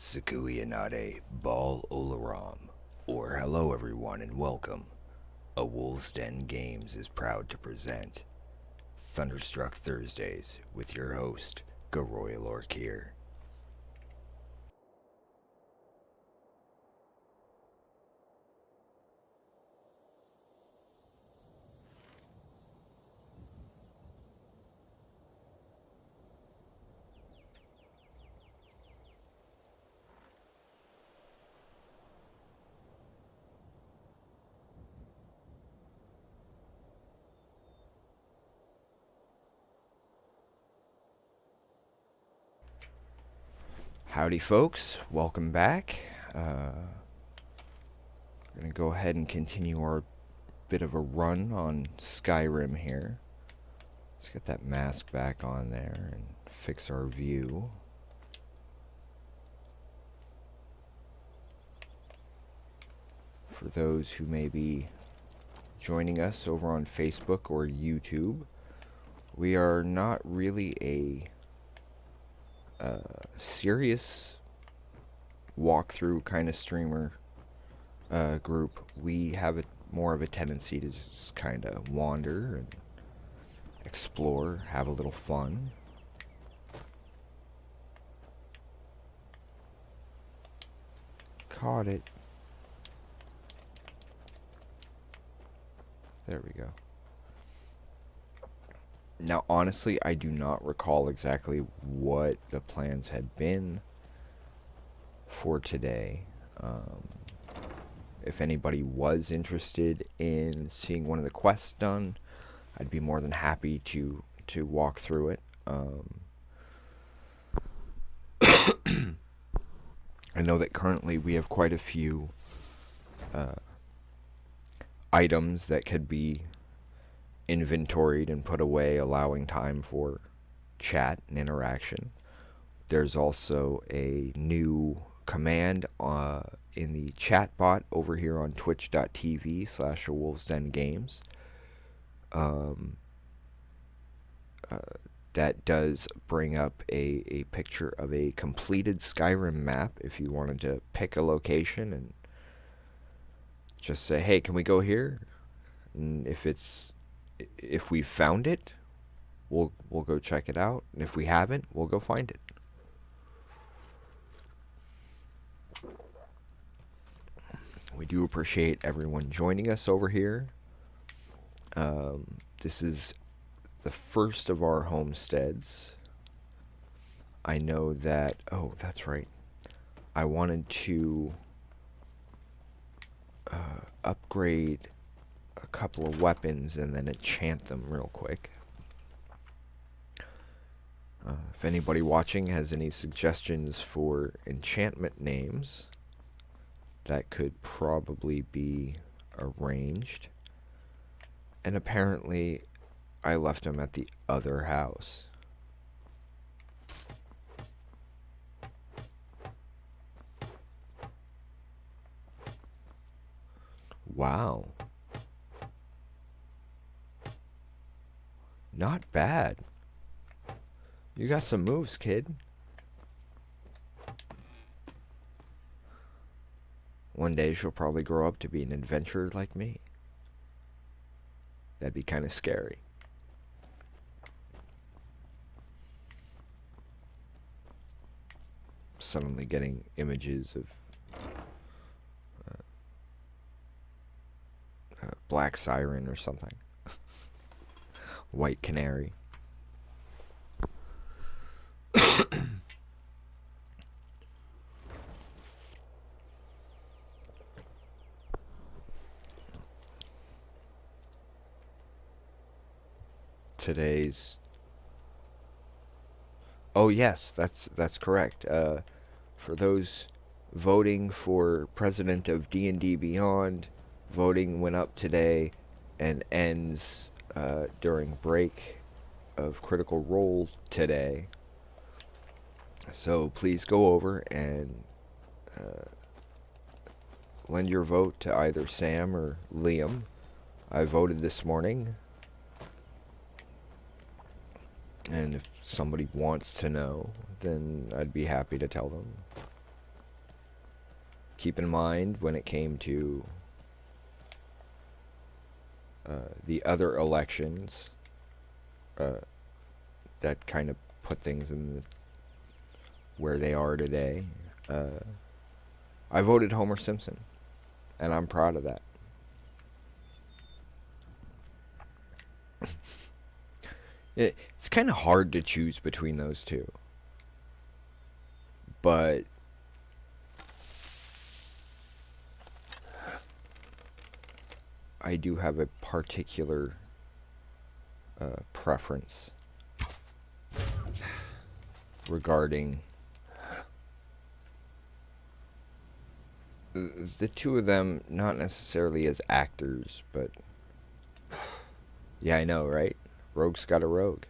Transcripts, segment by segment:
Sakuyanade Bal Olaram, or hello everyone and welcome. A Wolves Den Games is proud to present Thunderstruck Thursdays with your host, Garoy Lorkier. Howdy folks, welcome back. We're going to go ahead and continue our bit of a run on Skyrim here. Let's get that mask back on there and fix our view. For those who may be joining us over on Facebook or YouTube, we are not really a serious walkthrough kind of streamer group. We have more of a tendency to just kind of wander and explore, have a little fun. Caught it. There we go. Now, honestly, I do not recall exactly what the plans had been for today. If anybody was interested in seeing one of the quests done, I'd be more than happy to walk through it. I know that currently we have quite a few items that could be inventoried and put away, allowing time for chat and interaction. There's also a new command in the chat bot over here on twitch.tv/awolvesdengames that does bring up a picture of a completed Skyrim map if you wanted to pick a location and just say, hey, can we go here? And if we found it, we'll go check it out, and if we haven't, we'll go find it. We do appreciate everyone joining us over here. This is the first of our homesteads. I know that, oh, that's right. I wanted to upgrade a couple of weapons and then enchant them real quick. If anybody watching has any suggestions for enchantment names, that could probably be arranged. And apparently I left them at the other house. Wow. Not bad. You got some moves, kid. One day she'll probably grow up to be an adventurer like me. That'd be kind of scary. Suddenly getting images of Black Siren or something. White Canary. Today's... Oh yes, that's correct. For those voting for President of D&D Beyond, voting went up today and ends during break of Critical Role today. So please go over and lend your vote to either Sam or Liam. I voted this morning. And if somebody wants to know, then I'd be happy to tell them. keep in mind when it came to the other elections that kind of put things in where they are today. I voted Homer Simpson, and I'm proud of that. It's kind of hard to choose between those two, but I do have a particular preference regarding the two of them, not necessarily as actors, but yeah, I know, right? Rogue's got a rogue.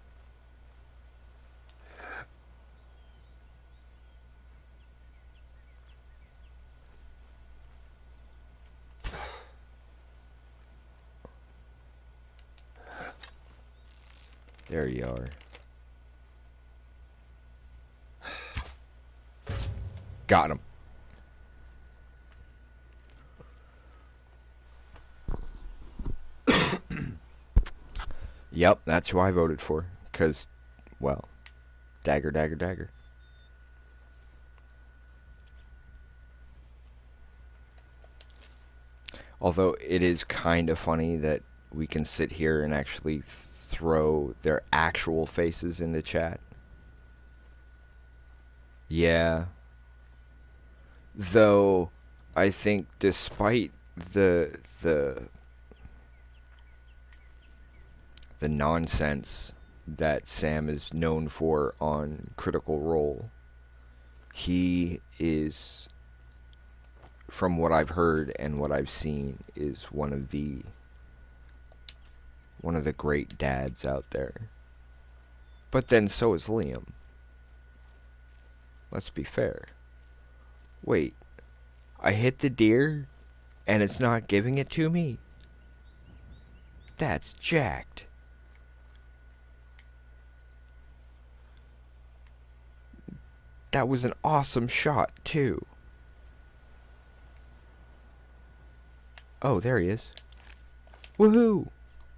There you are. Got him. Yep, that's who I voted for. Because, well, dagger, dagger, dagger. Although it is kind of funny that we can sit here and actually throw their actual faces in the chat. Yeah. Though, I think despite the nonsense that Sam is known for on Critical Role, he is, from what I've heard and what I've seen, is one of the great dads out there. But then so is Liam. Let's be fair. Wait, I hit the deer and it's not giving it to me? That's jacked. That was an awesome shot, too. Oh, there he is. Woohoo!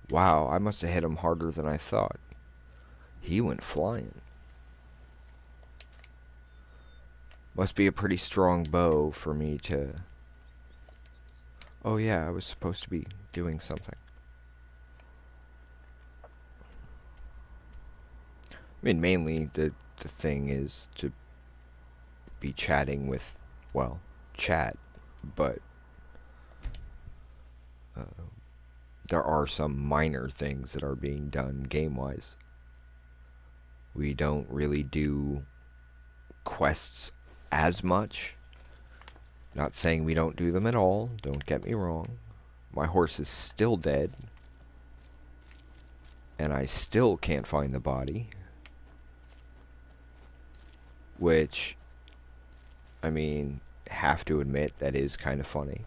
Wow, I must have hit him harder than I thought. He went flying. Must be a pretty strong bow for me to... Oh yeah, I was supposed to be doing something. I mean, mainly the thing is to be chatting with, well, chat, but there are some minor things that are being done game-wise. We don't really do quests as much. Not saying we don't do them at all, don't get me wrong. My horse is still dead, and I still can't find the body. Which, I mean, have to admit, that is kind of funny.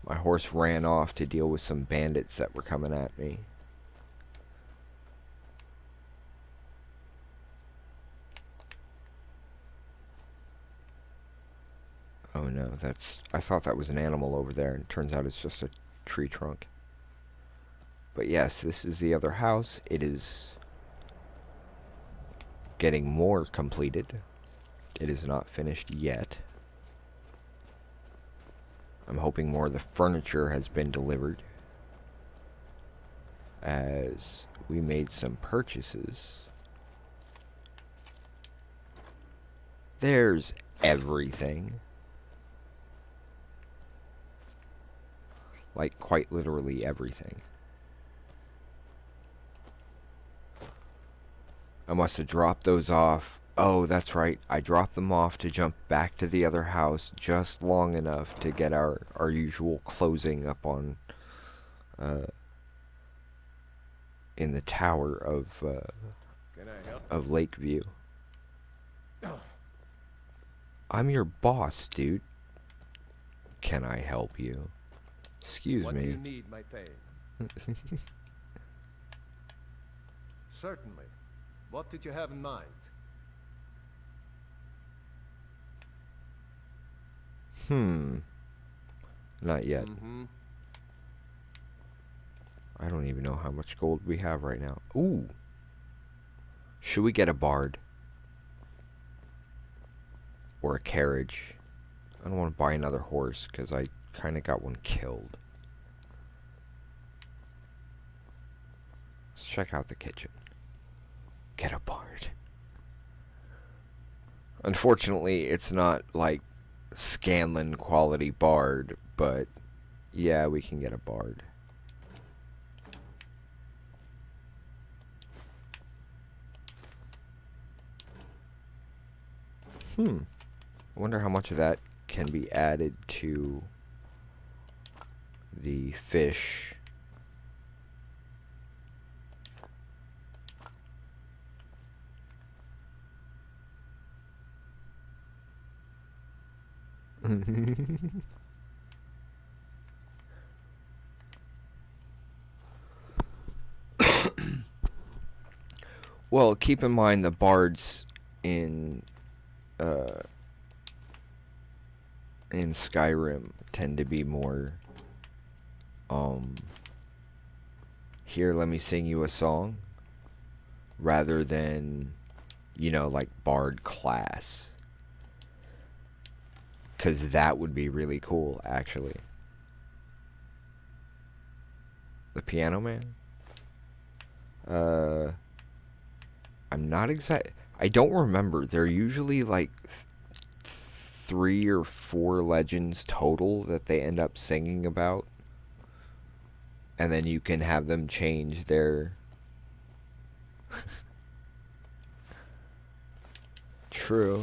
My horse ran off to deal with some bandits that were coming at me. Oh no, I thought that was an animal over there, and it turns out it's just a tree trunk. But yes, this is the other house. It is getting more completed. It is not finished yet. I'm hoping more of the furniture has been delivered, as we made some purchases. There's everything. Like, quite literally everything. I must have dropped those off. Oh, that's right. I dropped them off to jump back to the other house just long enough to get our usual closing up on in the tower of Lakeview. I'm your boss, dude. Can I help you? Excuse me. What do you need, my thane? Certainly. What did you have in mind? Hmm. Not yet. Mm-hmm. I don't even know how much gold we have right now. Ooh. Should we get a bard? Or a carriage? I don't want to buy another horse because I kind of got one killed. Let's check out the kitchen. Get a bard. Unfortunately, it's not like Scanlan quality bard, but yeah, we can get a bard. I wonder how much of that can be added to the fish. Well, keep in mind the bards in uh, in Skyrim tend to be more here, let me sing you a song, rather than, you know, like bard class. 'Cause that would be really cool, actually. The Piano Man? I'm not exact. I don't remember. They're usually like 3 or 4 legends total that they end up singing about. And then you can have them change their... True.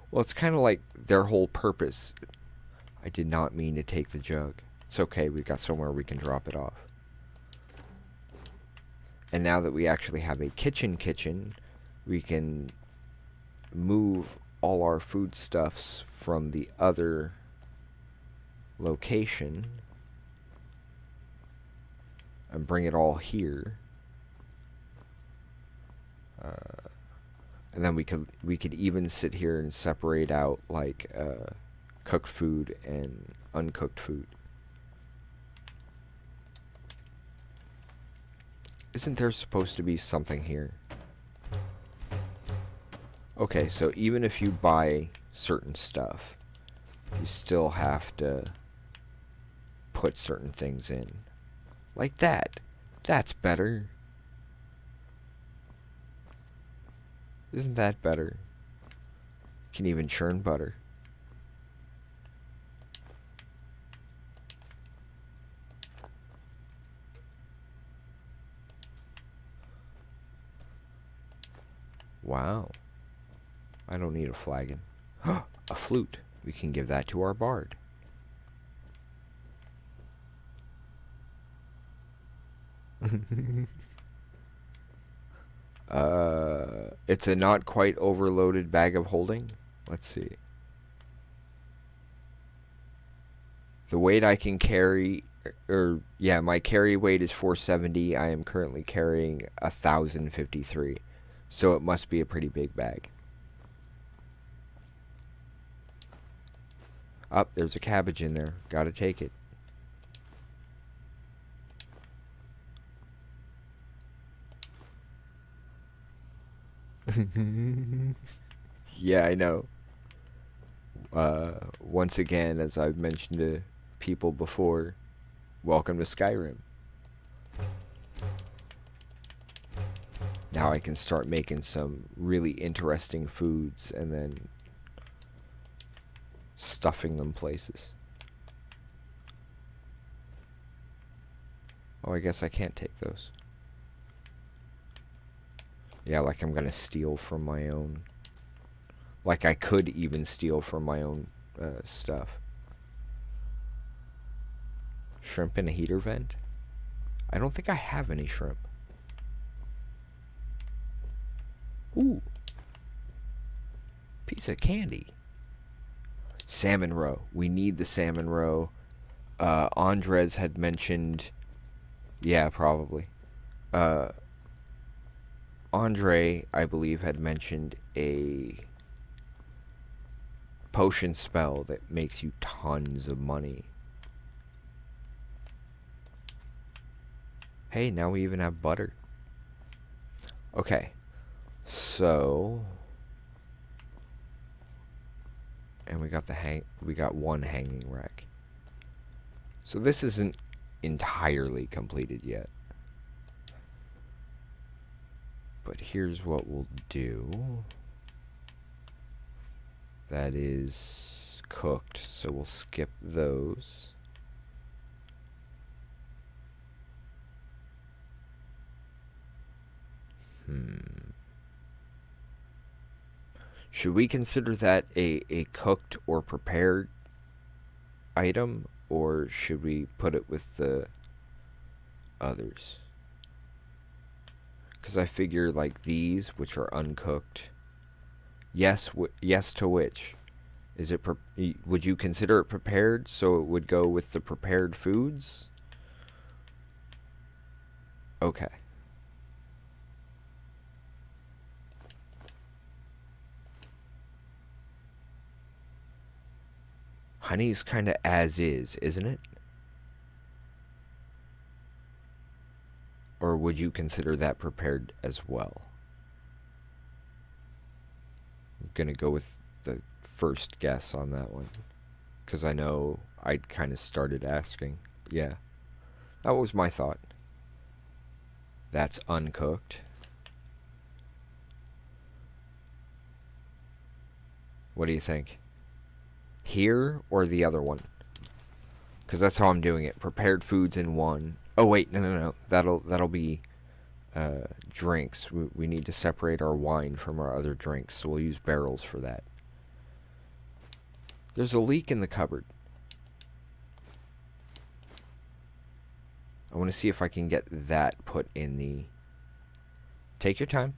Well, it's kind of like their whole purpose. I did not mean to take the jug. It's okay, we got somewhere we can drop it off. And now that we actually have a kitchen, we can move all our foodstuffs from the other location and bring it all here. And then we could even sit here and separate out like cooked food and uncooked food. Isn't there supposed to be something here? Okay, so even if you buy certain stuff, you still have to put certain things in. Like that. That's better. Isn't that better? You can even churn butter. Wow. I don't need a flagon. A flute. We can give that to our bard. It's a not quite overloaded bag of holding. Let's see. The weight I can carry, yeah, my carry weight is 470. I am currently carrying 1,053. So it must be a pretty big bag. Up, there's a cabbage in there. Gotta take it. Yeah, I know. Once again, as I've mentioned to people before, welcome to Skyrim. Now I can start making some really interesting foods and then stuffing them places. Oh, I guess I can't take those. Yeah, like I'm gonna steal from my own. Like I could even steal from my own stuff. Shrimp in a heater vent? I don't think I have any shrimp. Ooh. Piece of candy. Salmon roe. We need the salmon roe. Andres had mentioned... Yeah, probably. Andre, I believe, had mentioned a potion spell that makes you tons of money. Hey, now we even have butter. Okay, so, and we got one hanging rack. So this isn't entirely completed yet. But here's what we'll do. That is cooked, so we'll skip those. Should we consider that a cooked or prepared item, or should we put it with the others? Because I figure like these, which are uncooked. Yes, yes to which? Is it? Would you consider it prepared, so it would go with the prepared foods? Okay. Honey's kind of as is, isn't it? Or would you consider that prepared as well? I'm gonna go with the first guess on that one, because I know I'd kind of started asking. Yeah, that was my thought. That's uncooked. What do you think? Here or the other one? Because that's how I'm doing it. Prepared foods in one. Oh wait, no. That'll be drinks. We need to separate our wine from our other drinks, so we'll use barrels for that. There's a leak in the cupboard. I want to see if I can get that put in the... Take your time.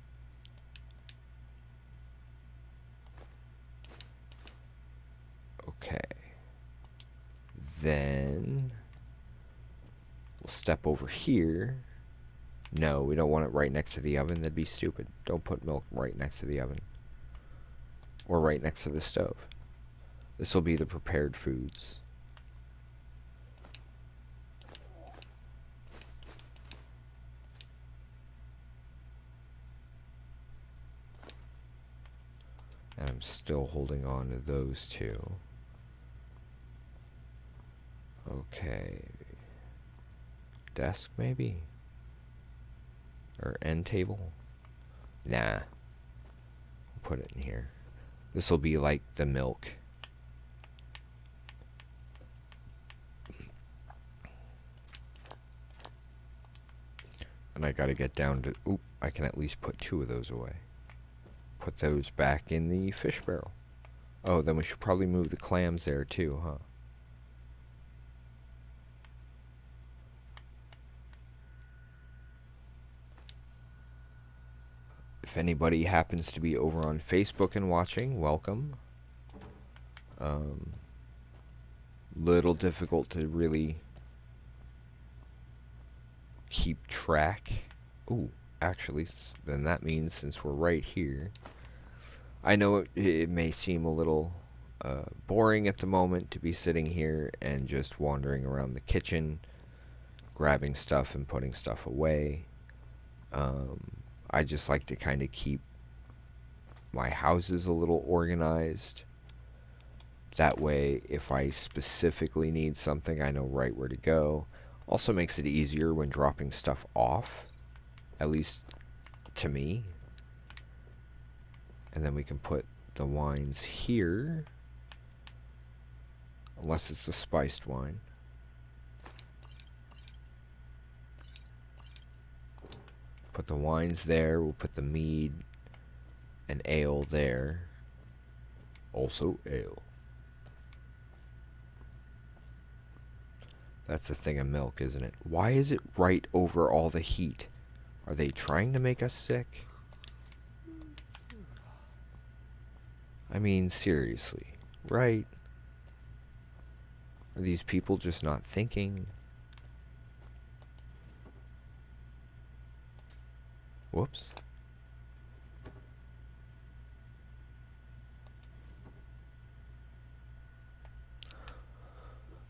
Okay. Then we'll step over here. No, we don't want it right next to the oven. That'd be stupid. Don't put milk right next to the oven. Or right next to the stove. This will be the prepared foods. And I'm still holding on to those two. Okay. Desk, maybe? Or end table? Nah. Put it in here. This will be like the milk. And I gotta get down to... Oop, I can at least put 2 of those away. Put those back in the fish barrel. Oh, then we should probably move the clams there too, huh? If anybody happens to be over on Facebook and watching, welcome. Little difficult to really keep track. Ooh, actually, then that means since we're right here, I know it may seem a little boring at the moment to be sitting here and just wandering around the kitchen, grabbing stuff and putting stuff away. I just like to kind of keep my houses a little organized. That way, if I specifically need something, I know right where to go. Also makes it easier when dropping stuff off, at least to me. And then we can put the wines here, unless it's a spiced wine. Put the wines there. We'll put the mead and ale there. Also ale. That's a thing of milk, isn't it? Why is it right over all the heat? Are they trying to make us sick? I mean, seriously, right? Are these people just not thinking? Whoops.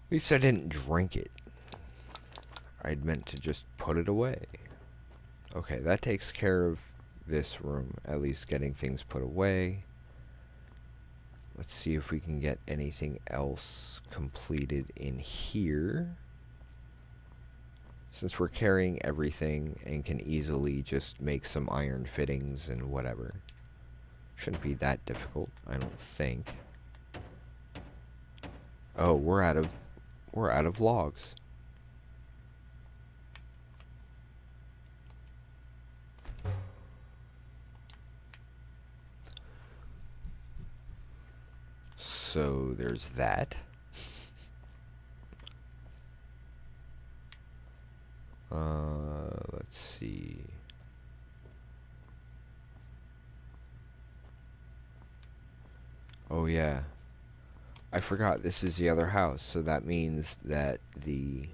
At least I didn't drink it. I'd meant to just put it away. Okay, that takes care of this room. At least getting things put away. Let's see if we can get anything else completed in here. Since we're carrying everything and can easily just make some iron fittings and whatever. Shouldn't be that difficult, I don't think. Oh, we're out of logs. So there's that. Let's see. Oh yeah. I forgot this is the other house, so that means that the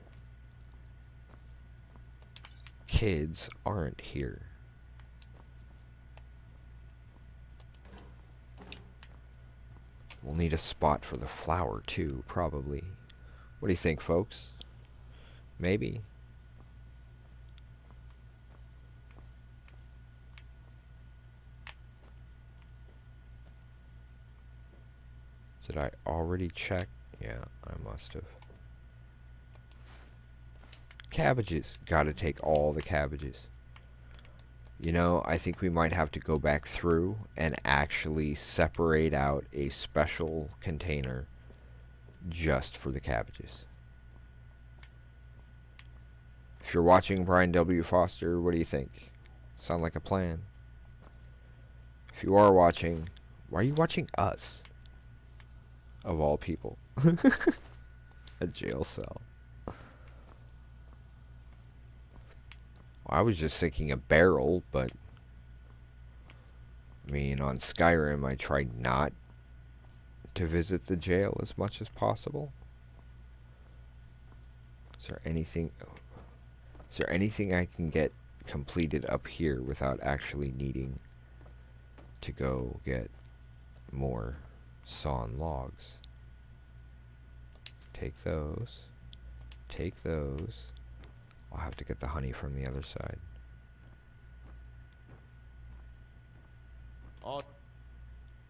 kids aren't here. We'll need a spot for the flower too, probably. What do you think, folks? Maybe. Did I already check? Yeah, I must have. Cabbages. Gotta take all the cabbages. You know, I think we might have to go back through and actually separate out a special container just for the cabbages. If you're watching, Brian W. Foster, what do you think? Sound like a plan? If you are watching, why are you watching us? Of all people. A jail cell. I was just thinking a barrel, but I mean, on Skyrim, I tried not to visit the jail as much as possible. Is there anything I can get completed up here without actually needing to go get more sawn logs? Take those. Take those. I'll have to get the honey from the other side.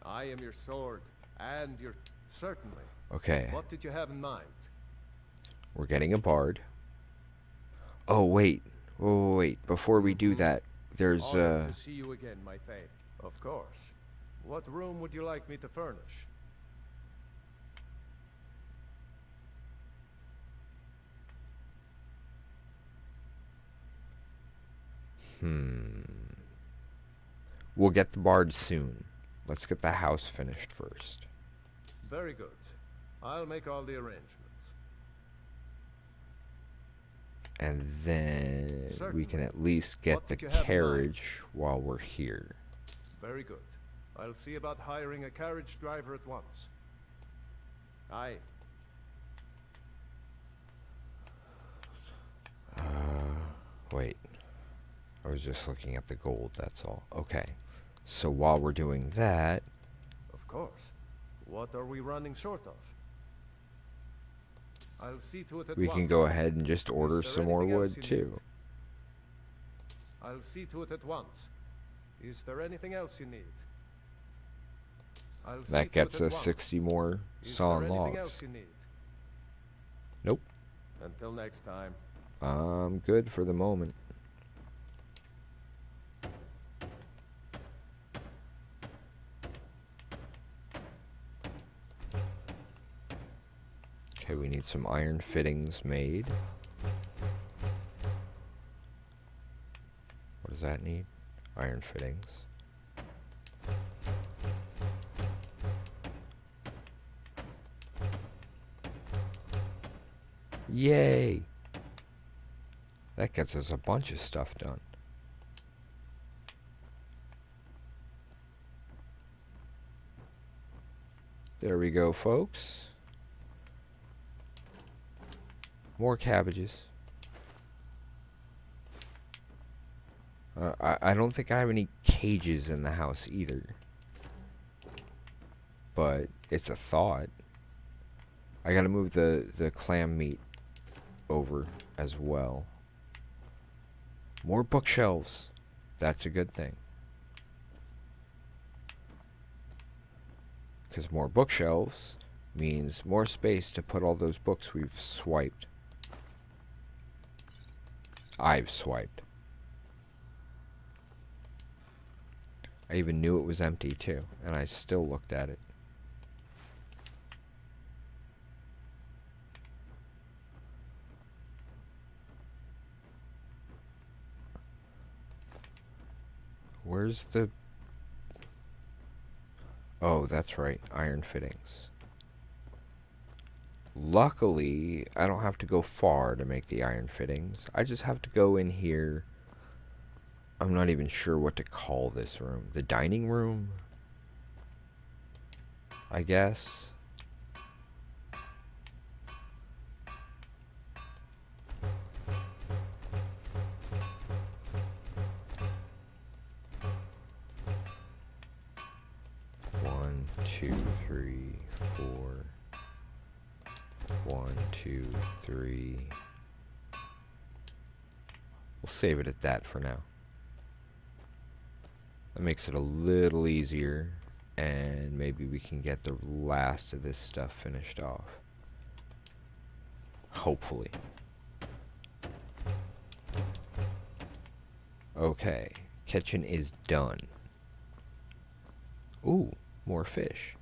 I am your sword, and your... Certainly. Okay. What did you have in mind? We're getting a bard. Oh, wait. Oh, wait. Before we do that, there's, Honored to see you again, my Thane. Of course. What room would you like me to furnish? We'll get the bard soon. Let's get the house finished first. Very good. I'll make all the arrangements. And then we can Certainly. at least get What the did you have in mind? carriage while we're here. Very good. I'll see about hiring a carriage driver at once. Aye. Wait. I was just looking at the gold, that's all. Okay. So while we're doing that, Of course. What are we running short of? I'll see to it at we once. can go ahead and just order there some more anything wood else you too. I'll see to it at once. Is there anything else you need? I'll see That to gets it at us once. 60 more Is sawn there anything logs. else you need? Nope. Until next time. I'm good for the moment. Okay, we need some iron fittings made. What does that need? Iron fittings. Yay! That gets us a bunch of stuff done. There we go, folks. More cabbages. I don't think I have any cages in the house either. But it's a thought. I gotta move the clam meat over as well. More bookshelves. That's a good thing. Because more bookshelves means more space to put all those books we've swiped. I've swiped. I even knew it was empty too, and I still looked at it. Where's the... Oh, that's right, iron fittings. Luckily, I don't have to go far to make the iron fittings. I just have to go in here. I'm not even sure what to call this room. The dining room? I guess. One, two, three, four. 1, 2, 3. We'll save it at that for now. That makes it a little easier, and maybe we can get the last of this stuff finished off. Hopefully. Okay, kitchen is done. Ooh, more fish.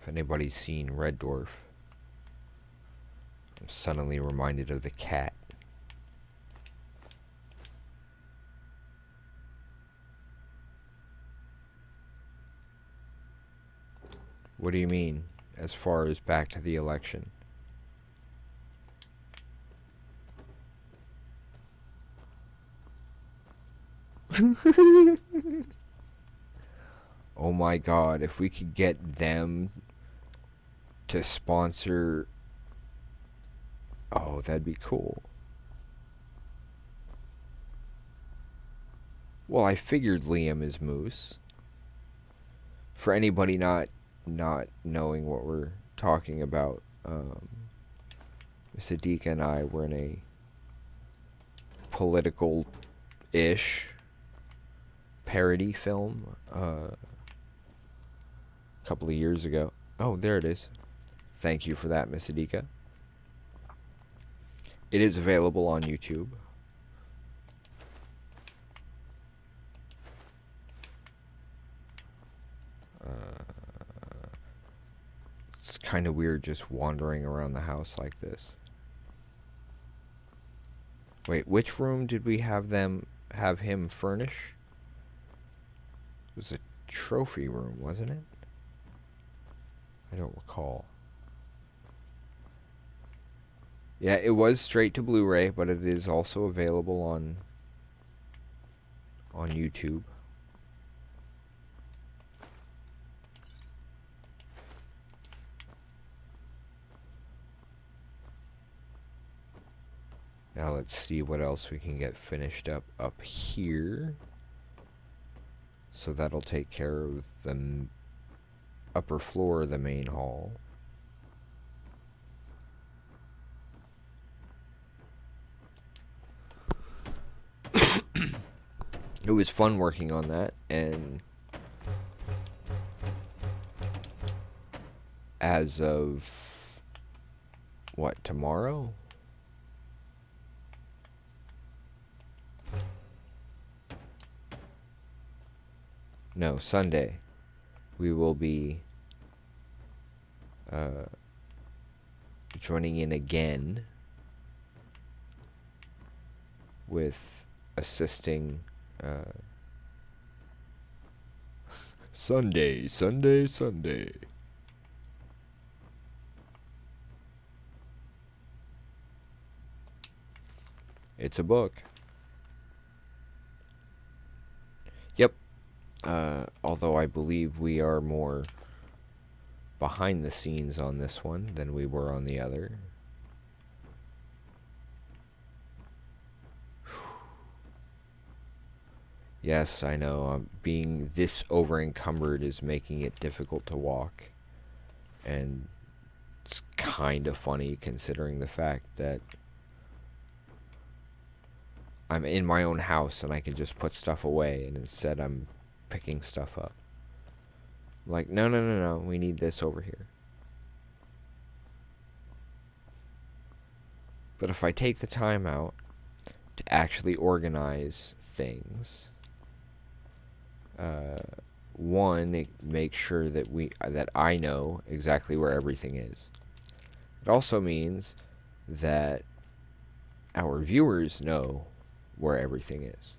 If anybody's seen Red Dwarf, I'm suddenly reminded of the cat. What do you mean, as far as back to the election? Oh my god, if we could get them to sponsor... Oh, that'd be cool. Well, I figured Liam is Moose. For anybody not knowing what we're talking about, Sadiq and I were in a political-ish parody film a couple of years ago. Oh, there it is. Thank you for that, Miss Adika. It is available on YouTube. It's kind of weird just wandering around the house like this. Wait, which room did we have him furnish? It was a trophy room, wasn't it? I don't recall. Yeah, it was straight to Blu-ray, but it is also available on YouTube. Now let's see what else we can get finished up here. So that'll take care of the upper floor of the main hall. It was fun working on that, and as of what, tomorrow? No, Sunday. We will be joining in again with assisting Sunday. It's a book. Yep. Although I believe we are more behind the scenes on this one than we were on the other. Yes, I know. Being this over encumbered is making it difficult to walk. And it's kind of funny considering the fact that I'm in my own house and I can just put stuff away, and instead I'm picking stuff up. Like, no, no, no, no, we need this over here. But if I take the time out to actually organize things, one, it makes sure that that I know exactly where everything is. It also means that our viewers know where everything is.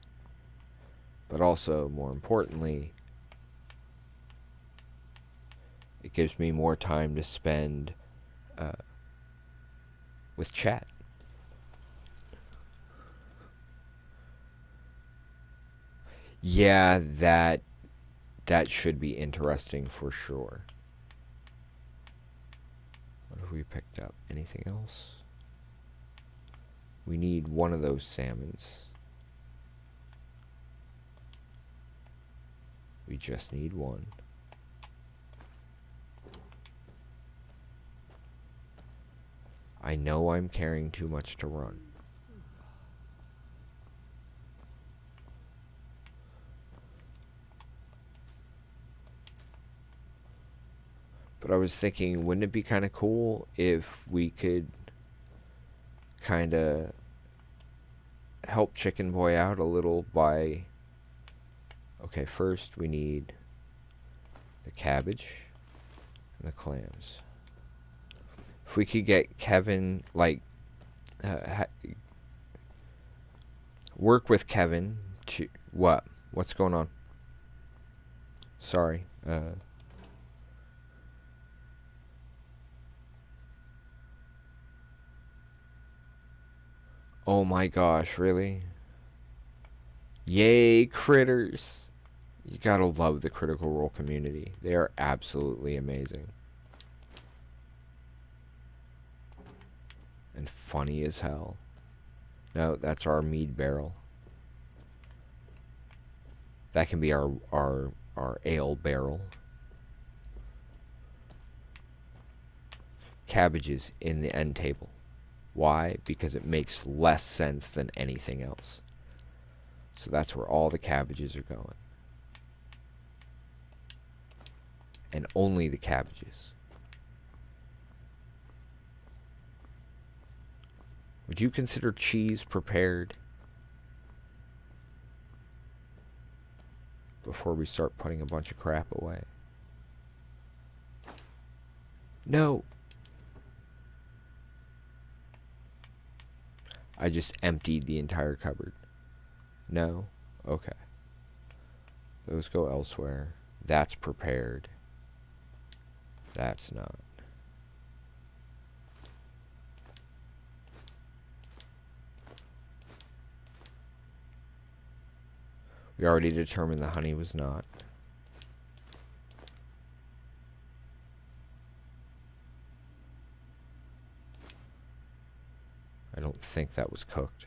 But also, more importantly, it gives me more time to spend with chat. Yeah, that should be interesting for sure. What have we picked up? Anything else? We need one of those salmons. We just need one. I know I'm carrying too much to run. But I was thinking, wouldn't it be kind of cool if we could kind of help Chicken Boy out a little by... Okay, first we need the cabbage and the clams. If we could get Kevin, like, work with Kevin to... What? What's going on? Sorry. Oh my gosh, really? Yay, critters! You gotta love the Critical Role community. They are absolutely amazing. And funny as hell. No, that's our mead barrel. That can be our ale barrel. Cabbages in the end table. Why? Because it makes less sense than anything else. So that's where all the cabbages are going. And only the cabbages. Would you consider cheese prepared before we start putting a bunch of crap away? No! I just emptied the entire cupboard. No? Okay. Those go elsewhere. That's prepared. That's not. We already determined the honey was not. I don't think that was cooked.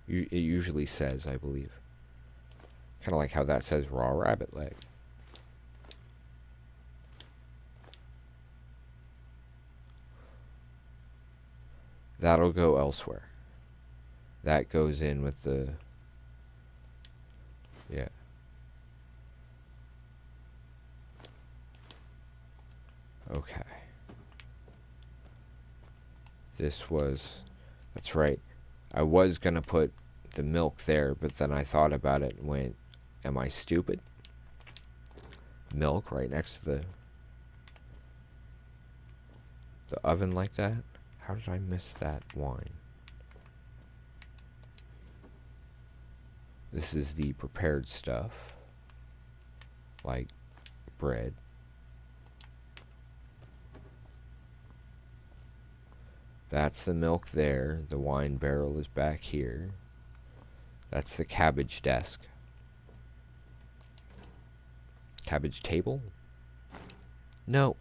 It usually says, I believe. Kind of like how that says raw rabbit leg. That'll go elsewhere. That goes in with the... Yeah. Okay. This was... That's right. I was gonna put the milk there, but then I thought about it and went, am I stupid? Milk right next to the oven like that? How did I miss that wine? This is the prepared stuff, like bread. That's the milk there. The wine barrel is back here. That's the cabbage desk. Cabbage table? No.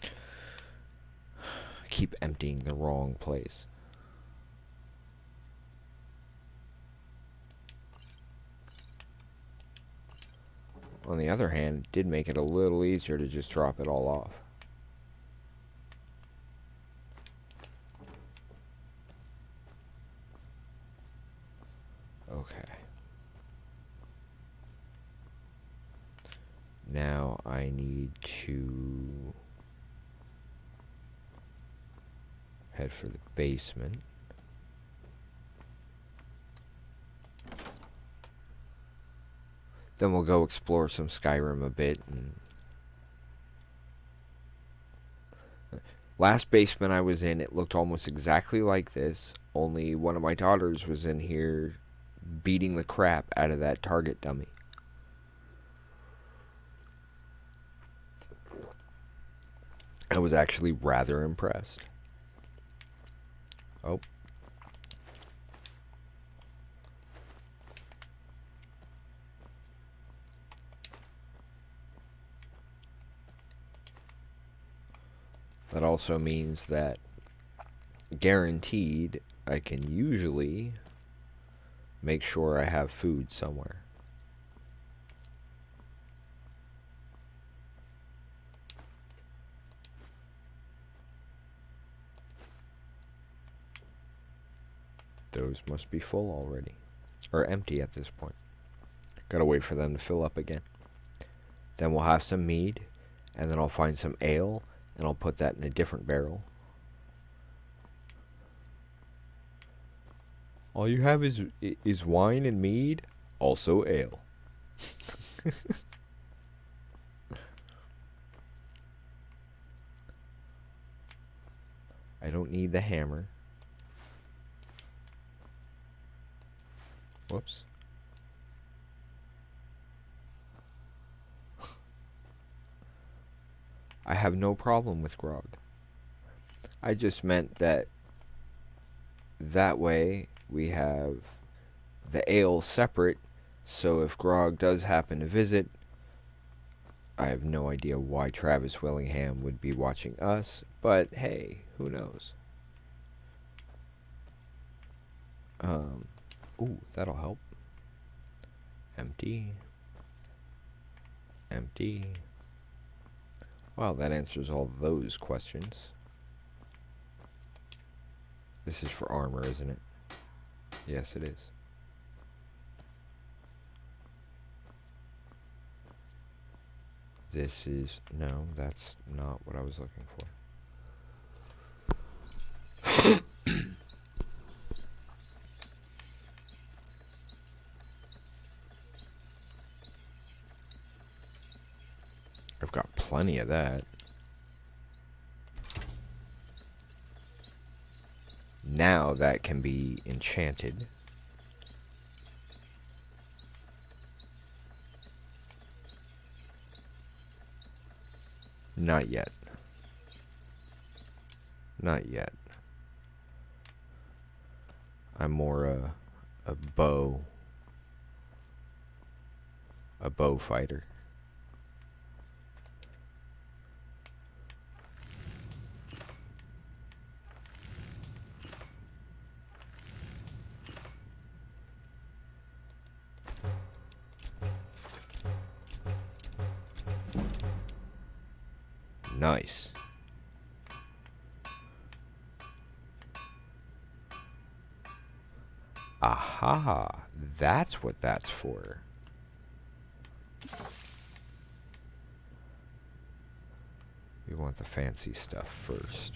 I keep emptying the wrong place. On the other hand, it did make it a little easier to just drop it all off. Okay. Now I need to head for the basement. Then we'll go explore some Skyrim a bit. And last basement I was in, it looked almost exactly like this, only one of my daughters was in here beating the crap out of that target dummy. I was actually rather impressed. Oh. That also means that guaranteed I can usually make sure I have food somewhere. Those must be full already. Or empty at this point. Gotta wait for them to fill up again. Then we'll have some mead, and then I'll find some ale, and I'll put that in a different barrel. All you have is wine and mead, also ale. I don't need the hammer. Whoops. I have no problem with grog. I just meant that way we have the ale separate, so if grog does happen to visit, I have no idea why Travis Willingham would be watching us, but hey, who knows? Ooh, that'll help. Empty. Empty. Well, that answers all those questions. This is for armor, isn't it? Yes, it is. This is... No, that's not what I was looking for. I've got plenty of that. Now that can be enchanted. Not yet. Not yet. I'm more a bow fighter. Nice. Aha, that's what that's for. We want the fancy stuff first.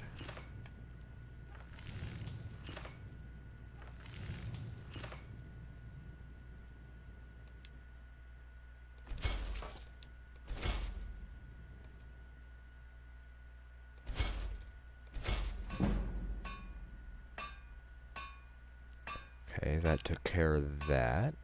Okay, that took care of that.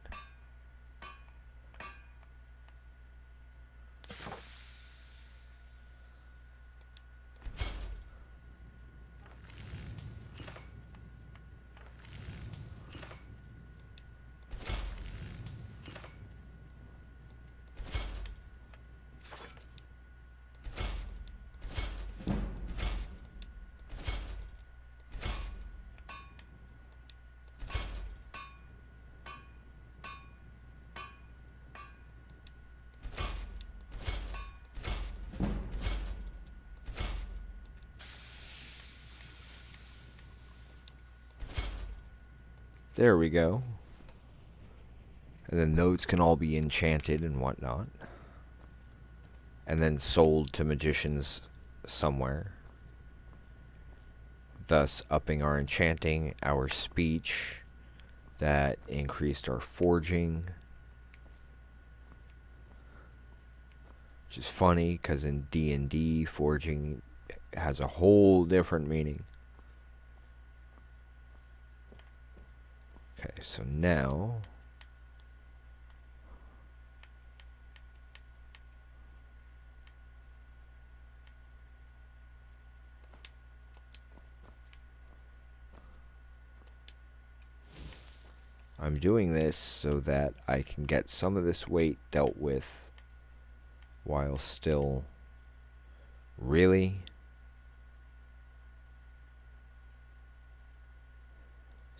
There we go. And then those can all be enchanted and whatnot. And then sold to magicians somewhere. Thus upping our enchanting, our speech. That increased our forging. Which is funny, because in D&D, forging has a whole different meaning. Okay, so now I'm doing this so that I can get some of this weight dealt with while still really.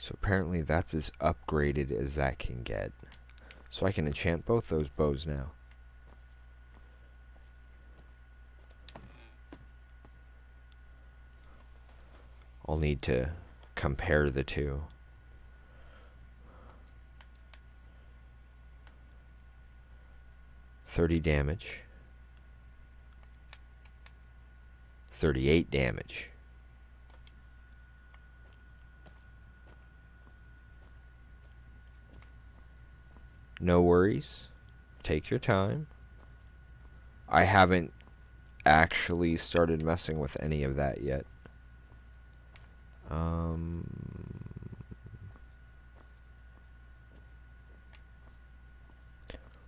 So apparently that's as upgraded as that can get. So I can enchant both those bows now. I'll need to compare the two. $30 damage. 38 damage. No worries. Take your time. I haven't actually started messing with any of that yet.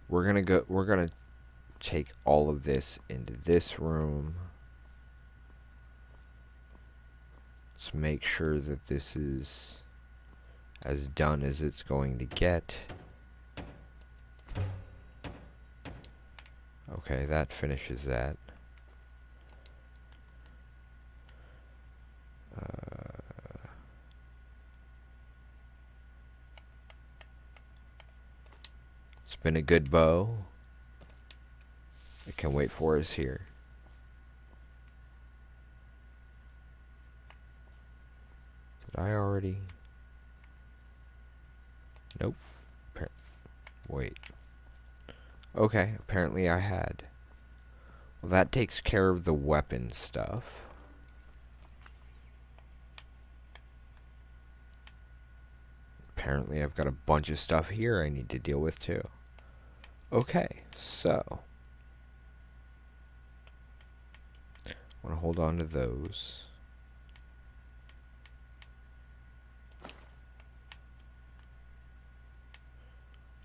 We're gonna take all of this into this room. Let's make sure that this is as done as it's going to get. Okay, that finishes that. It's been a good bow. I can wait for us here. Did I already? Nope. Wait. Okay, apparently I had. Well, that takes care of the weapon stuff. Apparently I've got a bunch of stuff here I need to deal with too. Okay, so I want to hold on to those.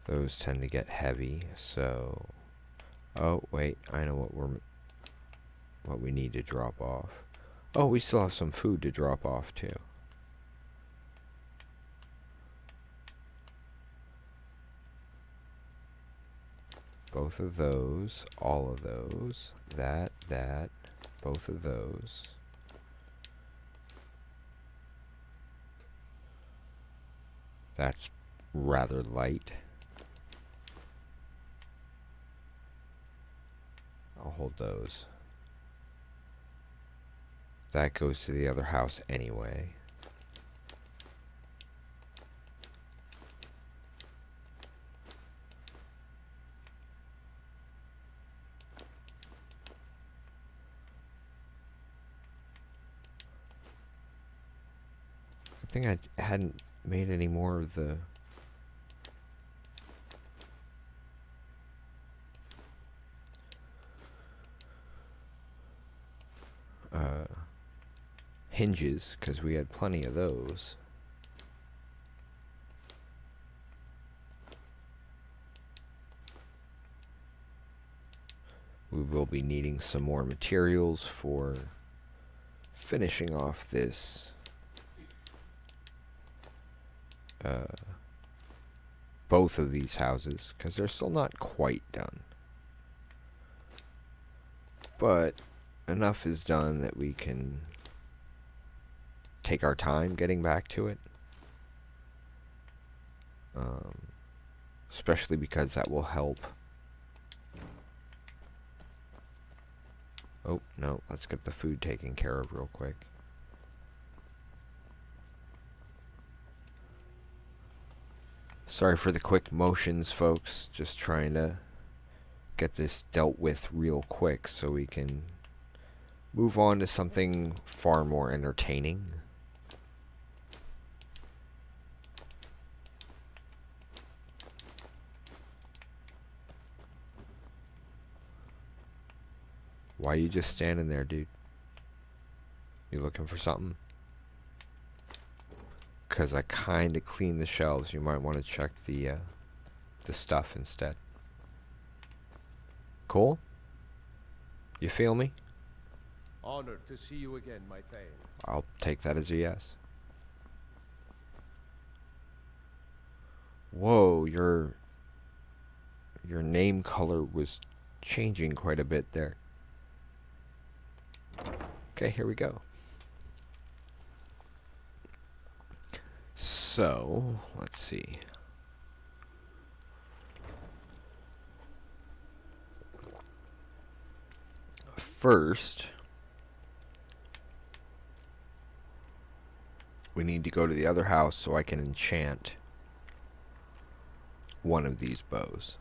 Those tend to get heavy, so oh wait, I know what we need to drop off. Oh, we still have some food to drop off too. Both of those, all of those, that, both of those. That's rather light. I'll hold those. That goes to the other house anyway. I think I hadn't made any more of the hinges, because we had plenty of those. We will be needing some more materials for finishing off this both of these houses, because they're still not quite done. But enough is done that we can take our time getting back to it. Especially because that will help. Oh, no, let's get the food taken care of real quick. Sorry for the quick motions, folks. Just trying to get this dealt with real quick so we can move on to something far more entertaining. Why are you just standing there, dude? You looking for something? Because I kind of cleaned the shelves. You might want to check the stuff instead. Cool? You feel me? Honored to see you again, my Thane. I'll take that as a yes. Whoa, your name color was changing quite a bit there. Okay, here we go. So, let's see. First, we need to go to the other house so I can enchant one of these bows.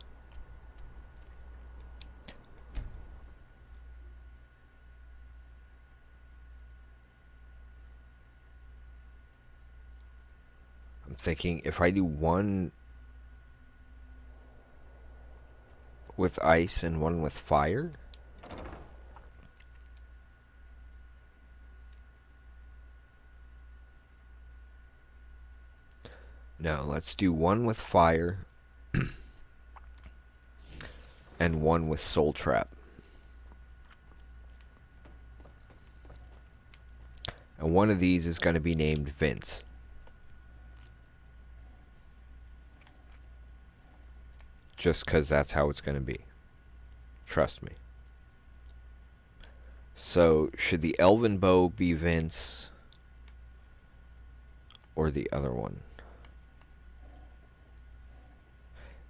I'm thinking if I do one with ice and one with fire, no, let's do one with fire and one with soul trap. And one of these is going to be named Vince. Just because that's how it's going to be. Trust me. So, should the elven bow be Vince or the other one?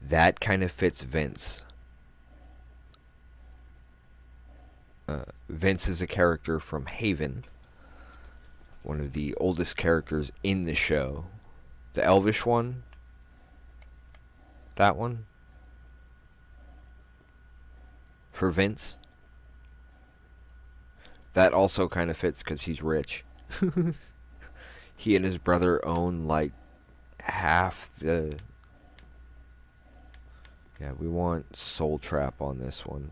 That kind of fits Vince. Vince is a character from Haven, one of the oldest characters in the show. The elvish one, that one, for Vince. That also kind of fits because he's rich. He and his brother own like half the... Yeah, we want Soul Trap on this one.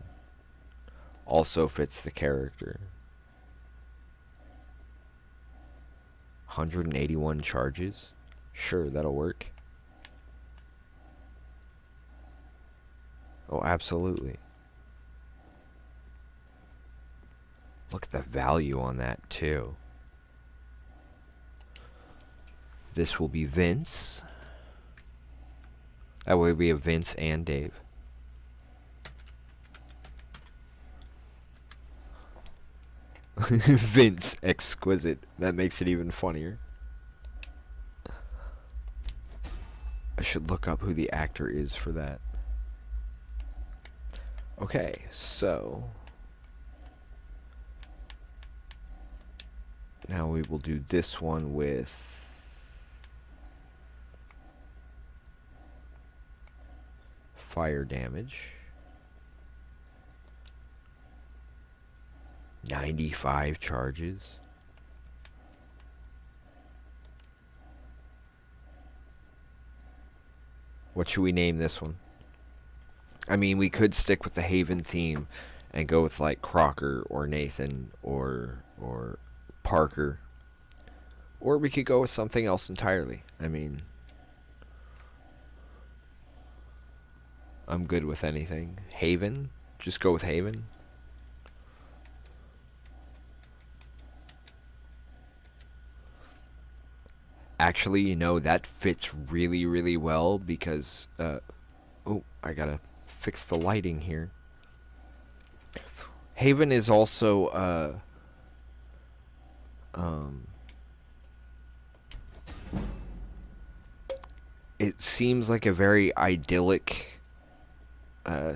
Also fits the character. 181 charges? Sure, that'll work. Oh, absolutely. Look at the value on that, too. This will be Vince. That way we have Vince and Dave. Vince Exquisite. That makes it even funnier. I should look up who the actor is for that. Okay, so... now we will do this one with... fire damage. 95 charges. What should we name this one? I mean, we could stick with the Haven theme and go with like Crocker or Nathan or Parker. Or we could go with something else entirely. I mean, I'm good with anything. Haven? Just go with Haven. Actually, you know, that fits really, really well because, oh, I gotta fix the lighting here. Haven is also, it seems like a very idyllic,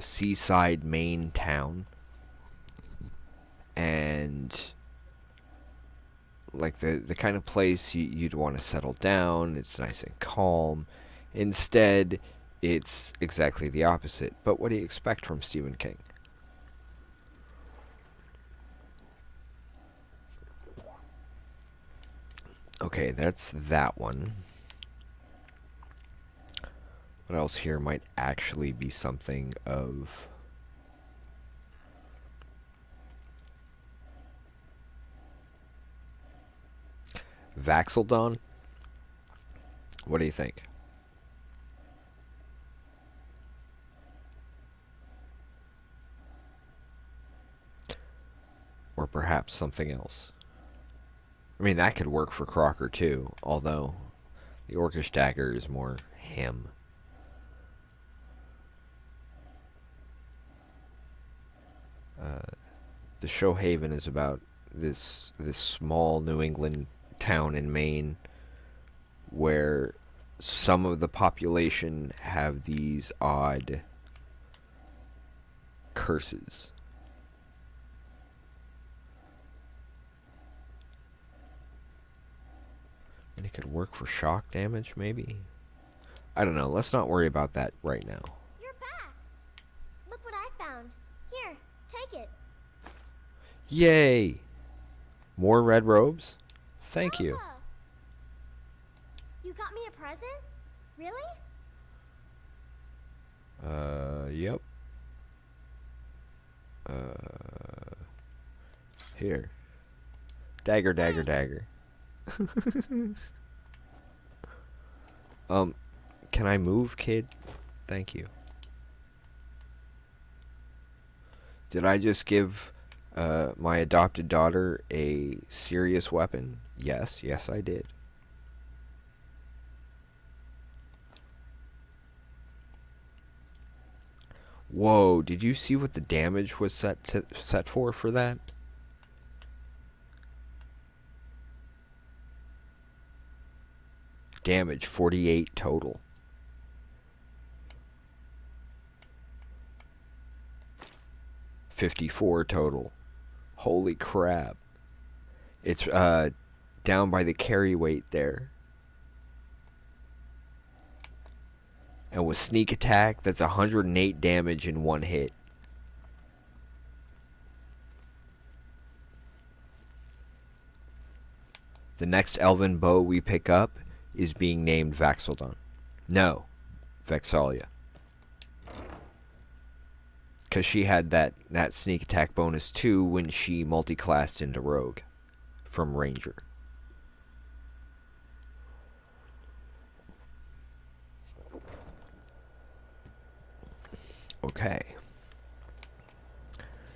seaside Maine town. And like the kind of place you'd want to settle down. It's nice and calm. Instead, it's exactly the opposite. But what do you expect from Stephen King? Okay, that's that one. What else here might actually be something of... Vaxeldon? What do you think? Or perhaps something else? I mean, that could work for Crocker too, although the Orcish Dagger is more him. The Showhaven is about this small New England town in Maine where some of the population have these odd curses. And it could work for shock damage, maybe? I don't know. Let's not worry about that right now. You're back. Look what I found. Here, take it. Yay! More red robes? Thank you. Alpha. You got me a present? Really? Yep. Here. Dagger, dagger, dagger. Can I move, kid? Thank you. Did I just give my adopted daughter a serious weapon? Yes, yes I did. Whoa, did you see what the damage was set for that? Damage 48 total. 54 total. Holy crap. It's down by the carry weight there. And with sneak attack, that's 108 damage in one hit. The next elven bow we pick up is being named Vaxeldon. No, Vexalia. Because she had that sneak attack bonus too when she multi-classed into Rogue from Ranger. Okay.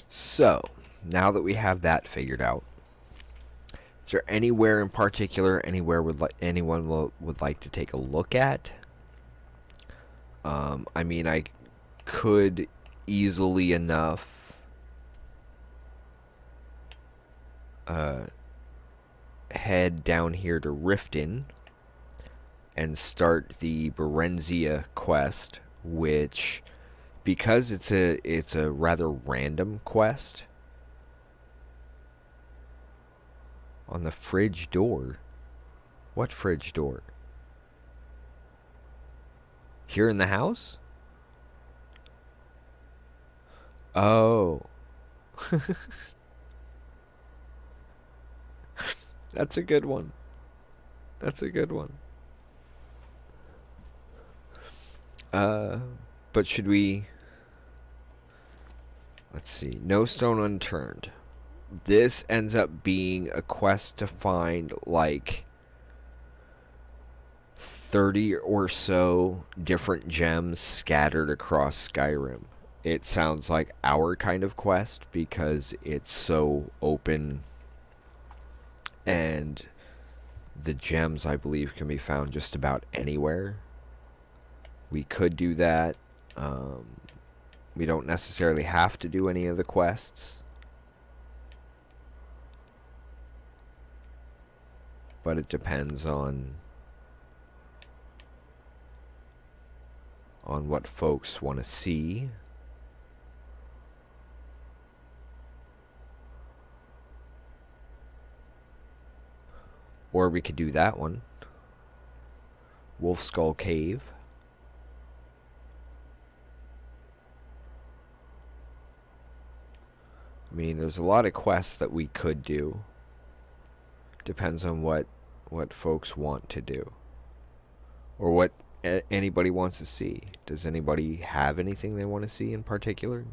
So, now that we have that figured out, is there anywhere in particular anyone would like to take a look at? I mean, I could easily enough head down here to Riften and start the Berenzia quest, which, because it's a rather random quest. On the fridge door? What fridge door? Here in the house? Oh. That's a good one. That's a good one. But should we... Let's see. No stone unturned. This ends up being a quest to find, like, 30 or so different gems scattered across Skyrim. It sounds like our kind of quest because it's so open, and the gems, I believe, can be found just about anywhere. We could do that. We don't necessarily have to do any of the quests, but it depends on what folks want to see. Or we could do that one. Wolf Skull Cave. I mean, there's a lot of quests that we could do. Depends on what folks want to do. Or what anybody wants to see. Does anybody have anything they want to see in particular?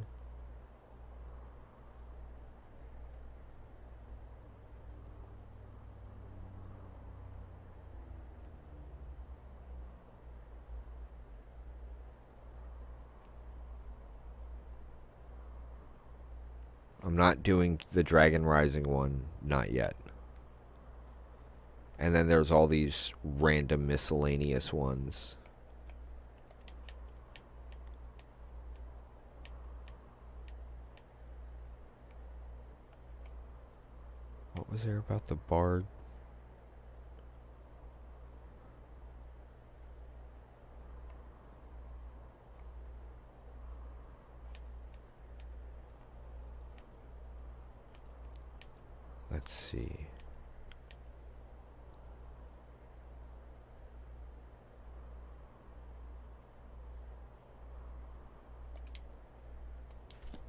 I'm not doing the Dragon Rising one, not yet. And then there's all these random miscellaneous ones. What was there about the bard? Let's see.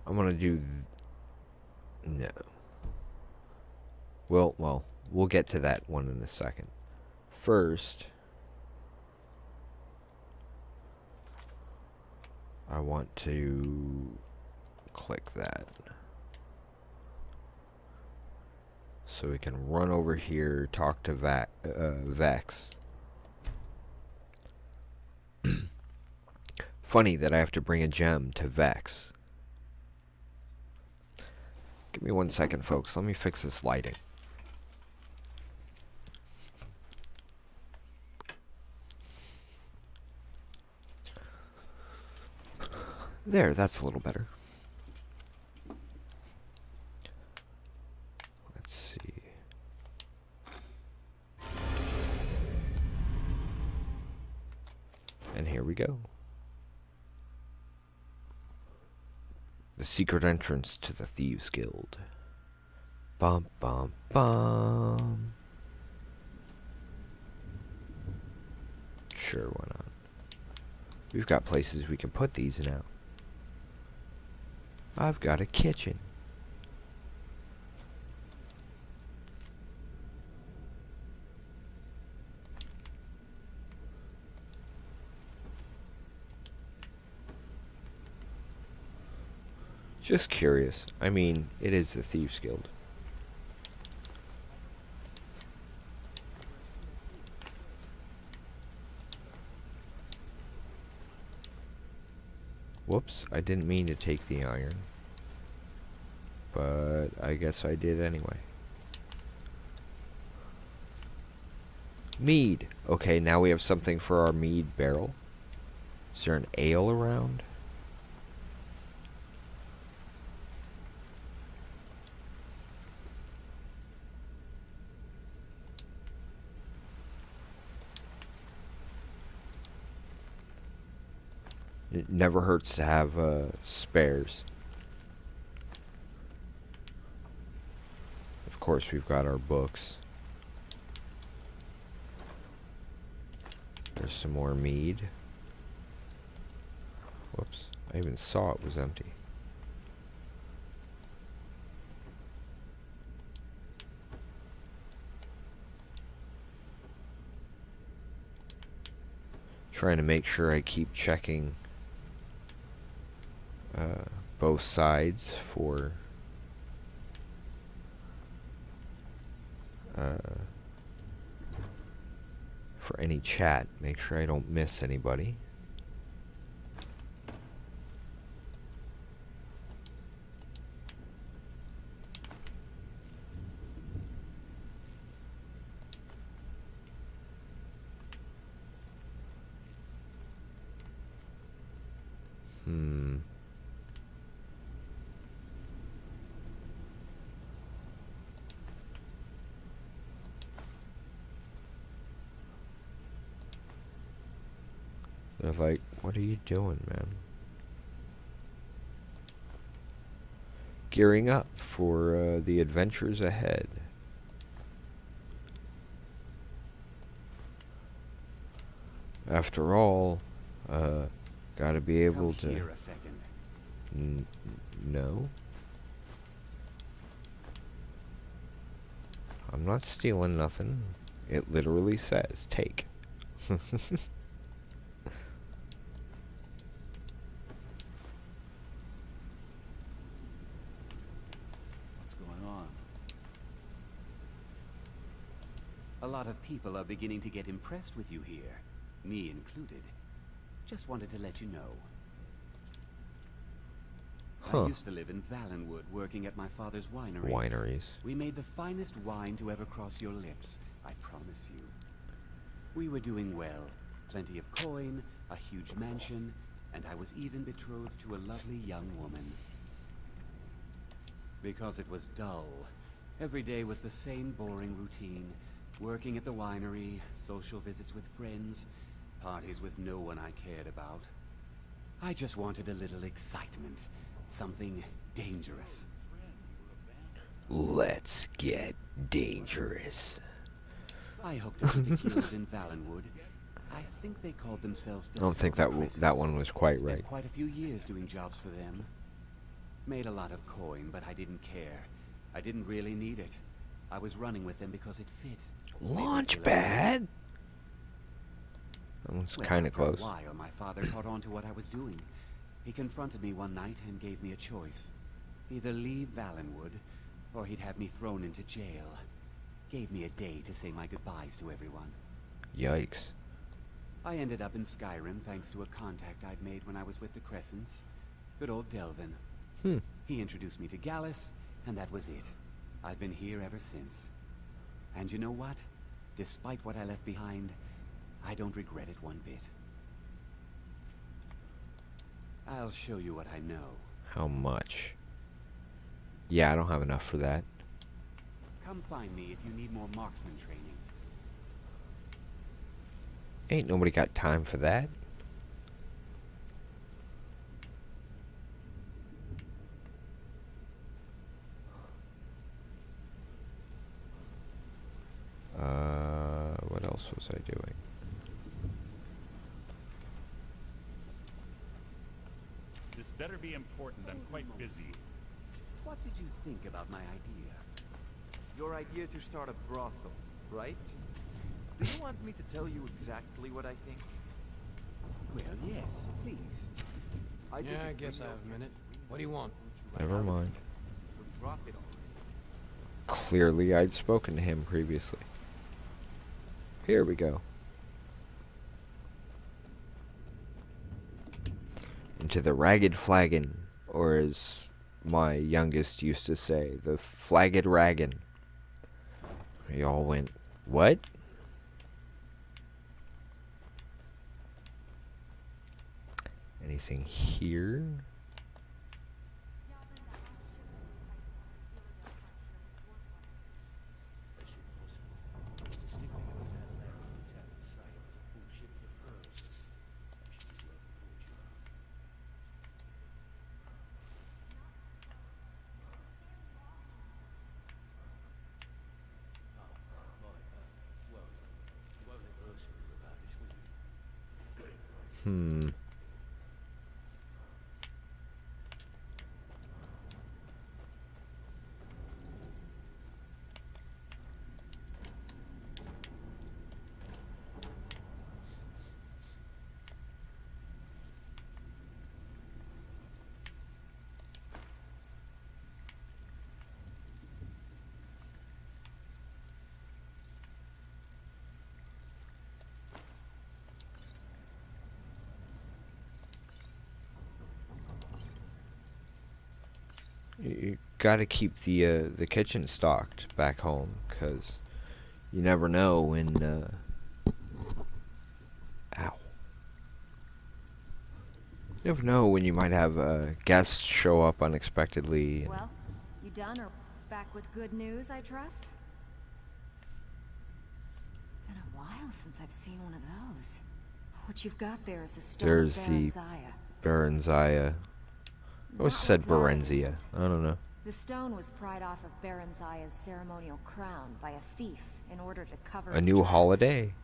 I'm gonna do... No. Well, we'll get to that one in a second. First, I want to click that. So we can run over here, talk to Vex. Funny that I have to bring a gem to Vex. Give me 1 second, folks. Let me fix this lighting. There, that's a little better. Let's see. And here we go. The secret entrance to the Thieves Guild. Bum bum bum. Sure, why not? We've got places we can put these now. I've got a kitchen. Just curious. I mean, it is the Thieves Guild. Whoops, I didn't mean to take the iron. But I guess I did anyway. Mead. Okay, now we have something for our mead barrel. Is there an ale around? It never hurts to have spares. Of course, we've got our books. There's some more mead. Whoops, I even saw it was empty. Trying to make sure I keep checking both sides for any chat. Make sure I don't miss anybody. They're like, what are you doing, man? Gearing up for the adventures ahead. After all, gotta be able to... Here a second. No? I'm not stealing nothing. It literally says take. What's going on? A lot of people are beginning to get impressed with you here, me included. Just wanted to let you know. Huh. I used to live in Valenwood, working at my father's winery. Wineries. We made the finest wine to ever cross your lips, I promise you. We were doing well. Plenty of coin, a huge mansion, and I was even betrothed to a lovely young woman. Because it was dull. Every day was the same boring routine. Working at the winery, social visits with friends, parties with no one I cared about. I just wanted a little excitement. Something dangerous. Let's get dangerous. I hooked up with the guild in Valenwood. I think they called themselves the I don't think Silver that Crescents. one was quite Spent right. quite a few years doing jobs for them. Made a lot of coin, but I didn't care. I didn't really need it. I was running with them because it fit. Launchpad? That one's kind of close. After a while, my father caught on to what I was doing. He confronted me one night and gave me a choice. Either leave Valenwood, or he'd have me thrown into jail. Gave me a day to say my goodbyes to everyone. Yikes. I ended up in Skyrim thanks to a contact I'd made when I was with the Crescents. Good old Delvin. He introduced me to Gallus, and that was it. I've been here ever since. And you know what? Despite what I left behind, I don't regret it one bit. I'll show you what I know. How much? Yeah, I don't have enough for that. Come find me if you need more marksman training. Ain't nobody got time for that. What else was I doing? This better be important. I'm quite busy. What did you think about my idea? Your idea to start a brothel, right? Do you want me to tell you exactly what I think? Well, yes, please. I Yeah, I guess I have a minute. What do you want? Never mind. So drop it all. Clearly, I'd spoken to him previously. Here we go. Into the ragged flagon, or as my youngest used to say, the flagged raggin. We all went, what? Anything here? You gotta keep the kitchen stocked back home, 'cause you never know when ow. You never know when you might have guests show up unexpectedly. Well, you done or back with good news, I trust? Been a while since I've seen one of those. What you've got there is a stone There's of the Berenzia. Berenzia. I always Not said like that, Berenzia. is it? I don't know. The stone was pried off of Berenzia's ceremonial crown by a thief in order to cover A its new tracks. holiday?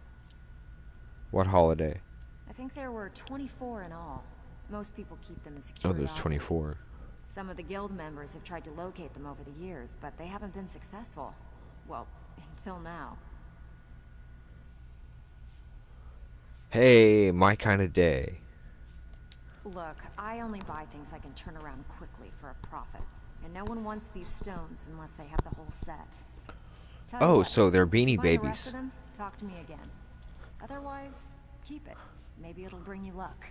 What holiday? I think there were 24 in all. Most people keep them as a Oh, curiosity. there's 24. Some of the guild members have tried to locate them over the years, but they haven't been successful. Well, Until now. Hey, my kind of day. Look, I only buy things I can turn around quickly for a profit. And no one wants these stones unless they have the whole set. Tell you Oh, what, so they're if you Beanie find the rest Babies. of them, talk to me again. Otherwise, keep it. Maybe it'll bring you luck.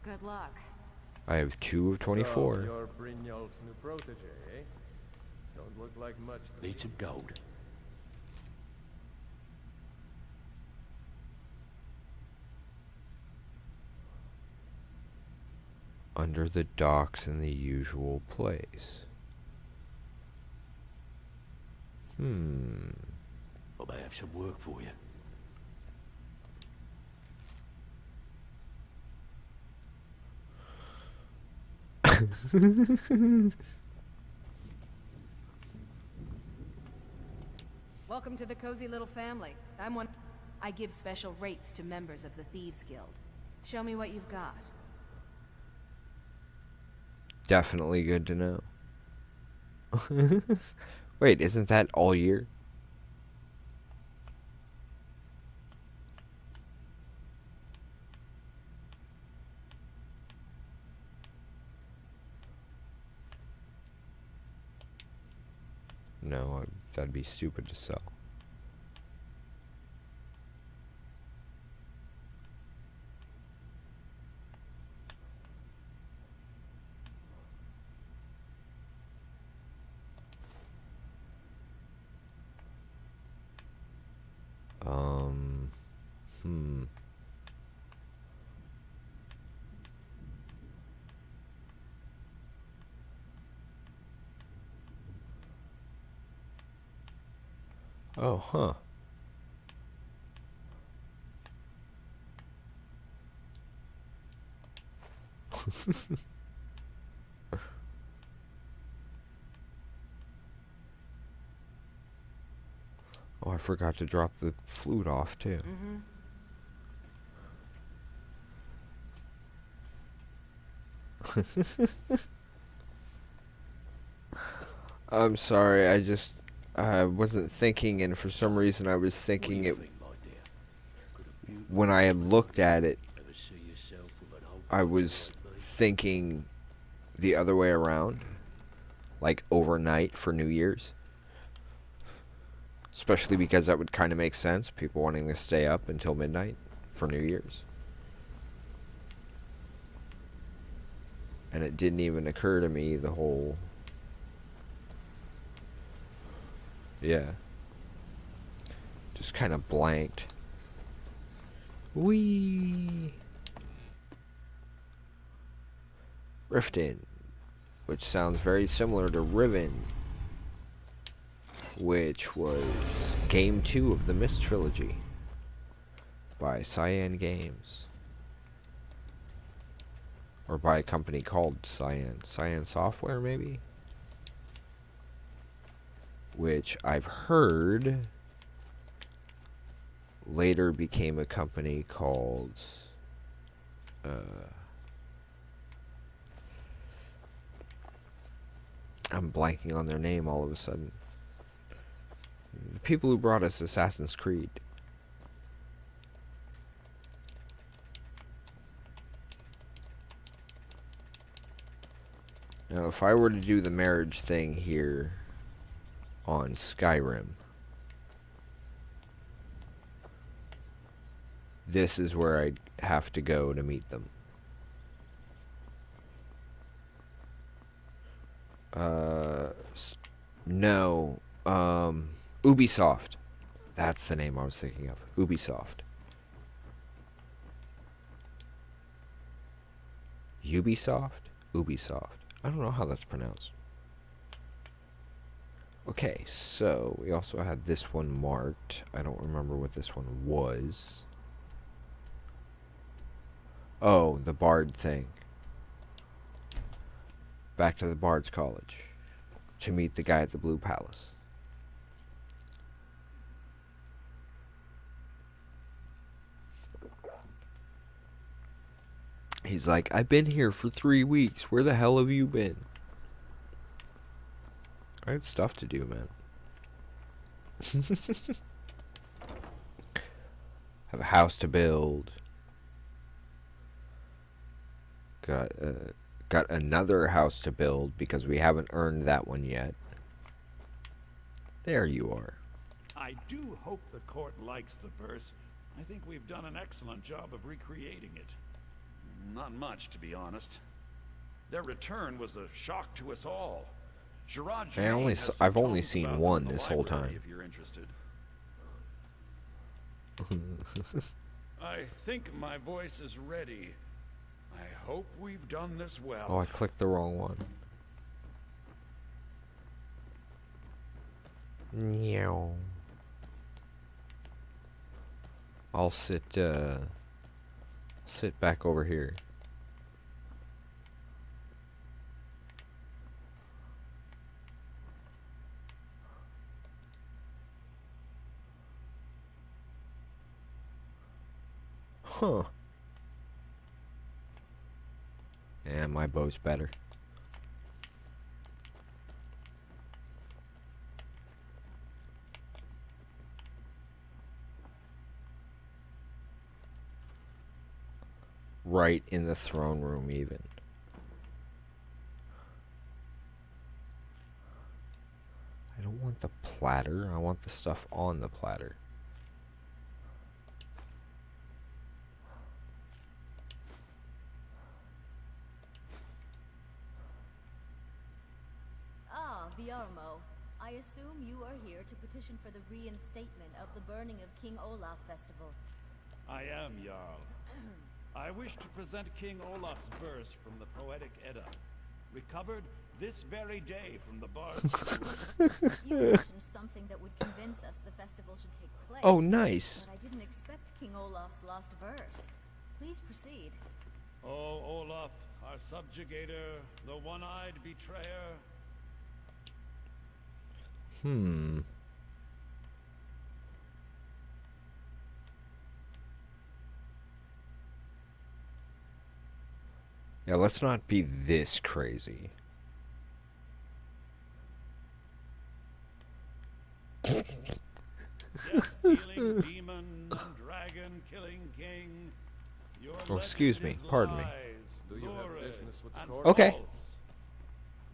Good luck. I have 2 of 24. So, you're Brynjolf's new protege, eh? Don't look like much to me. Need some gold. Under the docks in the usual place. I may have some work for you. Welcome to the cozy little family. I'm one. I give special rates to members of the Thieves Guild. Show me what you've got. Definitely good to know. Wait, isn't that all year? No, that'd be stupid to sell. Hmm. Oh, huh. Oh, I forgot to drop the flute off, too. I'm sorry, I wasn't thinking, and for some reason I was thinking it, when I had looked at it, I was thinking the other way around, like overnight for New Year's. Especially because that would kind of make sense, people wanting to stay up until midnight for New Year's. And it didn't even occur to me the whole... Yeah. Just kind of blanked. Whee! Riften, which sounds very similar to Riven, which was Game 2 of the Myst Trilogy by Cyan Games. Or by a company called Cyan. Cyan Software, maybe? Which I've heard later became a company called... I'm blanking on their name all of a sudden. The people who brought us Assassin's Creed. Now, if I were to do the marriage thing here on Skyrim, this is where I'd have to go to meet them. No, Ubisoft. That's the name I was thinking of. Ubisoft. Ubisoft? Ubisoft. I don't know how that's pronounced. Okay, so we also had this one marked. I don't remember what this one was. Oh, the Bard thing. Back to the Bard's College to meet the guy at the Blue Palace. He's like, I've been here for 3 weeks. Where the hell have you been? I had stuff to do, man. Have a house to build. Got another house to build because we haven't earned that one yet. There you are. I do hope the court likes the verse. I think we've done an excellent job of recreating it. Not much, to be honest. Their return was a shock to us all. I've only seen one this whole time. If you're interested. I think my voice is ready. I hope we've done this well. Oh, I clicked the wrong one. Meow. I'll sit back over here. Huh. Yeah, my bow's better. Right in the throne room, even. I don't want the platter. I want the stuff on the platter. Viarmo, I assume you are here to petition for the reinstatement of the burning of King Olaf festival. I am, Jarl. I wish to present King Olaf's verse from the Poetic Edda, recovered this very day from the bard's. You mentioned something that would convince us the festival should take place. Oh, nice. But I didn't expect King Olaf's lost verse. Please proceed. Oh, Olaf, our subjugator, the one-eyed betrayer. Yeah, let's not be this crazy. Death-dealing demon and dragon-killing king. Oh, excuse me. Pardon me. Do you have business with the court? Okay. False.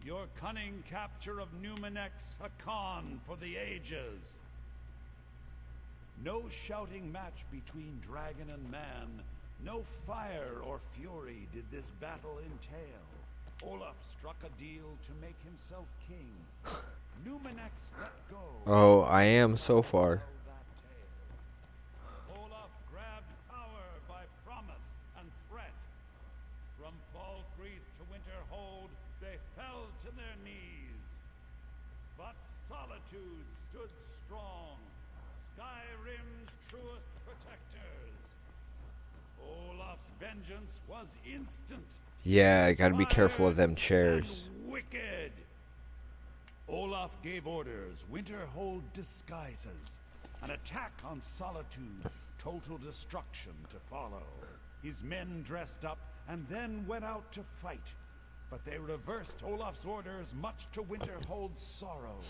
Your cunning capture of Numenex, a con for the ages. No shouting match between dragon and man. No fire or fury did this battle entail. Olaf struck a deal to make himself king. Numenex let go. Oh, I am so far. Olaf grabbed power by promise and threat. From Falkreath to Winterhold, they fell to their knees. But solitude stood strong, Skyrim's truest protectors. Olaf's vengeance was instant. Yeah, I gotta be careful of them chairs. And wicked. Olaf gave orders, Winterhold disguises, an attack on Solitude, total destruction to follow. His men dressed up and then went out to fight, but they reversed Olaf's orders, much to Winterhold's sorrow.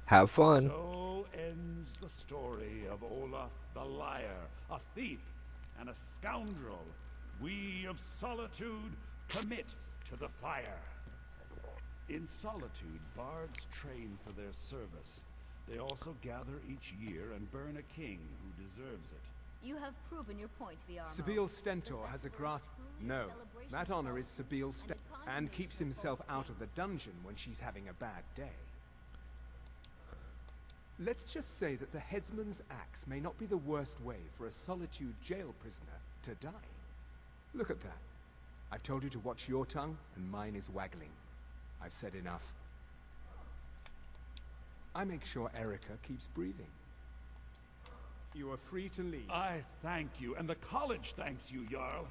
Have fun. So ends the story of Olaf the Liar, a thief and a scoundrel. We of Solitude commit to the fire. In Solitude, bards train for their service. They also gather each year and burn a king who deserves it. You have proven your point, Viarmo. Sabille Stentor has a grasp. No, that honor is Sabille Stentor, and keeps himself out of the dungeon when she's having a bad day. Let's just say that the headsman's axe may not be the worst way for a Solitude jail prisoner to die. Look at that. I've told you to watch your tongue, and mine is waggling. I've said enough. I make sure Erica keeps breathing. You are free to leave. I thank you, and the college thanks you, Jarl.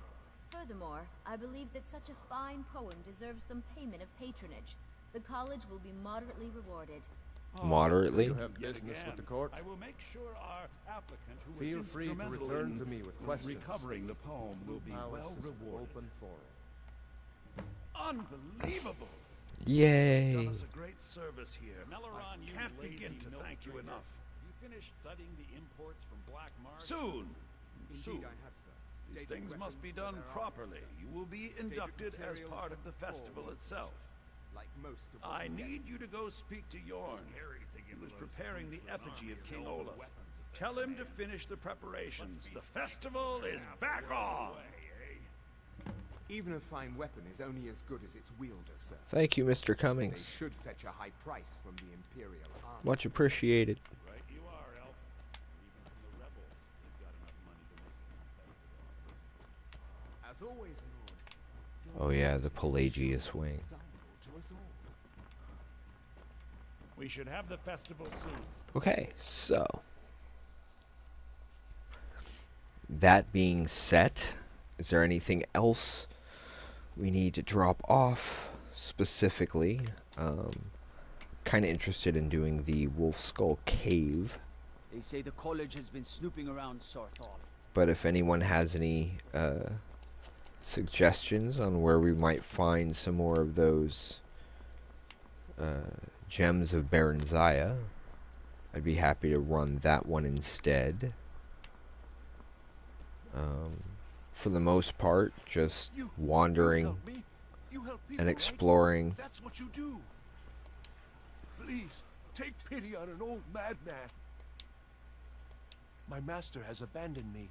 Furthermore, I believe that such a fine poem deserves some payment of patronage. The college will be moderately rewarded. Moderately? You have business with the court? I will make sure our applicant who Feel was free to instrumental return in to me with questions. recovering the poem will be Palace well is rewarded. open forum. Unbelievable! Yay! You've done us a great service here. I can't begin to thank you enough. You finished studying the imports from Black Marsh? Soon. Indeed, Soon. I have, sir. These Dated things must be weapons done for their properly. arms, sir. You will be inducted as material part of the and festival form, itself. Like most of I what we need get. you to go speak to Yorn. He was preparing the effigy of King Olaf. Tell him to finish the preparations. The festival is back on! Even a fine weapon is only as good as its wielder, sir. Thank you, Mr. They Cummings. should fetch a high price from the Imperial Army. Much appreciated. Right you are, Elf. Even from the rebels, they've got enough money to make a competitive offer. As always, Lord. Oh yeah, the Pelagius wing. Example to us all. We should have the festival soon. Okay, so that being set, is there anything else we need to drop off specifically? Kind of interested in doing the Wolf Skull Cave, They say the college has been snooping around Sarthal. but if anyone has any suggestions on where we might find some more of those gems of Baron Zaya, I'd be happy to run that one instead. For the most part, just wandering and exploring. That's what you do. Please, take pity on an old madman. My master has abandoned me,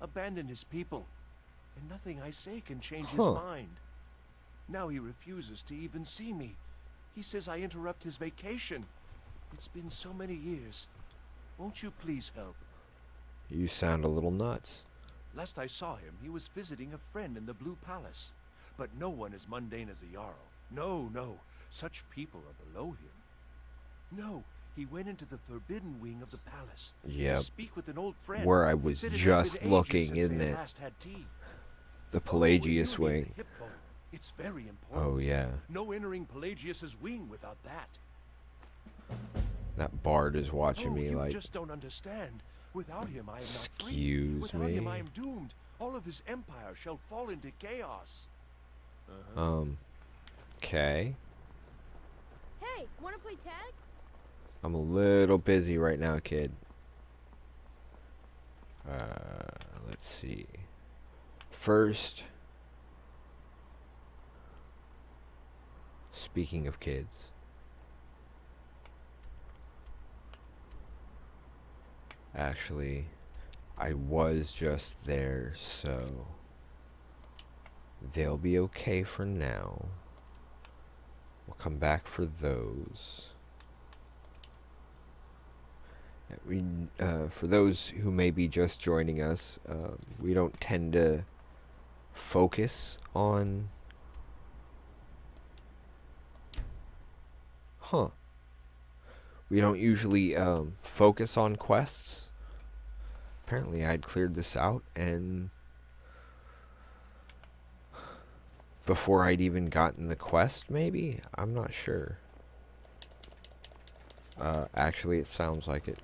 abandoned his people, and nothing I say can change his mind. Now he refuses to even see me. He says I interrupt his vacation. It's been so many years. Won't you please help? You sound a little nuts. Last I saw him, he was visiting a friend in the Blue Palace. But no one as mundane as a Jarl. No, no. Such people are below him. No, he went into the forbidden wing of the palace Yep. to speak with an old friend. Where I was Said it had just been ages looking, since isn't they it? last had tea. The Oh, Pelagius and you need wing. the hip bone. It's very important. Oh yeah, No entering Pelagius's wing without that. that bard is watching me you like, just don't understand. Without him, I am not free. excuse Without him, me. I am doomed. All of his empire shall fall into chaos. Okay. Hey, wanna play tag? I'm a little busy right now, kid. Let's see. First, speaking of kids, actually, I was just there, so they'll be okay for now. We'll come back for those. For those who may be just joining us, we don't tend to focus on... We don't usually focus on quests. Apparently I'd cleared this out, and before I'd even gotten the quest, maybe? I'm not sure. Actually, it sounds like it.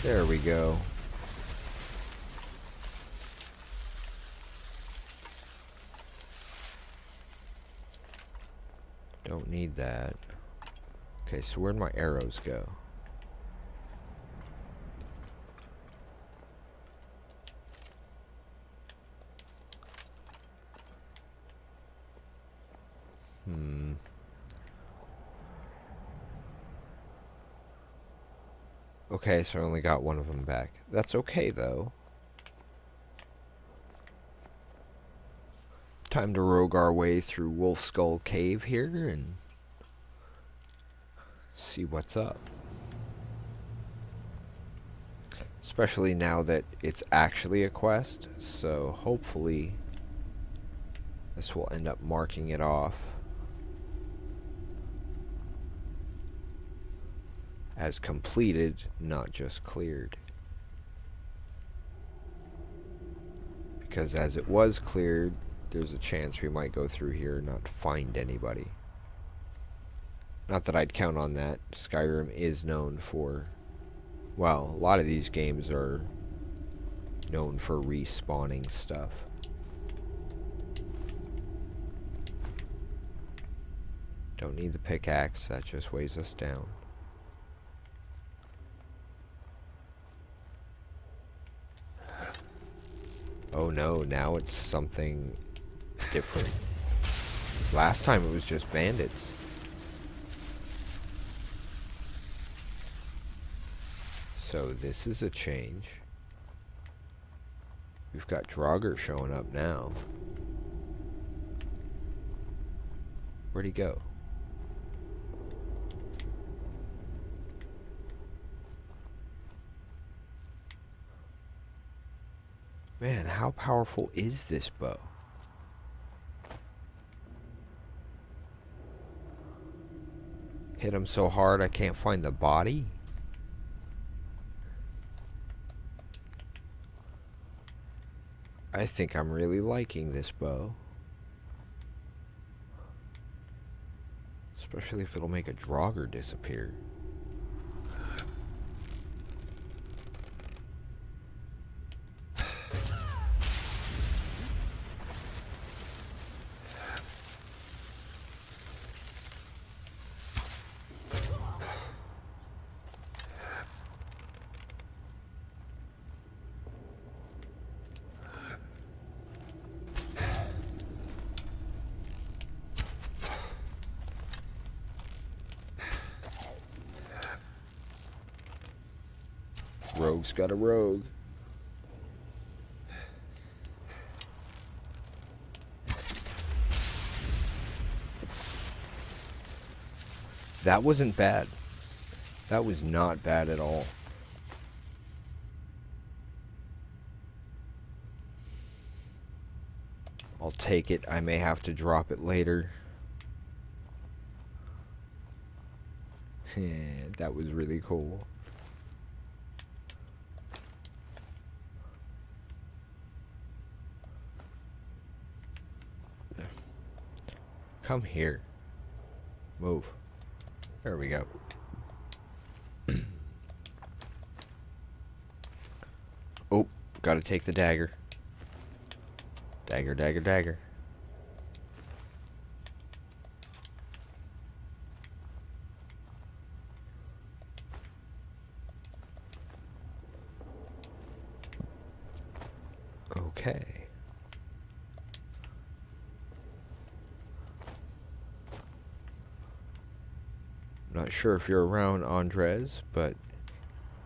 There we go. Don't need that. Okay, so where'd my arrows go? Okay, so I only got one of them back. That's okay, though. Time to rogue our way through Wolf Skull Cave here and see what's up. Especially now that it's actually a quest, so hopefully this will end up marking it off as completed, not just cleared. Because as it was cleared, there's a chance we might go through here and not find anybody. Not that I'd count on that. Skyrim is known for Well, a lot of these games are known for respawning stuff. Don't need the pickaxe, that just weighs us down. Oh no, now it's something different. Last time it was just bandits. So this is a change. We've got Draugr showing up now. Where'd he go? Man, how powerful is this bow? Hit him so hard I can't find the body? I think I'm really liking this bow. Especially if it'll make a Draugr disappear. Rogue's got a rogue. That wasn't bad. That was not bad at all. I'll take it. I may have to drop it later. That was really cool. Come here. Move. There we go. Oh, gotta take the dagger. Dagger, dagger, dagger. Okay. Not sure if you're around, Andres, but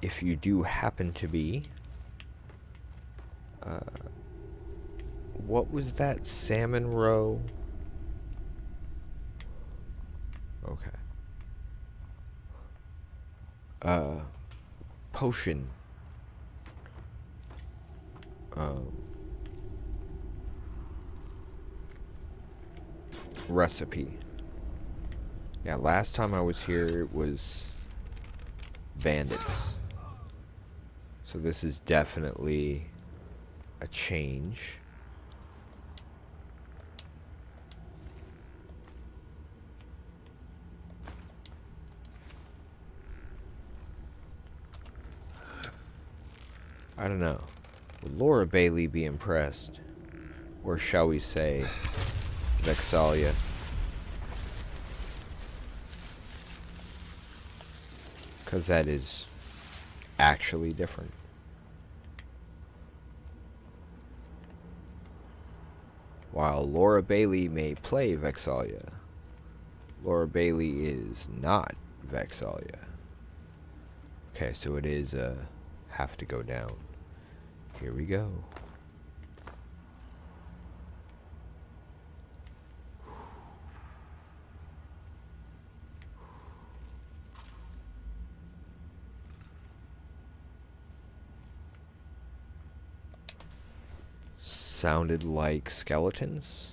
if you do happen to be, what was that? Salmon roe? Okay. Potion. Recipe. Yeah, last time I was here, it was bandits. So this is definitely a change. I don't know. Would Laura Bailey be impressed? Or shall we say, Vexalia? Because that is actually different. While Laura Bailey may play Vexalia, Laura Bailey is not Vexalia. Okay, so it is have to go down. Here we go. Sounded like skeletons.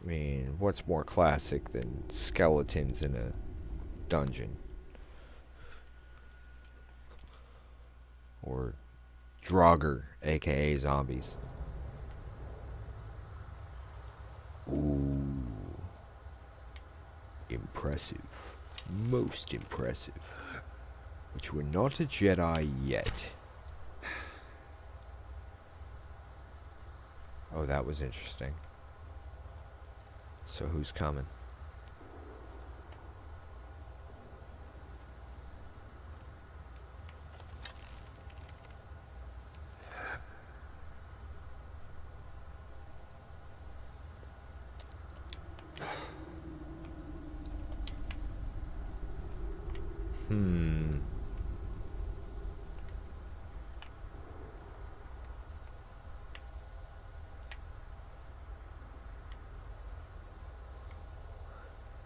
I mean, what's more classic than skeletons in a dungeon? Or Draugr, aka zombies. Ooh. Impressive. Most impressive. But you are not a Jedi yet. Oh, that was interesting. So who's coming?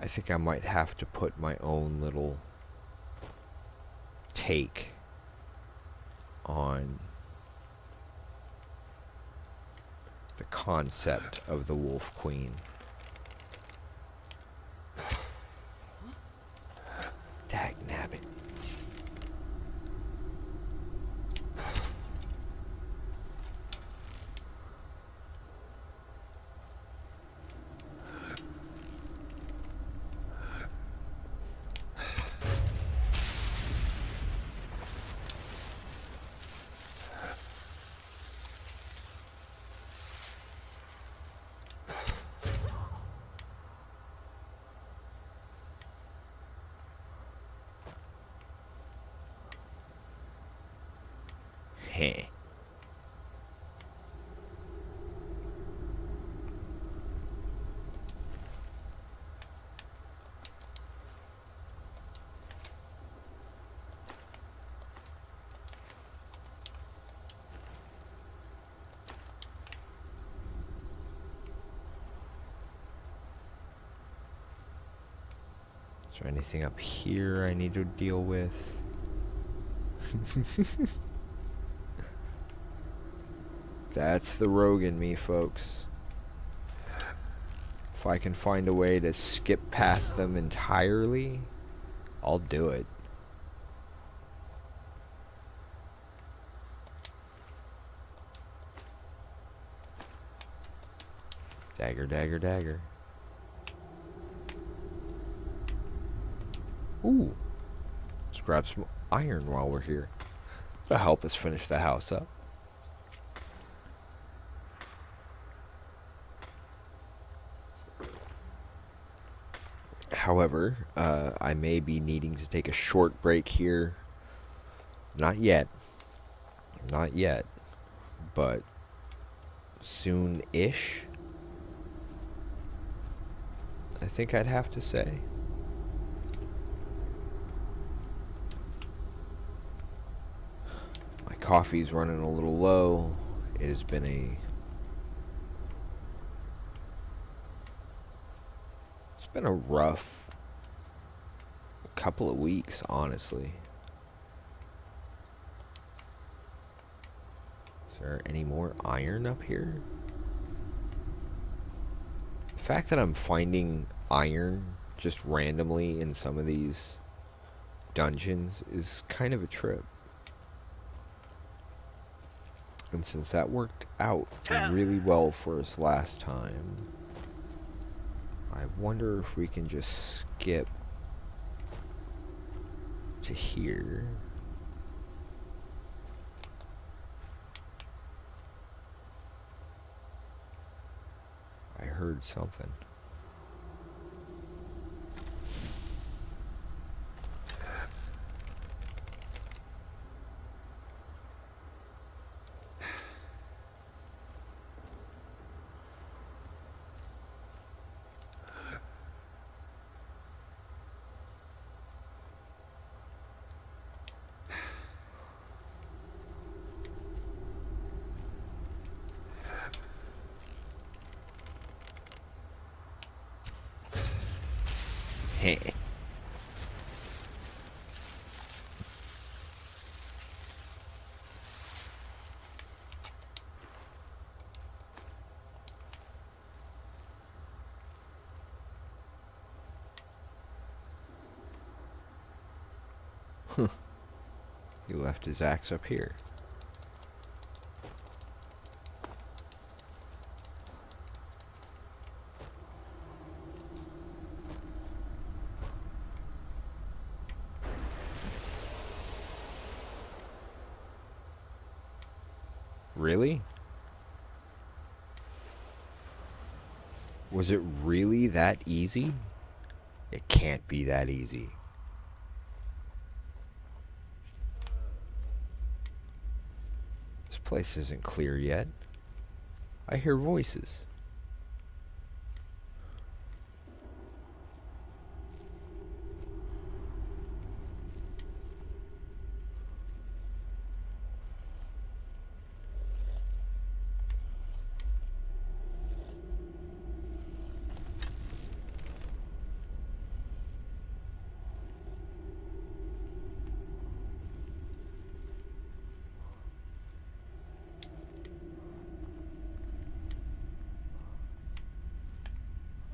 I think I might have to put my own little take on the concept of the Wolf Queen. Dagnabbit. Heh. Is there anything up here I need to deal with? That's the rogue in me, folks. If I can find a way to skip past them entirely, I'll do it. Dagger, dagger, dagger. Ooh. Let's grab some iron while we're here. That'll help us finish the house up. However, I may be needing to take a short break here. Not yet. Not yet. But soon-ish, I think I'd have to say. My coffee's running a little low. It has been a rough couple of weeks, honestly. Is there any more iron up here? The fact that I'm finding iron just randomly in some of these dungeons is kind of a trip. And since that worked out really well for us last time, I wonder if we can just skip to here. I heard something. Heh. He left his axe up here. Really? Was it really that easy? It can't be that easy. This place isn't clear yet. I hear voices.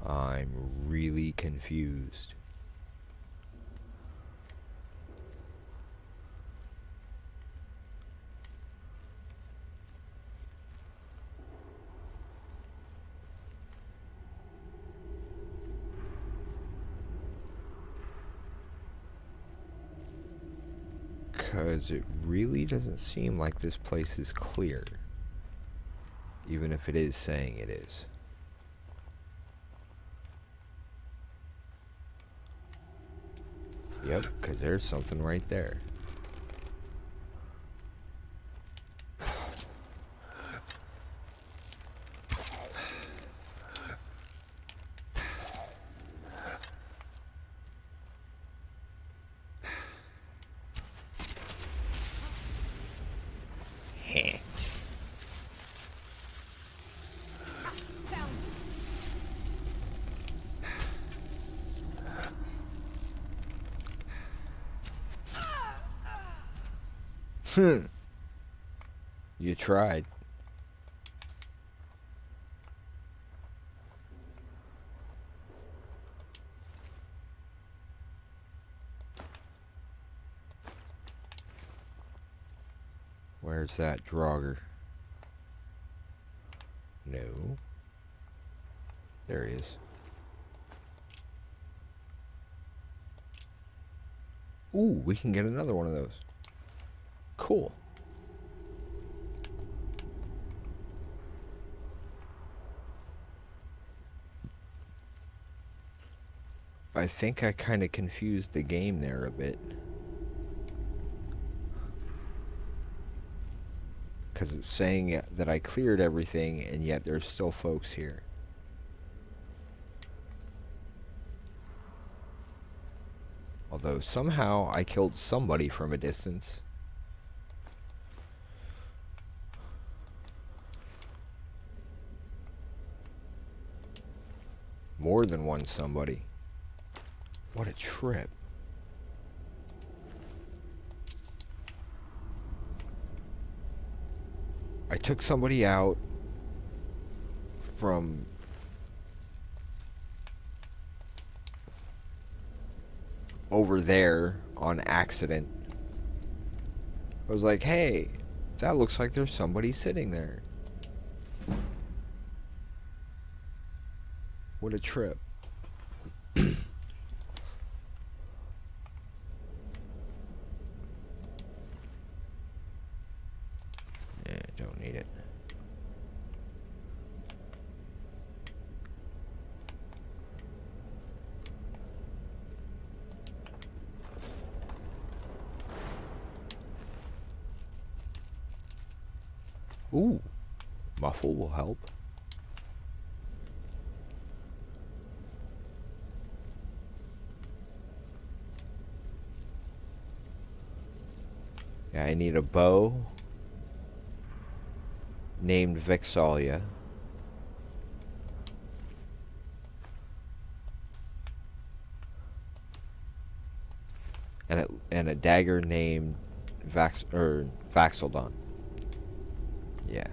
I'm really confused. Because it really doesn't seem like this place is clear. Even if it is saying it is. Yep, because there's something right there. Heh. You tried. Where's that Draugr? No. There he is. Ooh, we can get another one of those. Cool. I think I kind of confused the game there a bit. Because it's saying that I cleared everything, and yet there's still folks here. Although somehow I killed somebody from a distance. More than one somebody. What a trip. I took somebody out from over there on accident. I was like, hey, that looks like there's somebody sitting there. What a trip. Yeah, don't need it. Ooh, muffle will help. Yeah, I need a bow named Vexalia. And a dagger named Vaxeldon. Yeah.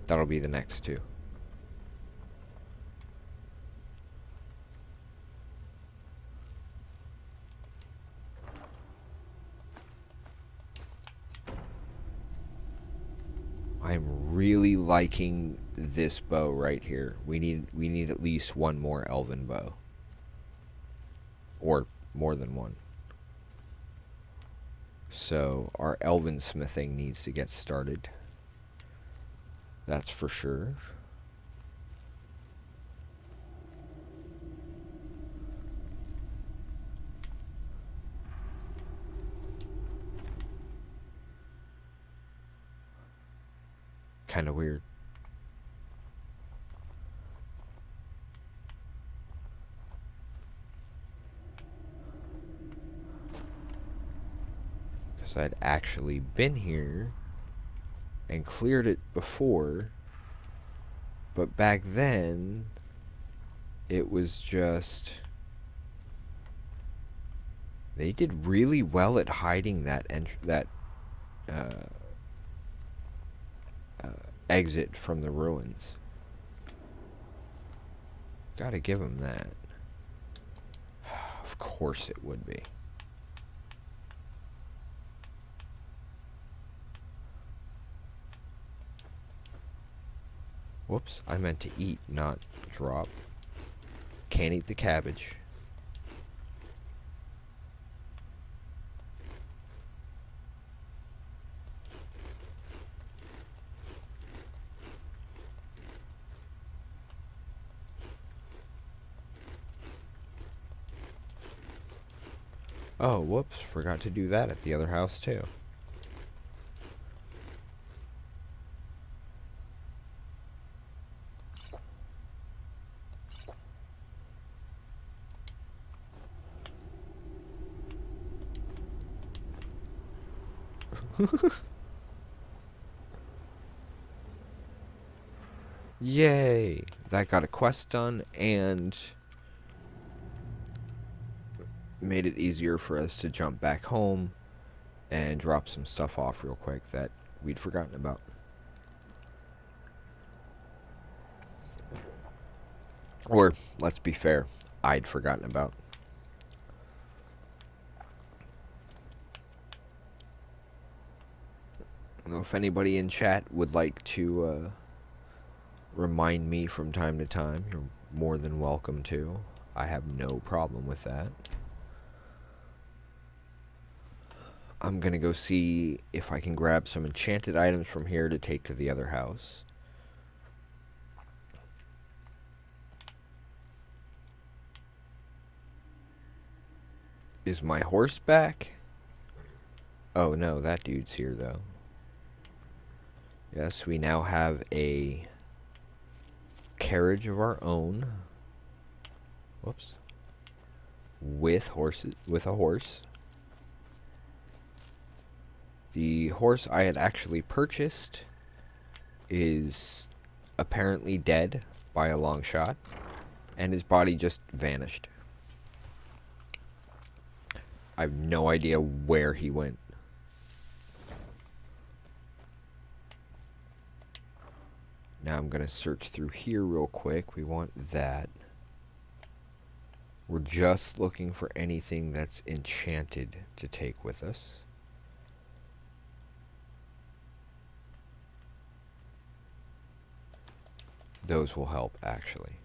That'll be the next two. I'm really liking this bow right here. We need at least one more elven bow. Or more than one. So our elven smithing needs to get started. That's for sure. Kind of weird. Because I'd actually been here and cleared it before, but back then it was just, they did really well at hiding that exit from the ruins. Gotta give them that. Of course it would be. Whoops, I meant to eat, not drop. Can't eat the cabbage. Oh, whoops, forgot to do that at the other house too. Yay! That got a quest done and made it easier for us to jump back home and drop some stuff off real quick that we'd forgotten about. Or, let's be fair, I'd forgotten about. I don't know if anybody in chat would like to remind me from time to time. You're more than welcome to. I have no problem with that. I'm gonna go see if I can grab some enchanted items from here to take to the other house. Is my horse back? Oh no, that dude's here though. Yes, we now have a carriage of our own. Whoops. With a horse. The horse I had actually purchased is apparently dead by a long shot, and his body just vanished. I have no idea where he went. Now I'm going to search through here real quick. We want that. We're just looking for anything that's enchanted to take with us. Those will help, actually.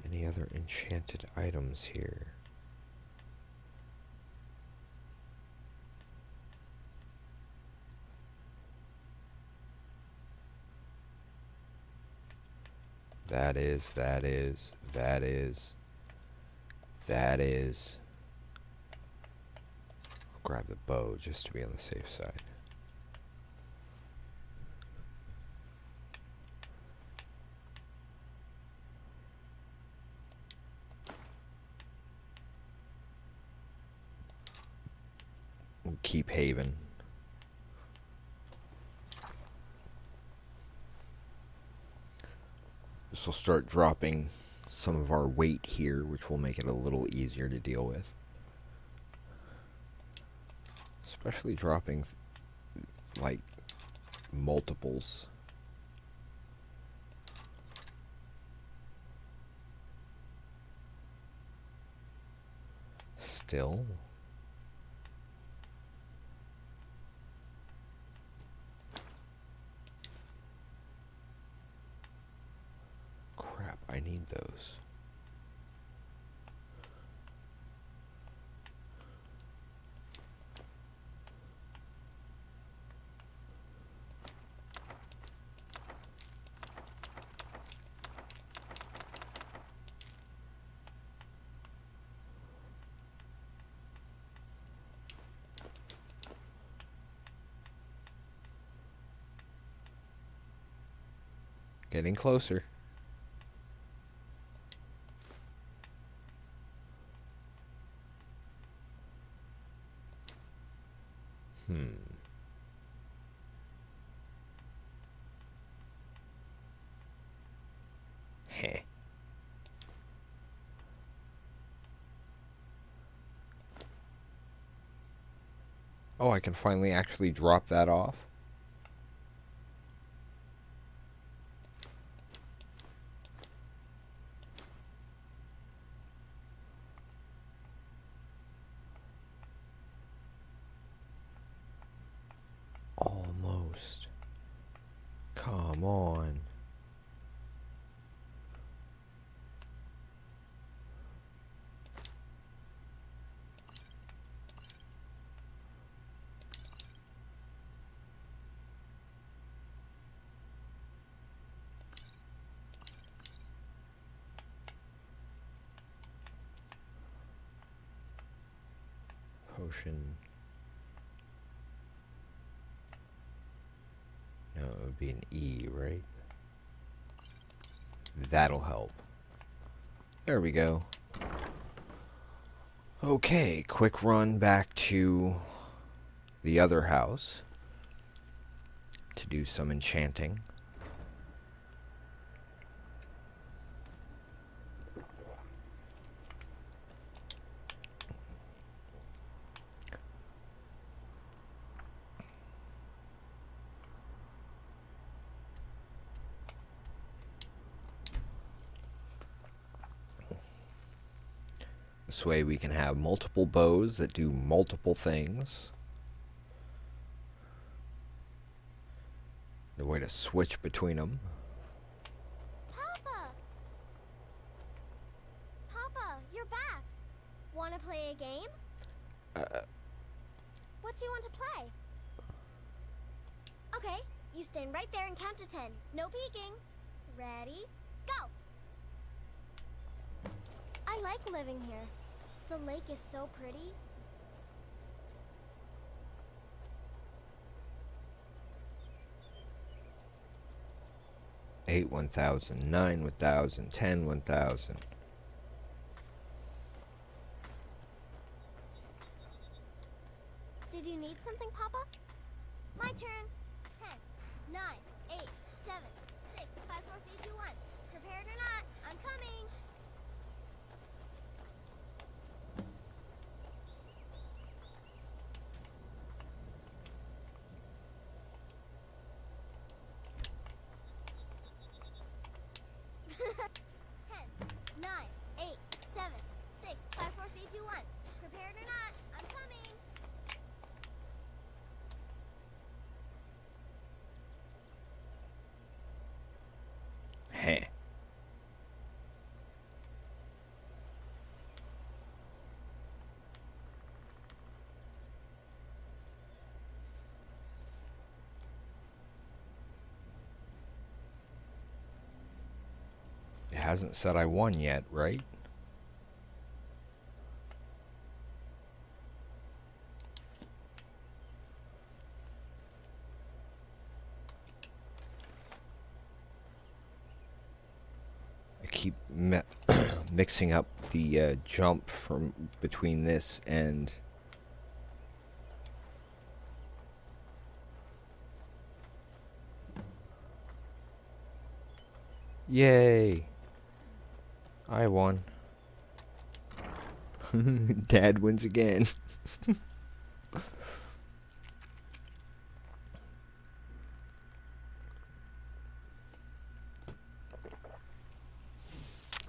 Any other enchanted items here? That is. I'll grab the bow just to be on the safe side. Keep Haven. This will start dropping some of our weight here, which will make it a little easier to deal with. Especially dropping, like, multiples. Still? Crap, I need those. Getting closer. Heh. Oh, I can finally actually drop that off. Almost. Come on. Potion. No, it would be an E, right? That'll help. There we go. Okay, quick run back to the other house to do some enchanting. This way we can have multiple bows that do multiple things. The way to switch between them. Papa! Papa, you're back. Wanna play a game? What do you want to play? Okay, you stand right there and count to 10. No peeking. Ready? Go! I like living here. The lake is so pretty. Eight 1,000, 9 1,000, 10 1,000. Did you need something, Papa? My turn. 10, 9, 8, 7, 6, 5, 4, 3, 2, 1. Prepared or not, I'm coming. Ten, 9, 8, 7, 6, 5, 4, 3, 2, 1. Prepared or not, I'm coming. Heh. It hasn't said I won yet, right? I keep mixing up the jump from between this and yay! I won. Dad wins again.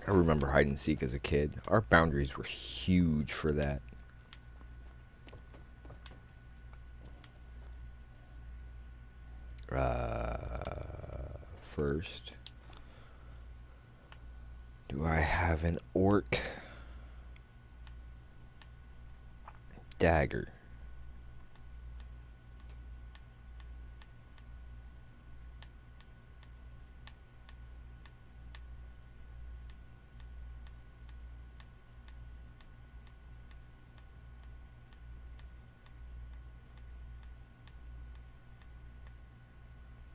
I remember hide and seek as a kid. Our boundaries were huge for that. First, do I have an orc dagger?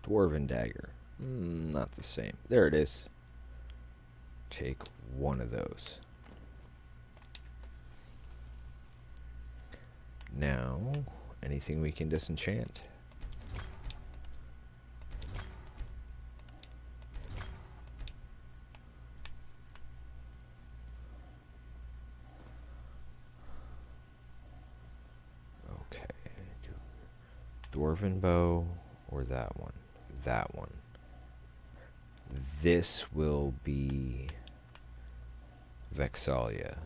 Dwarven dagger. Not the same. There it is. Take one of those. Now, anything we can disenchant. Okay. Dwarven bow or that one? That one. This will be Vexalia.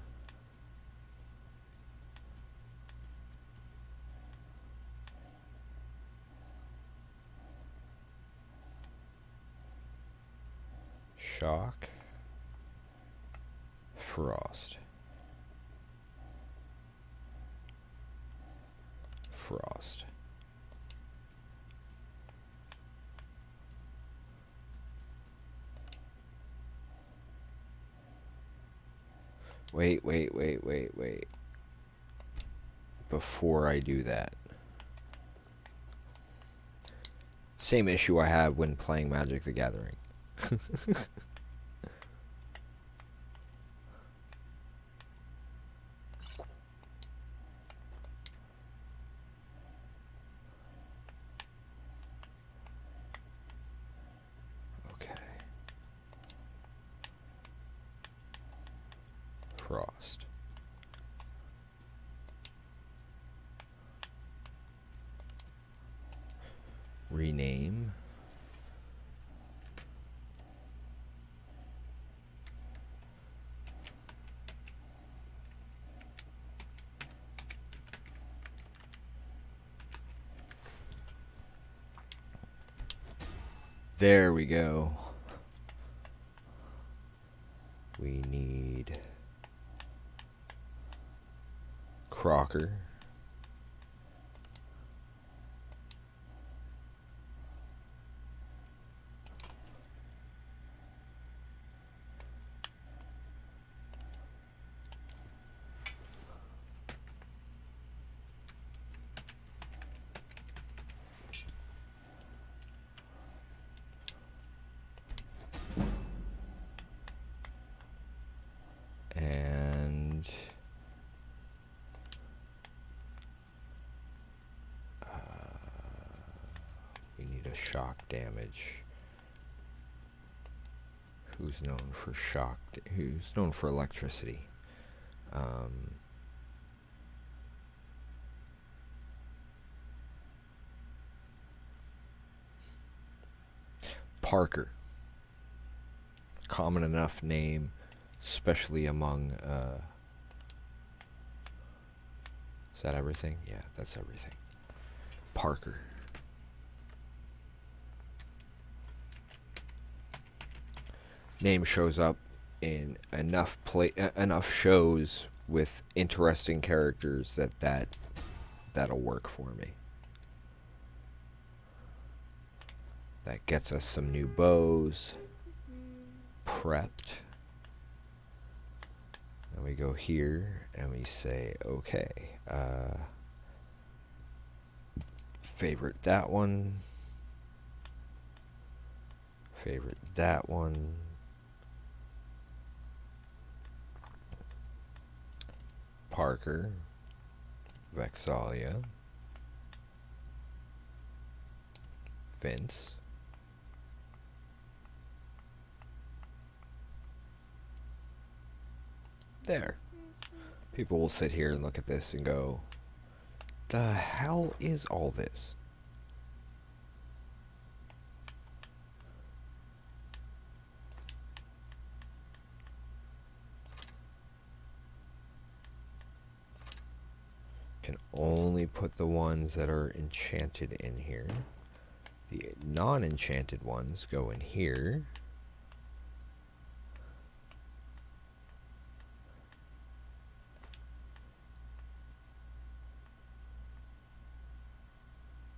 Shock. Frost. Frost. Wait. Before I do that. Same issue I had when playing Magic the Gathering. Okay. Frost. Rename. There we go. We need Crocker. And we need a shock damage. Who's known for shock? Who's known for electricity? Parker. Common enough name, especially among, is that everything? Yeah, that's everything. Parker. Name shows up in enough shows with interesting characters that'll work for me. That gets us some new bows. Prepped. And we go here and we say, okay, favorite that one. Favorite that one. Parker. Vexalia. Vince. There. People will sit here and look at this and go, the hell is all this? Can only put the ones that are enchanted in here. The non-enchanted ones go in here.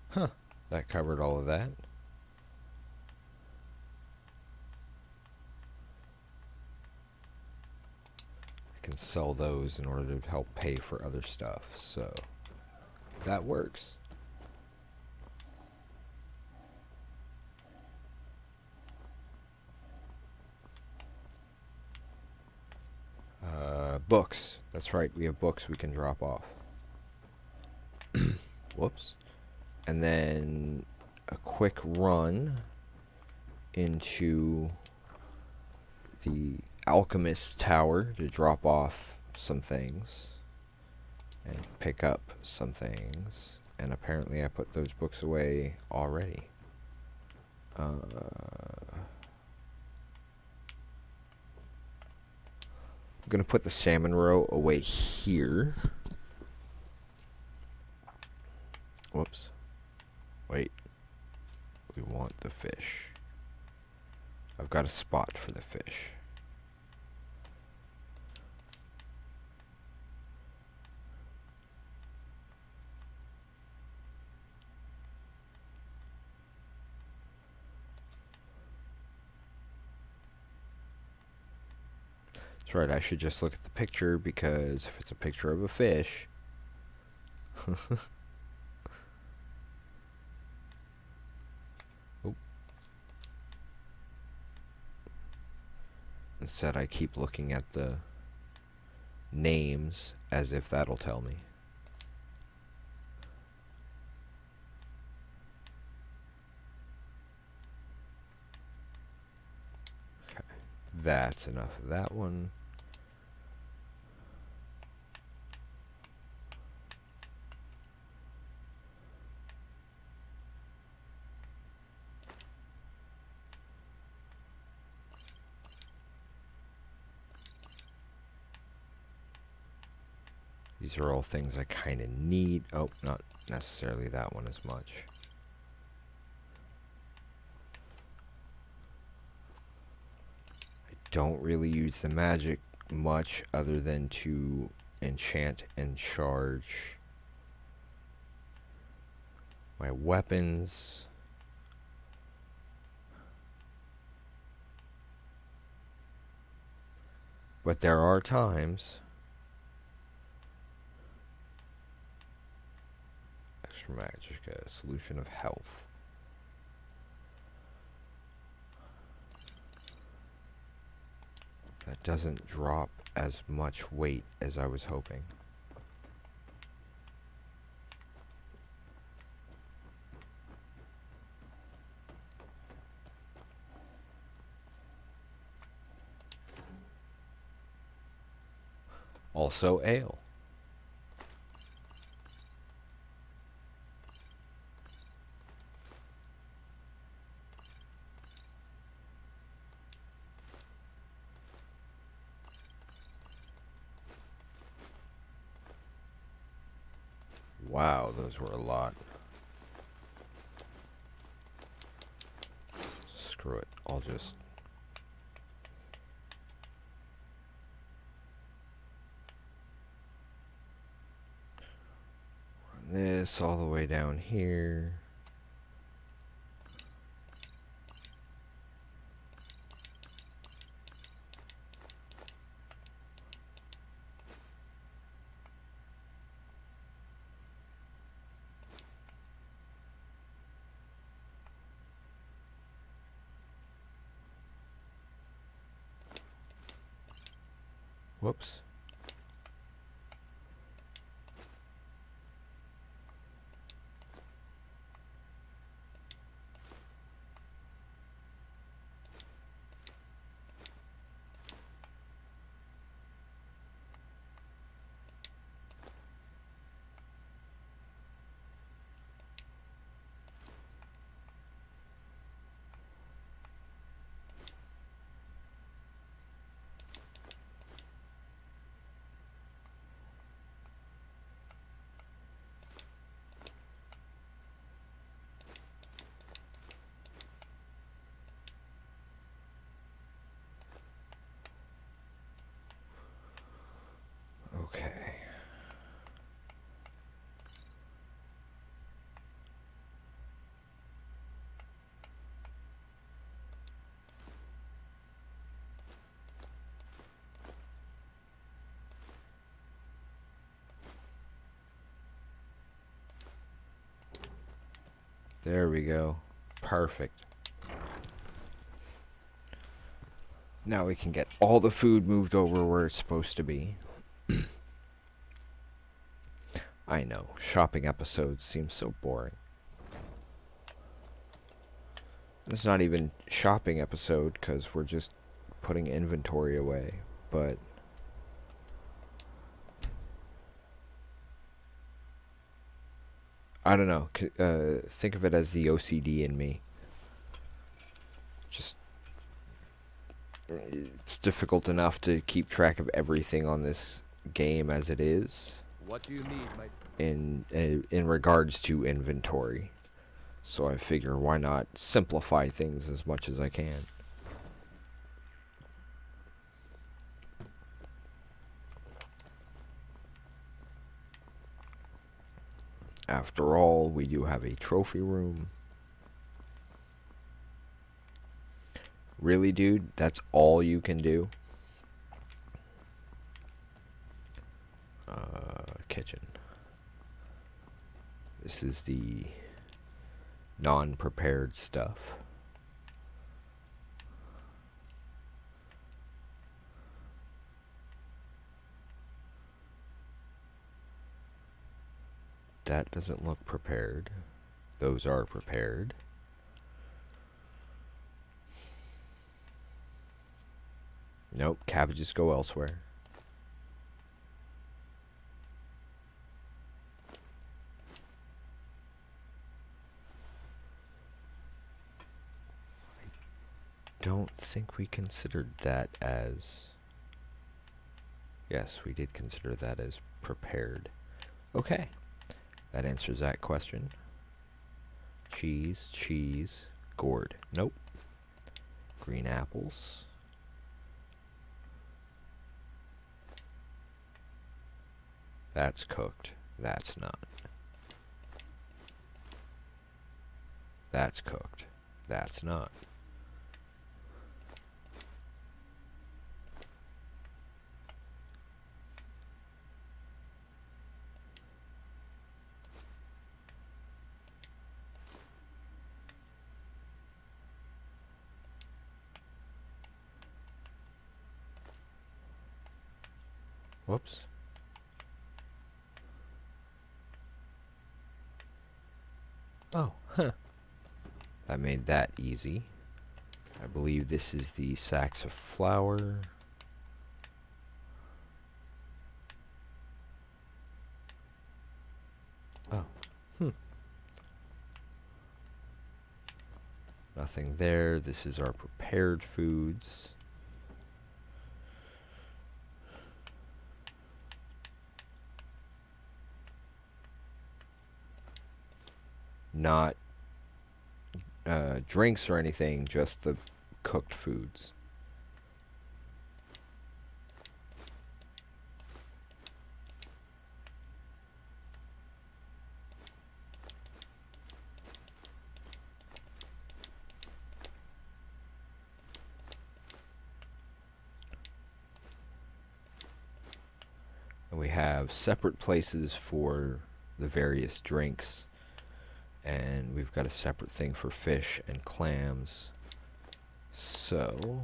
Huh, that covered all of that. I can sell those in order to help pay for other stuff, so that works. Books. That's right, we have books we can drop off. Whoops. And then a quick run into the Alchemist Tower to drop off some things and pick up some things. And apparently I put those books away already. I'm gonna put the salmon roe away here. Whoops. Wait. We want the fish. I've got a spot for the fish. That's right, I should just look at the picture, because if it's a picture of a fish... Instead, I keep looking at the names as if that'll tell me. Okay, that's enough of that one. These are all things I kind of need. Oh, not necessarily that one as much. I don't really use the magic much other than to enchant and charge my weapons. But there are times... Magic, a solution of health. That doesn't drop as much weight as I was hoping. Also ale. Wow, those were a lot. Screw it, I'll just... run this all the way down here. Whoops. Okay. There we go. Perfect. Now we can get all the food moved over where it's supposed to be. I know, shopping episodes seem so boring. It's not even shopping episode because we're just putting inventory away, but I don't know. Think of it as the OCD in me. Just it's difficult enough to keep track of everything on this game as it is. What do you need, mate? In regards to inventory. So I figure why not simplify things as much as I can. After all, we do have a trophy room. Really, dude? That's all you can do? Kitchen. This is the non-prepared stuff. That doesn't look prepared. Those are prepared. Nope, cabbages go elsewhere. I don't think we considered that as... Yes, we did consider that as prepared. Okay, that answers that question. Cheese, cheese, gourd. Nope. Green apples. That's cooked. That's not. That's cooked. That's not. Whoops. Oh, huh. That made that easy. I believe this is the sacks of flour. Oh, Nothing there. This is our prepared foods. Not drinks or anything, just the cooked foods. And we have separate places for the various drinks. And we've got a separate thing for fish and clams. So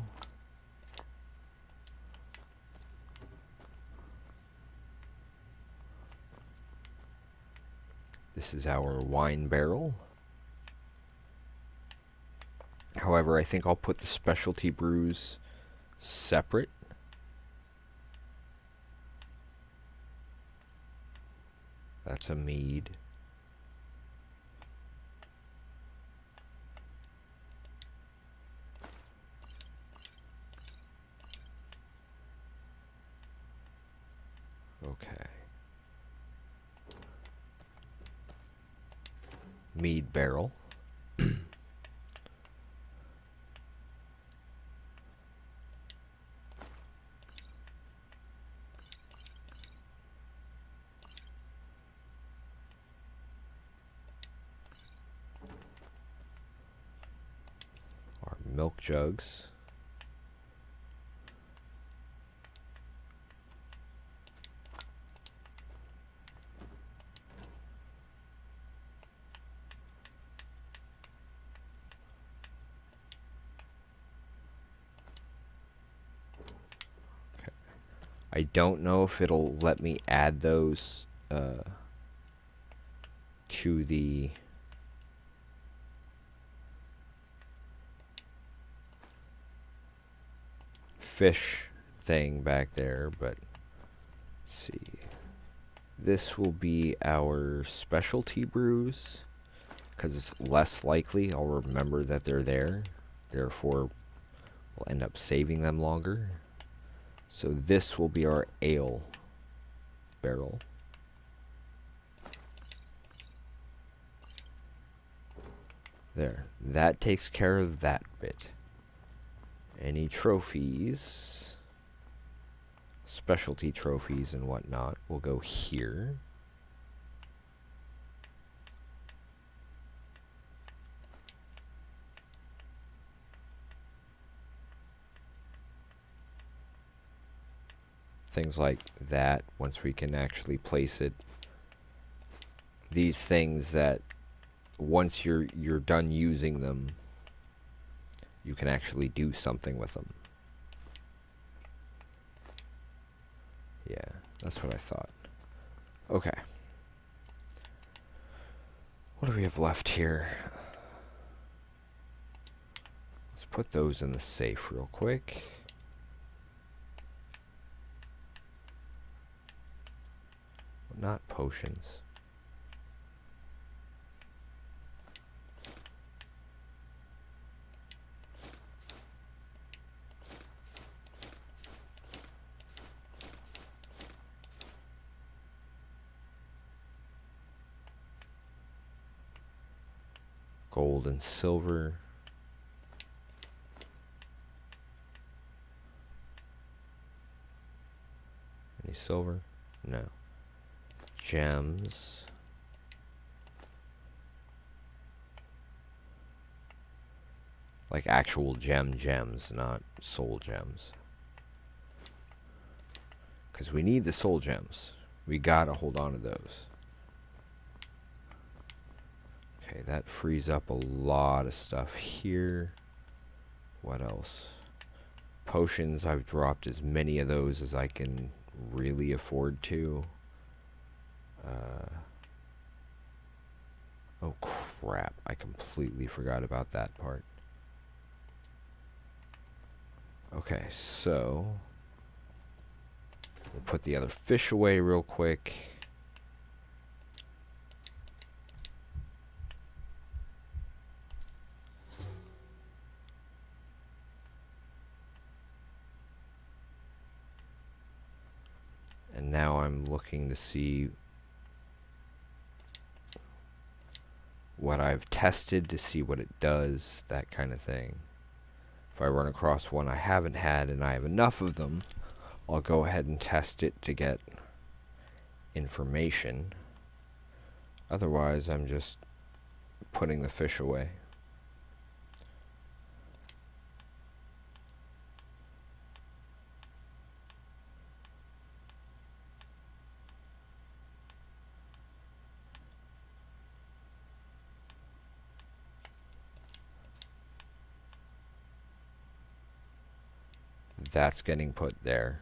this is our wine barrel. However, I think I'll put the specialty brews separate. That's a mead. Okay. Mead barrel. Our milk jugs. I don't know if it'll let me add those to the fish thing back there, but let's see. This will be our specialty brews, because it's less likely I'll remember that they're there. Therefore, we'll end up saving them longer. So this will be our ale barrel. There. That takes care of that bit. Any trophies, specialty trophies and whatnot, will go here. Things like that, once we can actually place it. These things that once you're done using them, you can actually do something with them. Yeah, that's what I thought. Okay. What do we have left here? Let's put those in the safe real quick. Not potions. Gold and silver. Any silver? No. Gems. Like actual gems, not soul gems. Because we need the soul gems. We gotta hold on to those. Okay, that frees up a lot of stuff here. What else? Potions, I've dropped as many of those as I can really afford to. Oh crap, I completely forgot about that part. Okay, so we'll put the other fish away real quick. And now I'm looking to see what I've tested to see what it does, that kind of thing. If I run across one I haven't had and I have enough of them, I'll go ahead and test it to get information. Otherwise, I'm just putting the fish away. That's getting put there.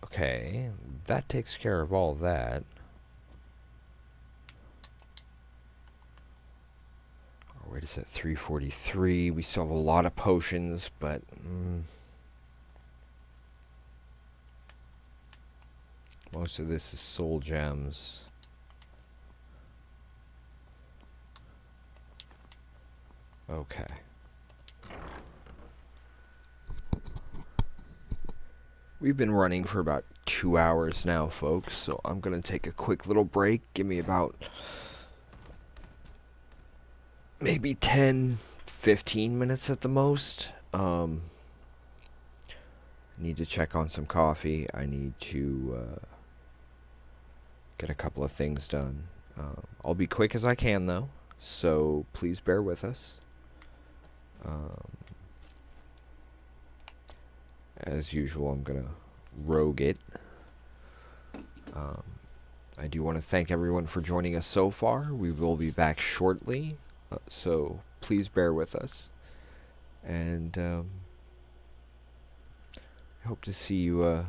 Okay, that takes care of all that. Wait, is it 343? We still have a lot of potions, but most of this is soul gems. Okay. We've been running for about 2 hours now, folks, so I'm gonna take a quick little break. Give me about maybe 10-15 minutes at the most. Need to check on some coffee. I need to get a couple of things done. I'll be quick as I can though, so please bear with us. As usual, I'm gonna rogue it. I do want to thank everyone for joining us so far. We will be back shortly, so please bear with us. And I hope to see you.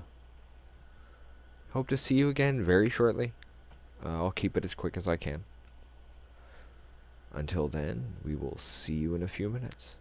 Hope to see you again very shortly. I'll keep it as quick as I can. Until then, we will see you in a few minutes.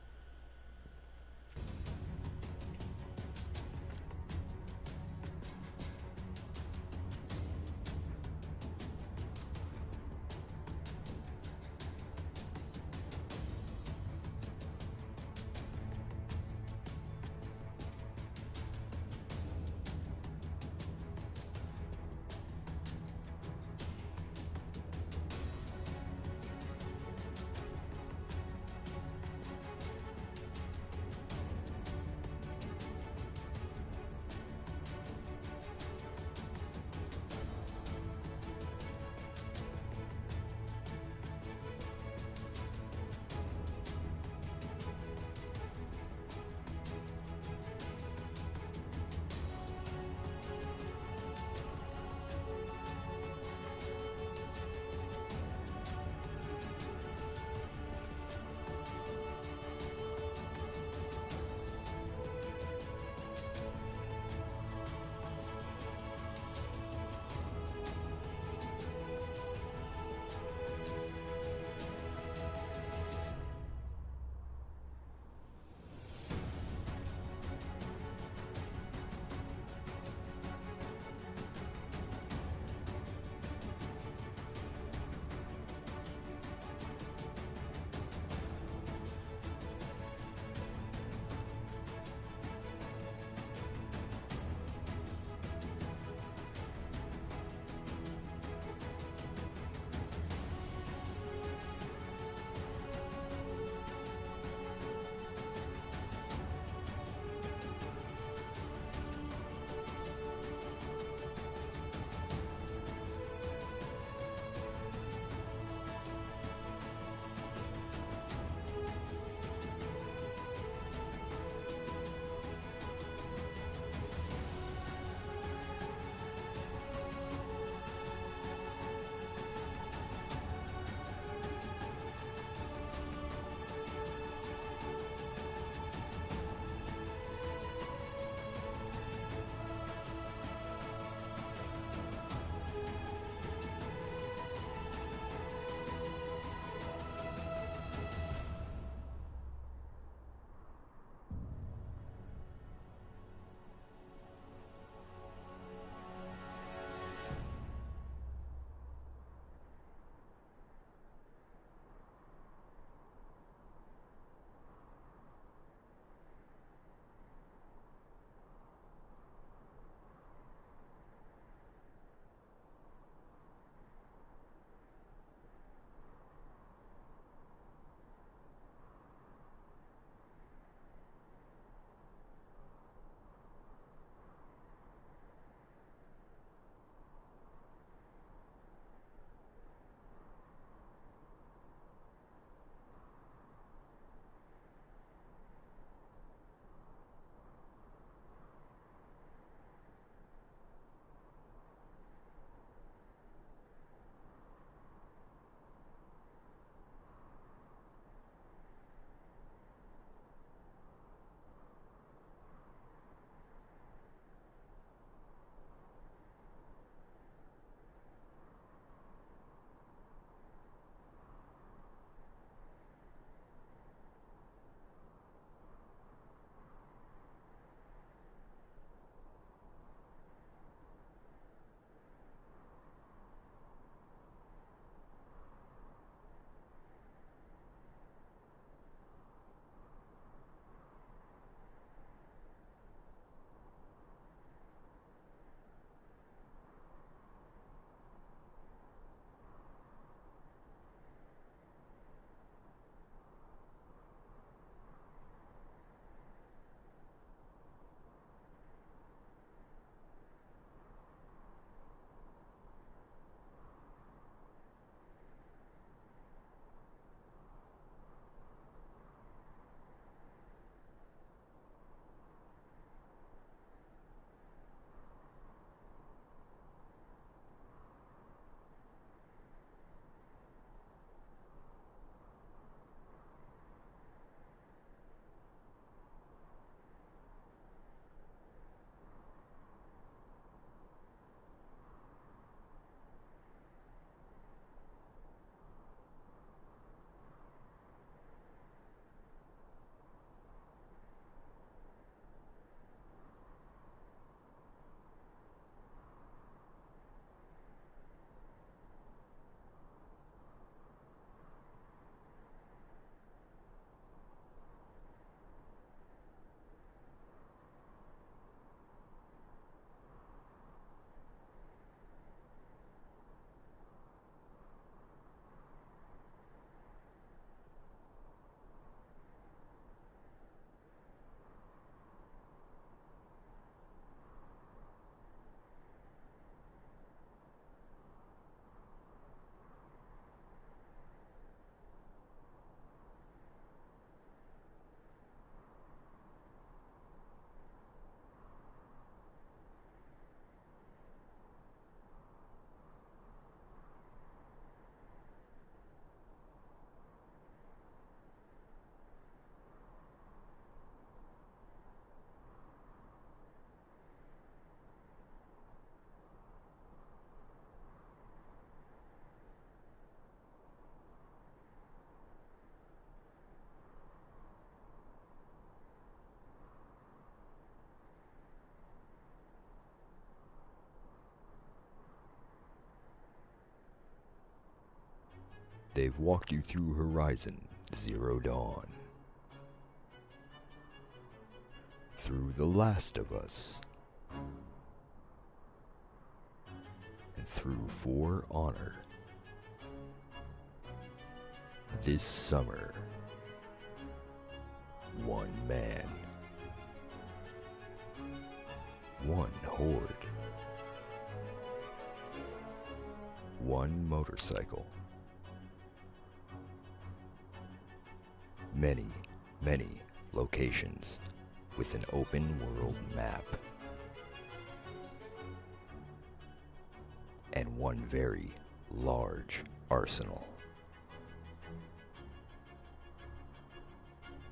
They've walked you through Horizon Zero Dawn, through The Last of Us, and through For Honor. This summer, one man, one horde, one motorcycle, many, many locations with an open world map, and one very large arsenal.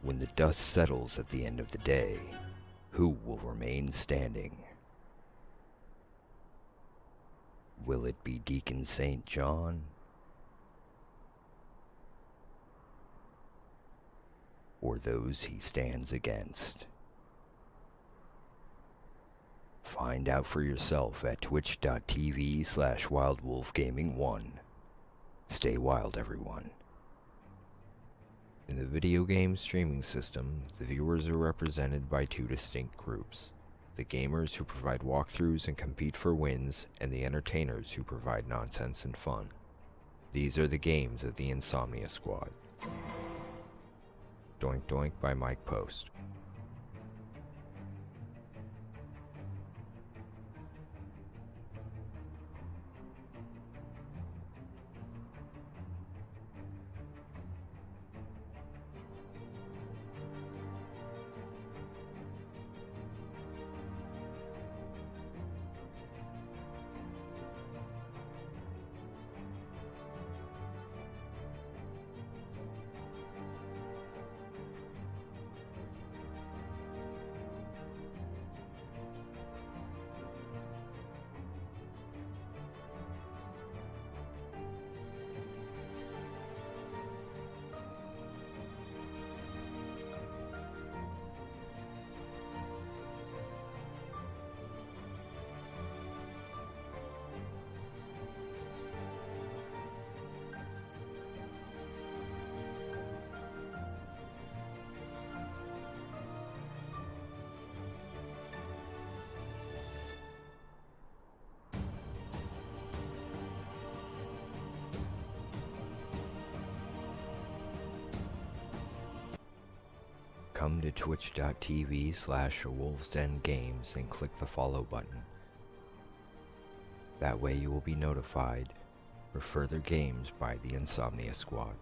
When the dust settles at the end of the day, who will remain standing? Will it be Deacon St. John? Or those he stands against? Find out for yourself at twitch.tv/wildwolfgaming1. Stay wild, everyone. In the video game streaming system, the viewers are represented by two distinct groups: the gamers who provide walkthroughs and compete for wins, and the entertainers who provide nonsense and fun. These are the games of the Insomnia Squad. Doink Doink by Mike Post. Come to twitch.tv/awolvesdengames and click the follow button. That way you will be notified for further games by the Insomnia Squad.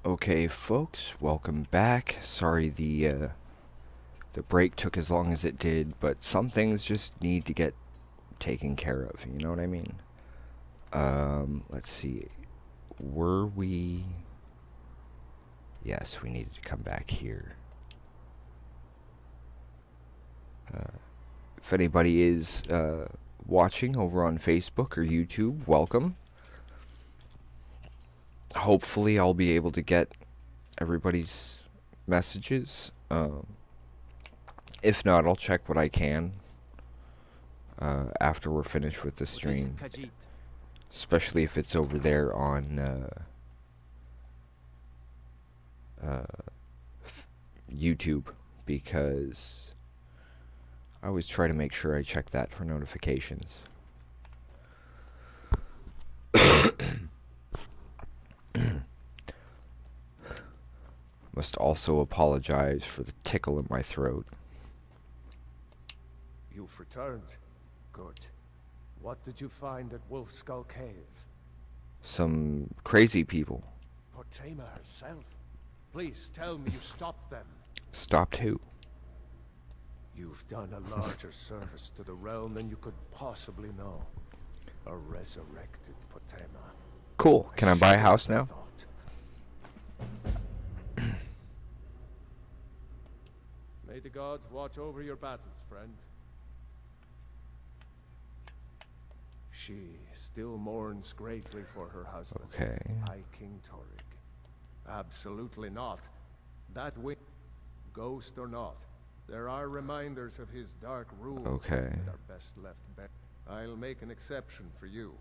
Okay, folks, welcome back. Sorry the break took as long as it did, but some things just need to get taken care of, you know what I mean? Let's see. Were we... Yes, we needed to come back here. If anybody is watching over on Facebook or YouTube, welcome. Hopefully I'll be able to get everybody's messages. If not, I'll check what I can after we're finished with the stream. Especially if it's over there on YouTube, because I always try to make sure I check that for notifications. Must also apologize for the tickle in my throat. You've returned. Good. What did you find at Wolf Skull Cave? Some crazy people. Potema herself. Please tell me you stopped them. Stopped who? You've done a larger service to the realm than you could possibly know. A resurrected Potema. Cool. Can I buy a house now? May the gods watch over your battles, friend. She still mourns greatly for her husband, Okay. High King Torig. Absolutely not. That ghost or not, there are reminders of his dark rule Okay. that are best left buried. I'll make an exception for you,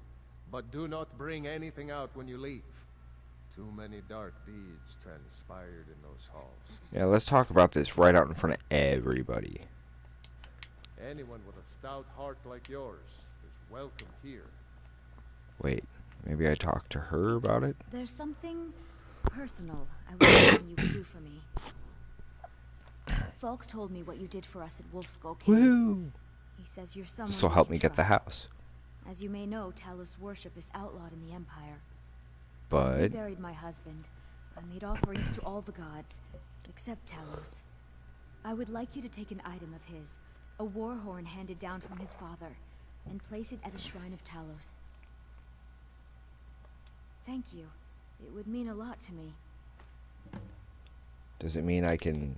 but do not bring anything out when you leave. Too many dark deeds transpired in those halls. Yeah, let's talk about this right out in front of everybody. Anyone with a stout heart like yours is welcome here. Wait, maybe I talked to her about it? There's something personal I was hoping you would do for me. Falk told me what you did for us at Wolf Skull Cave. Woo! He says you're someone This'll we help can me get the trust. house. As you may know, Talos worship is outlawed in the Empire. I But buried my husband. I made offerings to all the gods, except Talos. I would like you to take an item of his, a war horn handed down from his father, and place it at a shrine of Talos. Thank you. It would mean a lot to me. does it mean I can...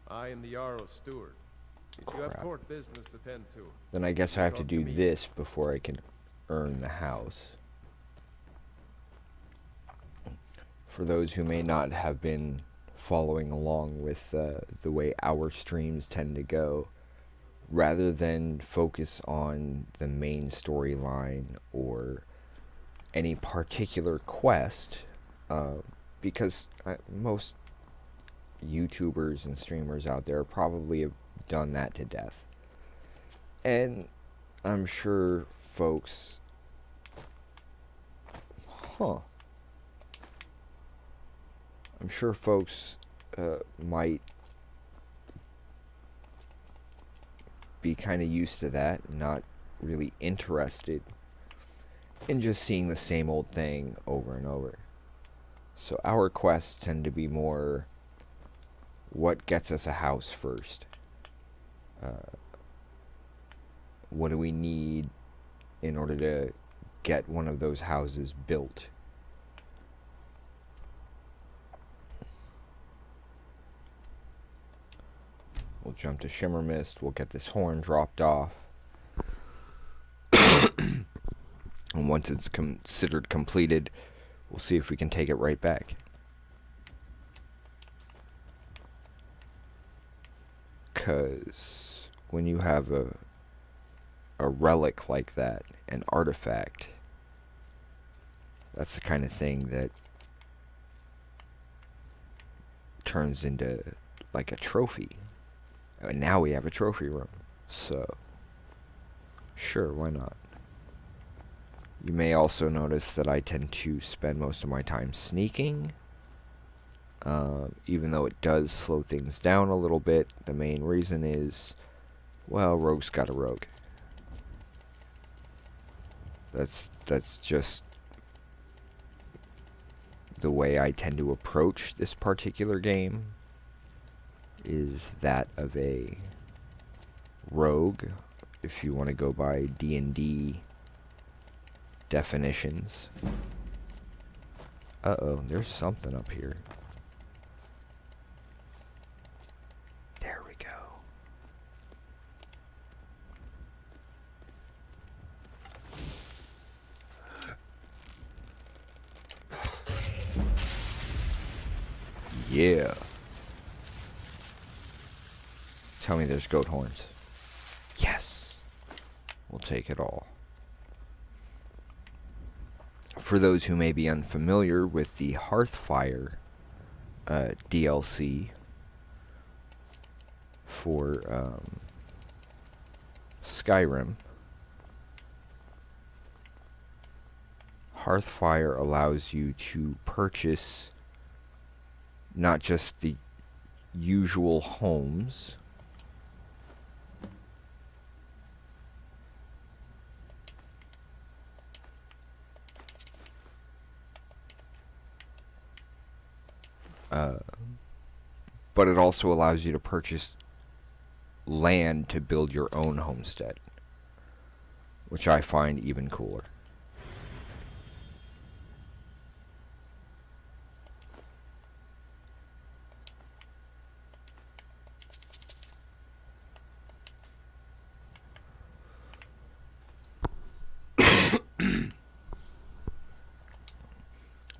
I am the Jarl's steward. If you have Crap. court business to tend to, Then I guess I have to talk do me. this before I can earn the house. For those who may not have been following along with the way our streams tend to go, rather than focus on the main storyline or any particular quest, because most YouTubers and streamers out there probably have done that to death. And I'm sure folks... I'm sure folks might be kind of used to that, not really interested in just seeing the same old thing over and over. So our quests tend to be more what gets us a house first. What do we need in order to get one of those houses built? We'll jump to Shimmer Mist, we'll get this horn dropped off. And once it's considered completed, we'll see if we can take it right back. Because when you have a relic like that, an artifact, that's the kind of thing that turns into like a trophy. And now we have a trophy room, so sure, why not? You may also notice that I tend to spend most of my time sneaking, even though it does slow things down a little bit. The main reason is, well, rogue's got a rogue. That's just the way I tend to approach this particular game is that of a rogue, if you want to go by D&D definitions. Uh-oh, there's something up here. There we go. Yeah. Tell me there's goat horns. Yes. We'll take it all. For those who may be unfamiliar with the Hearthfire DLC for Skyrim, Hearthfire allows you to purchase not just the usual homes, but it also allows you to purchase land to build your own homestead, which I find even cooler.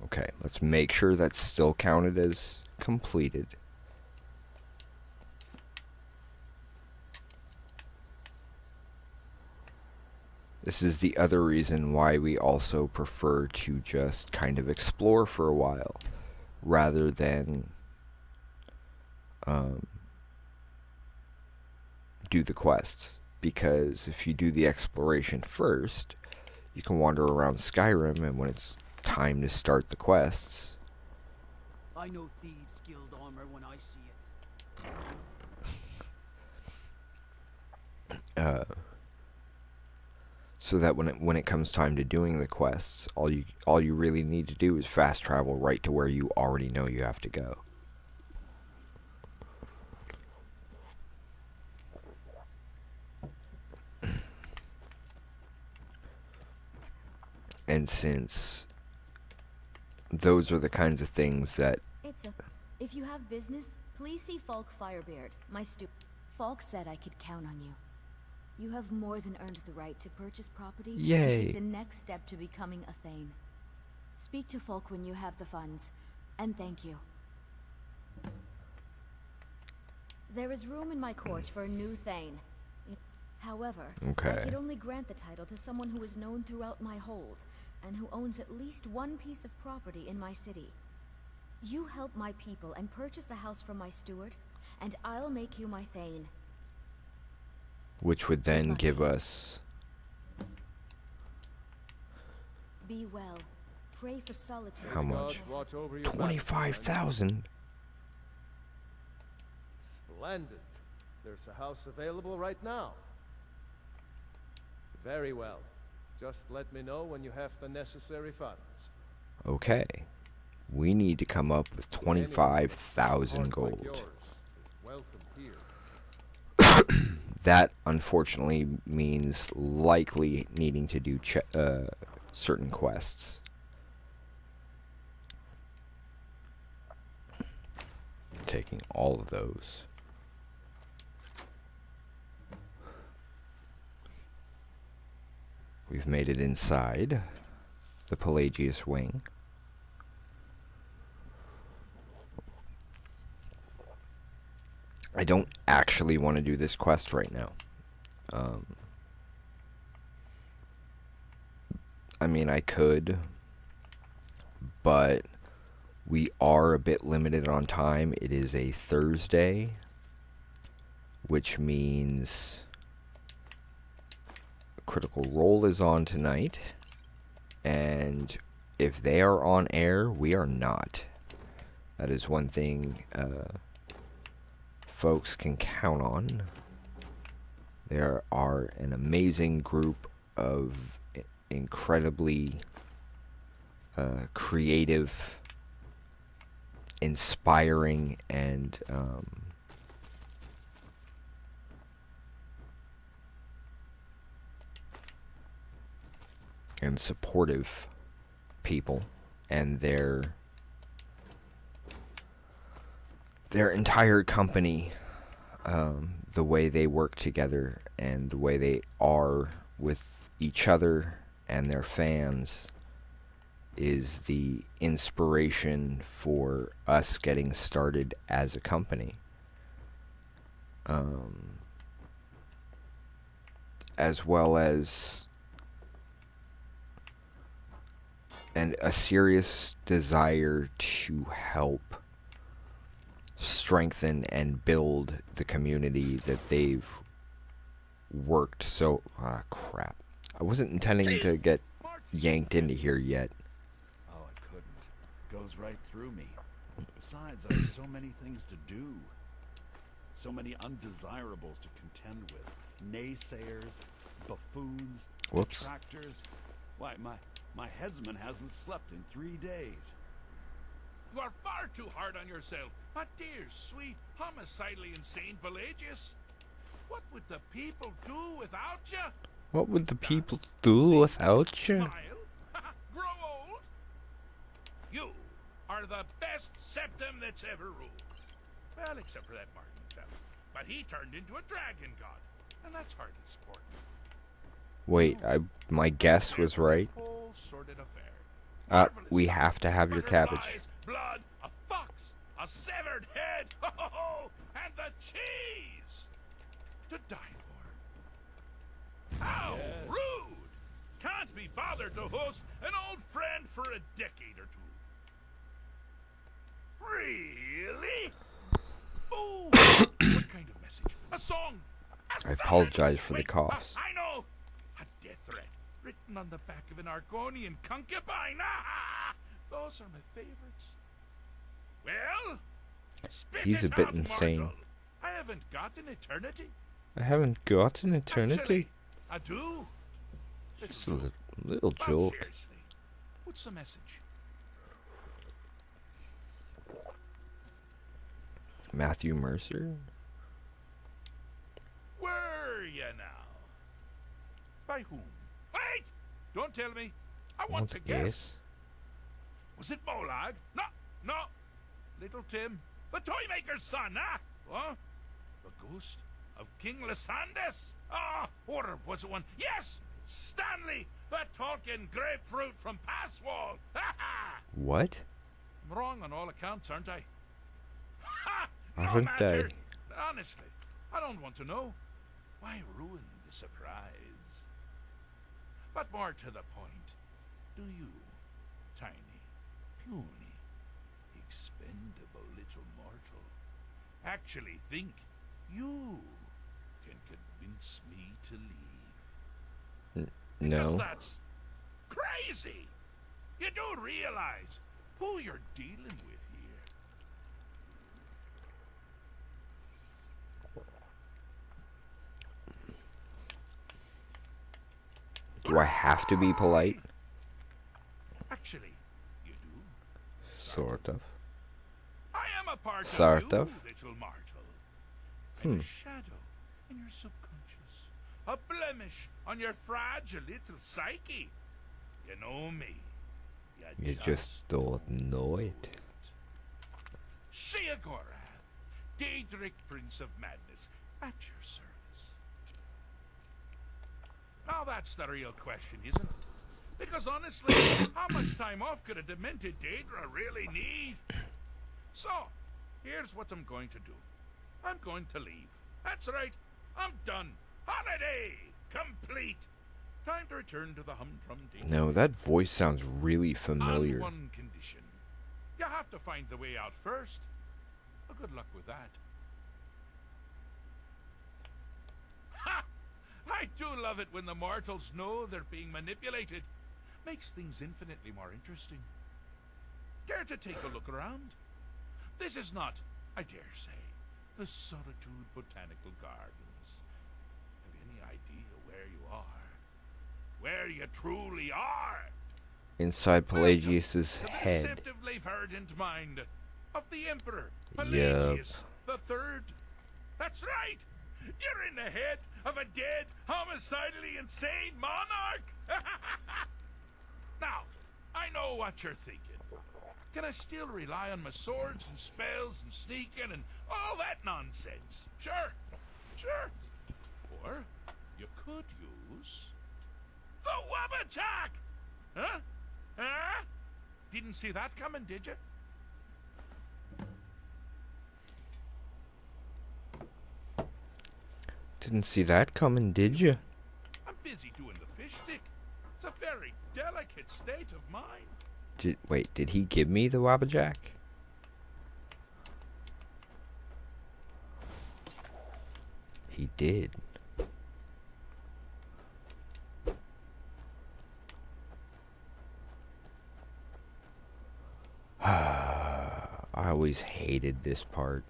Okay, let's make sure that's still counted as completed. This is the other reason why we also prefer to just kind of explore for a while, rather than do the quests. Because if you do the exploration first, you can wander around Skyrim, and when it's time to start the quests, I know Thieves Guild armor when I see it. so that when it comes time to doing the quests, all you really need to do is fast travel right to where you already know you have to go. And since those are the kinds of things that... If you have business, please see Falk Firebeard, my Falk said I could count on you. You have more than earned the right to purchase property Yay. and take the next step to becoming a Thane. Speak to Falk when you have the funds, and thank you. There is room in my court for a new Thane. However, Okay. I could only grant the title to someone who is known throughout my hold, and who owns at least one piece of property in my city. You help my people and purchase a house from my steward, and I'll make you my Thane. Which would then give us... Be well. Pray for solitude. How much? 25,000. Splendid. There's a house available right now. Very well. Just let me know when you have the necessary funds. Okay. We need to come up with 25,000 gold. Welcome here. That, unfortunately, means likely needing to do certain quests. Taking all of those. We've made it inside the Pelagius wing. I don't actually want to do this quest right now. I mean, I could, but we are a bit limited on time. It is a Thursday, which means Critical Role is on tonight, and if they are on air, we are not. That is one thing folks can count on. There are an amazing group of incredibly creative inspiring and supportive people, and their entire company, the way they work together and the way they are with each other and their fans is the inspiration for us getting started as a company. As well as a serious desire to help strengthen and build the community that they've worked so... crap. I wasn't intending to get yanked into here yet. Oh, I couldn't. It goes right through me. Besides, I have so many things to do. So many undesirables to contend with. Naysayers, buffoons, detractors. Why, my headsman hasn't slept in 3 days. You are far too hard on yourself, my dear, sweet, homicidally insane Pelagius. What would the people do without you? What would the people do without you? Smile? Grow old? You are the best septum that's ever ruled. Well, except for that Martin fellow. But he turned into a dragon god, and that's hardly sport. Wait, my guess was right. Whole sordid affair. We have to have your cabbage. Butterflies, blood, a fox, a severed head, and the cheese to die for. How rude! Can't be bothered to host an old friend for a decade or two. Really? Oh, what kind of message? A song? I apologize for the coughs. I know. A death threat written on the back of an Argonian concubine. Those are my favorites. Well, he's a bit insane. Mortal. I haven't got an eternity. I haven't got an eternity? Actually, I do. Just a little But joke. seriously, what's the message? Matthew Mercer? Were you now? By whom? Wait! Don't tell me. I want to guess. Was it Molag? No, no. Little Tim, the Toymaker's son, huh? What? The ghost of King Lysandas? Ah, or was it one? Yes! Stanley, the talking grapefruit from Passwall. Ha ha! What? I'm wrong on all accounts, aren't I? Ha! No Aren't matter. they? Honestly, I don't want to know. Why ruin the surprise? But more to the point, do you, tiny, puny, expendable little mortal, actually think you can convince me to leave? Because No. that's crazy! You do realize who you're dealing with here. Do I have to be polite? Actually, you do. Sort of. I am a part Sort of you, of. little mortal. I'm a shadow in your subconscious. A blemish on your fragile little psyche. You know me. You just don't know it. Sheogorath, Daedric Prince of Madness, at your service. Now that's the real question, isn't it? Because honestly, how much time off could a demented Daedra really need? So, here's what I'm going to do. I'm going to leave. That's right. I'm done. Holiday complete. Time to return to the humdrum Daedra. No, that voice sounds really On familiar. one condition. You have to find the way out first. Well, good luck with that. Ha! I do love it when the mortals know they're being manipulated. Makes things infinitely more interesting. Care to take a look around? This is not, I dare say, the Solitude Botanical Gardens. Have you any idea where you are? Where you truly are? Inside Pelagius's The head. deceptively verdant mind. of the Emperor Pelagius the Third. That's right. You're in the head of a dead, homicidally insane monarch. Now, I know what you're thinking. Can I still rely on my swords and spells and sneaking and all that nonsense? Sure, sure. Or you could use the Wabbajack! Huh? Huh? Didn't see that coming, did you? Didn't see that coming, did you? I'm busy doing the fish stick. It's a very delicate state of mind. Wait, did he give me the Wabbajack? He did. I always hated this part.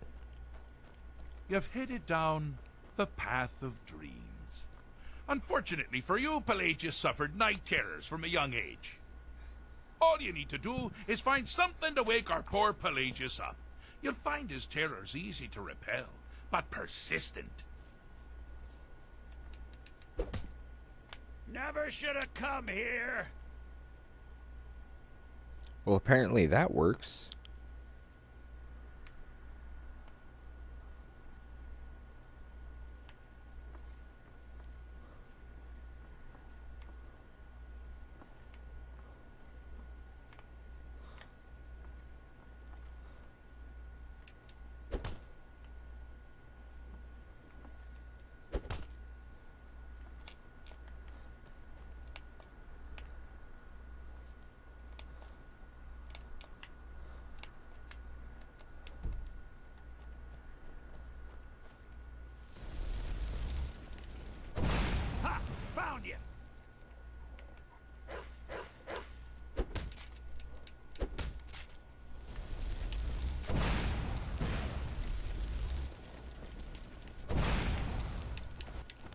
You've headed down the path of dreams. Unfortunately for you, Pelagius suffered night terrors from a young age. All you need to do is find something to wake our poor Pelagius up. You'll find his terrors easy to repel, but persistent. Never should have come here. Well, apparently that works. Ha! Found you.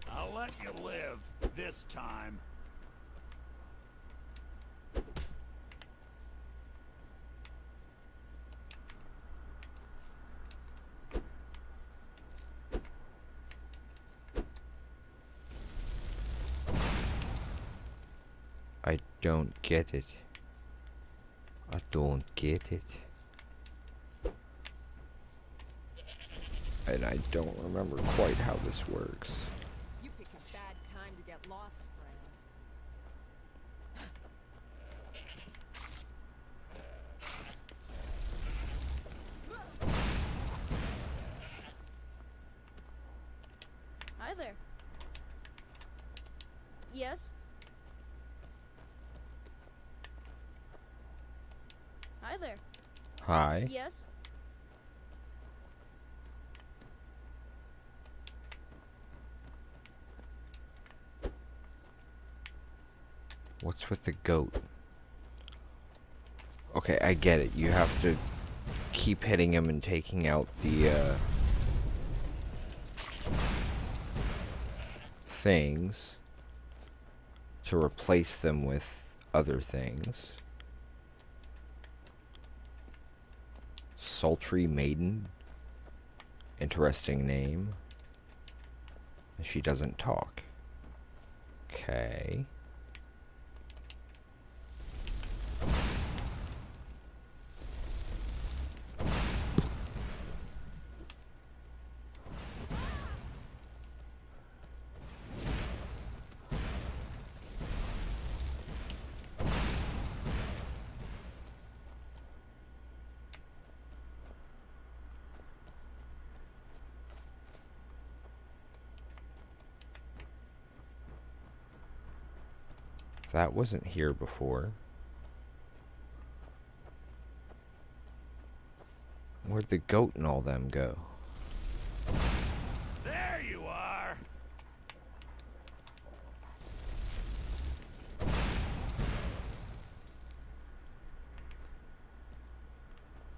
I'll let you live this time. I don't get it. I don't get it. And I don't remember quite how this works. You picked a bad time to get lost, friend. Hi there. Yes? Hi there. Hi. Yes? What's with the goat? Okay, I get it. You have to keep hitting him and taking out the things to replace them with other things. Sultry Maiden. Interesting name. She doesn't talk. Okay. That wasn't here before. Where'd the goat and all them go? There you are.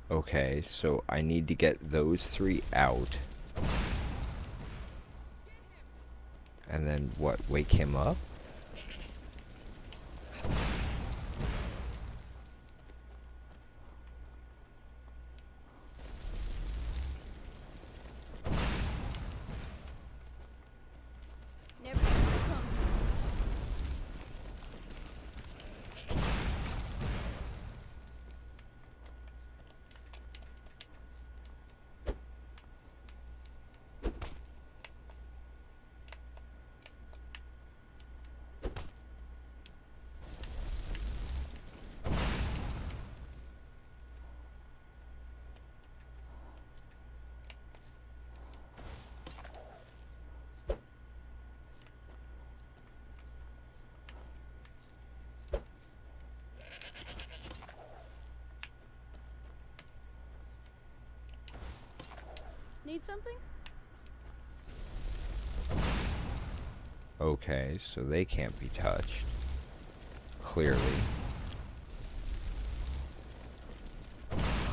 Okay, so I need to get those three out. And then what, wake him up? Need something? Okay, so they can't be touched. Clearly.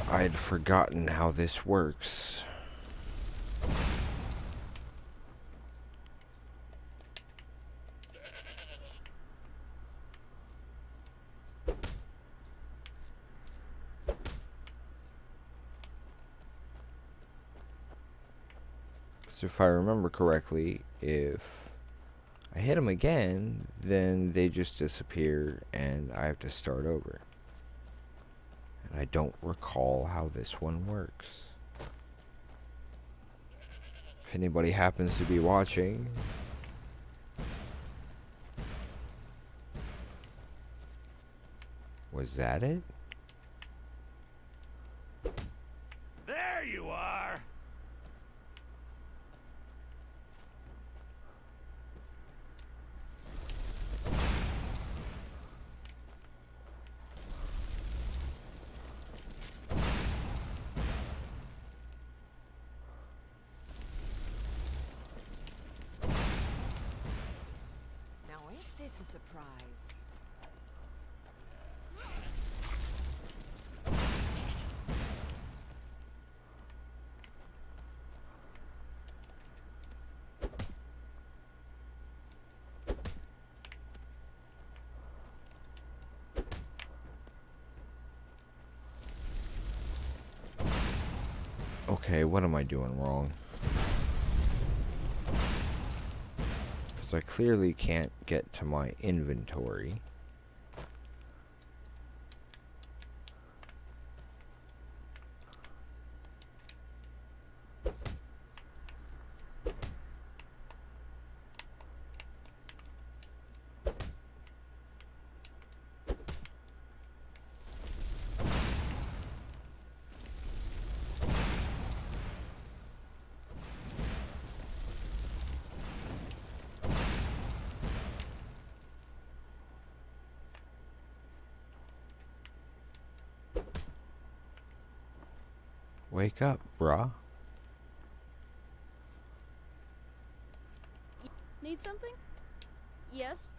I had forgotten how this works. So if I remember correctly, if I hit them again, then they just disappear and I have to start over. And I don't recall how this one works. If anybody happens to be watching, was that it? There you are! Now ain't this a surprise? Okay, what am I doing wrong? Because I clearly can't get to my inventory. Wake up, brah. Need something? Yes.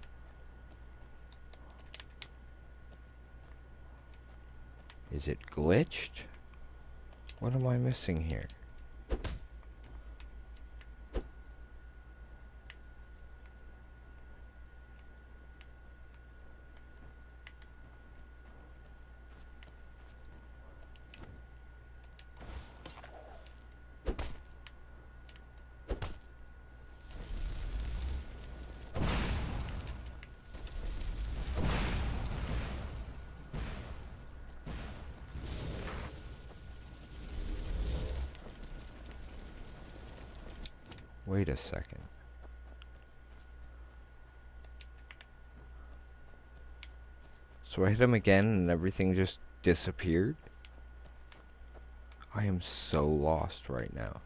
Is it glitched? What am I missing here? Wait a second. So I hit him again and everything just disappeared? I am so lost right now.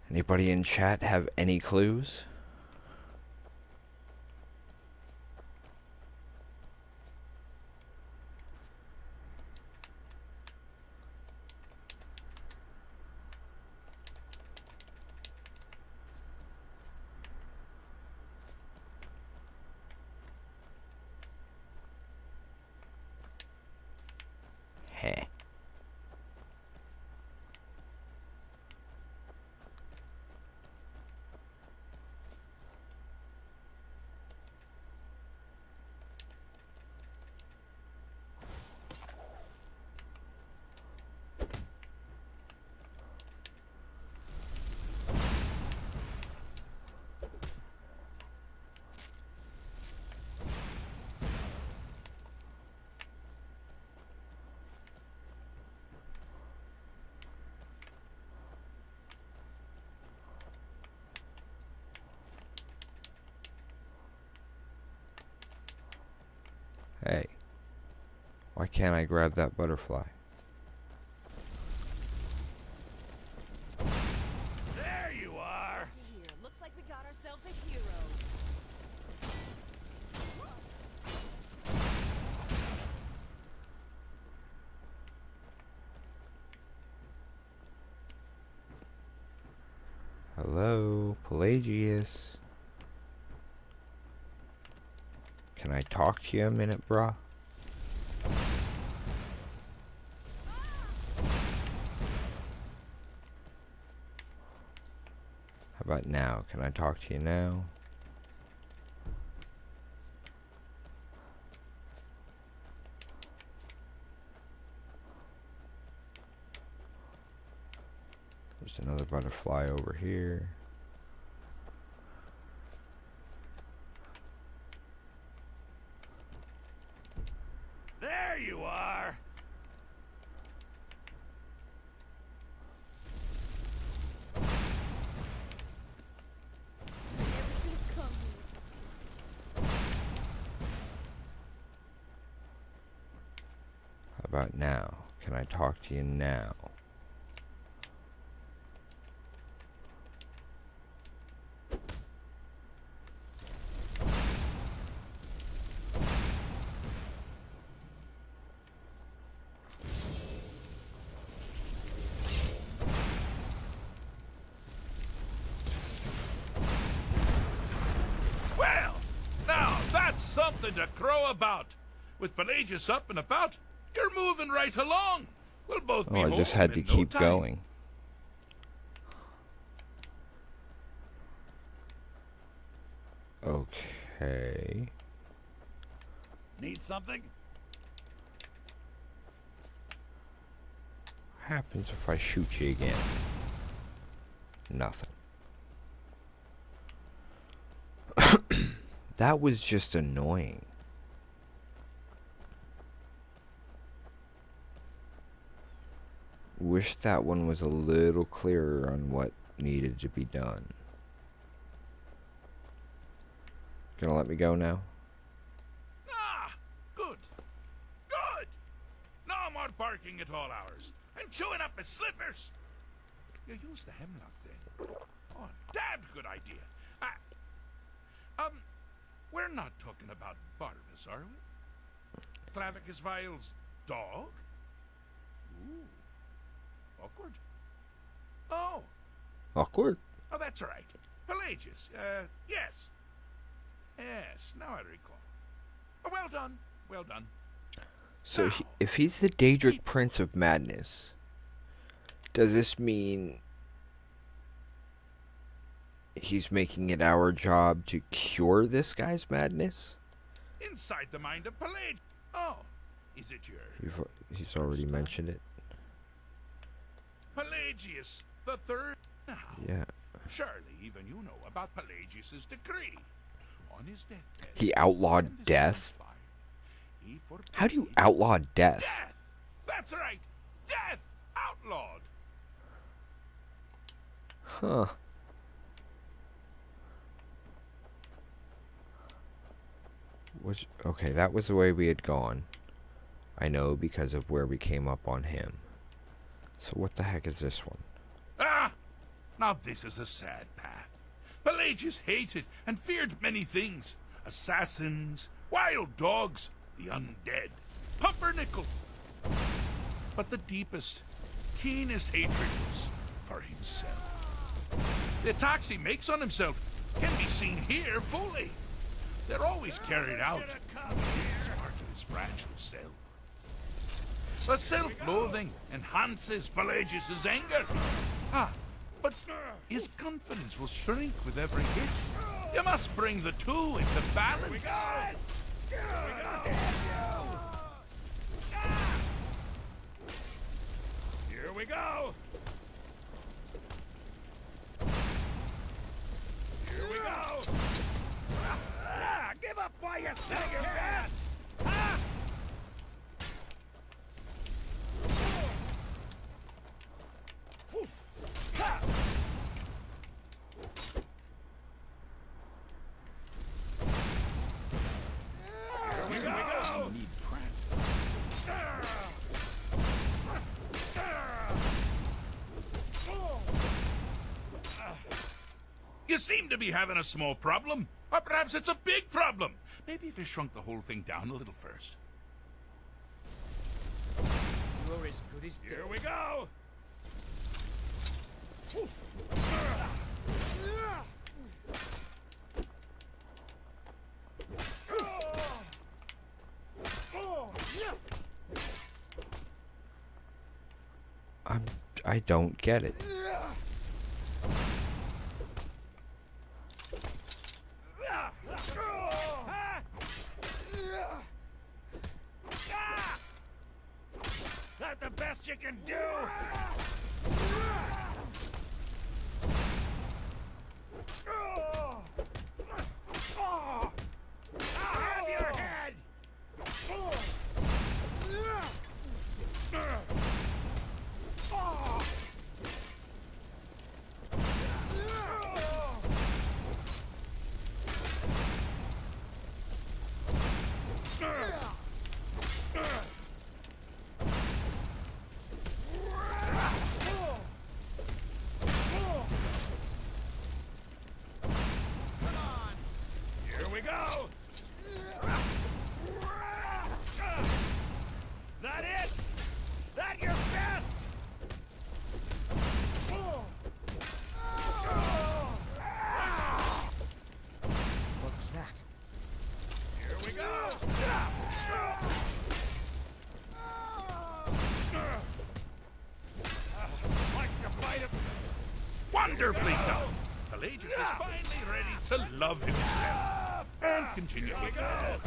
Anybody in chat have any clues? Heh. Hey, why can't I grab that butterfly? There you are! Here, looks like we got ourselves a hero. Hello, Pelagius. Can I talk to you a minute, brah? How about now? Can I talk to you now? There's another butterfly over here. There you are. How about now? Can I talk to you now? Well, now that's something to crow about. With Pelagius up and about, you're moving right along. We'll both be Oh, I home just had to in no keep time. going. Okay. Need something? What happens if I shoot you again? Nothing. That was just annoying. Wish that one was a little clearer on what needed to be done. Gonna let me go now? Ah, good. Good. No more barking at all hours and chewing up his slippers. You use the hemlock then. Oh, damned good idea. We're not talking about Barbas, are we? Clavicus Vile's dog? Ooh. Awkward. Oh. Awkward. Oh, that's right. Pelagius. Yes. Yes, now I recall. Oh, well done. Well done. So if he's the Daedric Prince of Madness, does this mean he's making it our job to cure this guy's madness? Inside the mind of Pelagius. Oh, is it your... He's already mentioned it. Pelagius the Third. Now, Yeah. surely even you know about Pelagius's decree. On his deathbed, He outlawed death? How do you outlaw death? Death! That's right! Death! Outlawed! Huh. Okay, that was the way we had gone. I know because of where we came up on him. So what the heck is this one? Ah! Now this is a sad path. Pelagius hated and feared many things. Assassins, wild dogs, the undead, pumpernickel. But the deepest, keenest hatred was for himself. The attacks he makes on himself can be seen here fully. They're always carried out as part of his fragile self. The self-loathing enhances Pelagius's anger. But his confidence will shrink with every hit. You must bring the two into balance. Here we go. Here we go. Give up while you still can. You seem to be having a small problem. Or perhaps it's a big problem. Maybe if you shrunk the whole thing down a little first. You're as good as dead. Here we go. I don't get it. That the best you can do? I'll have your head! Here we go! That it? That your best? What was that? Here we go! Like to bite him. Wonderfully done! Pelagius is finally ready to love himself and continue. Here we go!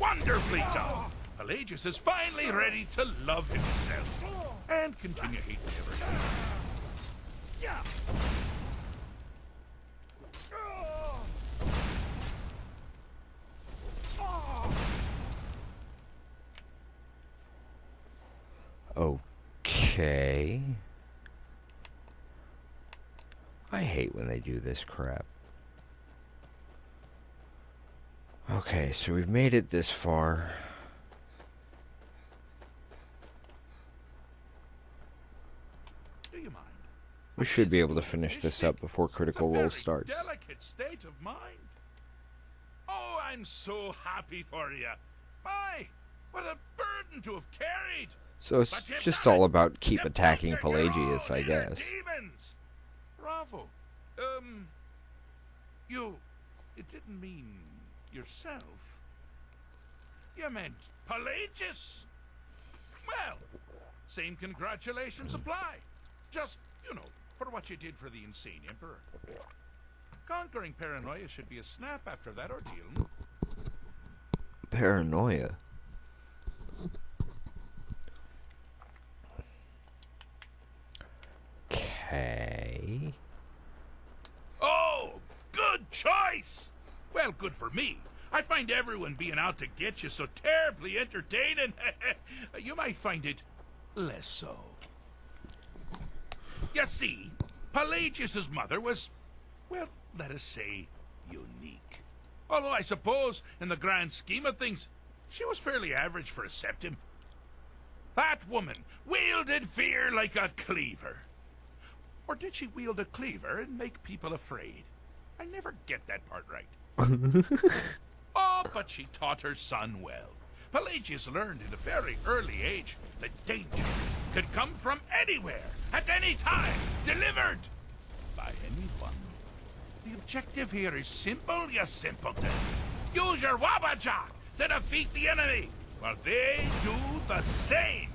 Wonderfully done! Pelagius is finally ready to love himself and continue hating everything. Yeah. Okay. I hate when they do this crap. Okay, so we've made it this far. Do you mind? We should be able to finish this up before Critical Role starts. Delicate state of mind. Oh, I'm so happy for you. My, what a burden to have carried. So it's just all about keep attacking Pelagius, I guess. Demons. Bravo. It didn't mean yourself. You meant Pelagius. Well, same congratulations apply. Just, you know, for what you did for the insane emperor. Conquering paranoia should be a snap after that ordeal. Paranoia. Okay. Oh, good choice! Well, good for me. I find everyone being out to get you so terribly entertaining. You might find it less so. You see, Pelagius's mother was, well, let us say, unique. Although I suppose, in the grand scheme of things, she was fairly average for a septim. That woman wielded fear like a cleaver. Or did she wield a cleaver and make people afraid? I never get that part right. Oh, but she taught her son well. Pelagius learned at a very early age that danger could come from anywhere, at any time, delivered by anyone. The objective here is simple, you simpleton. Use your Wabajak to defeat the enemy, while they do the same.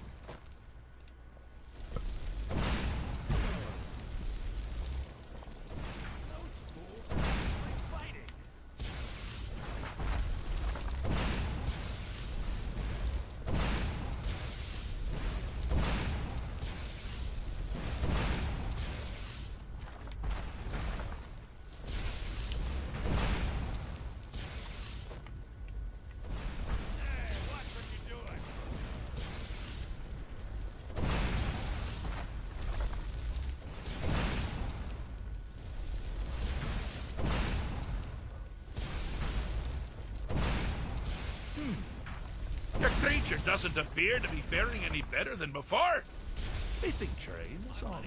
Your creature doesn't appear to be faring any better than before. They think you're aim is all.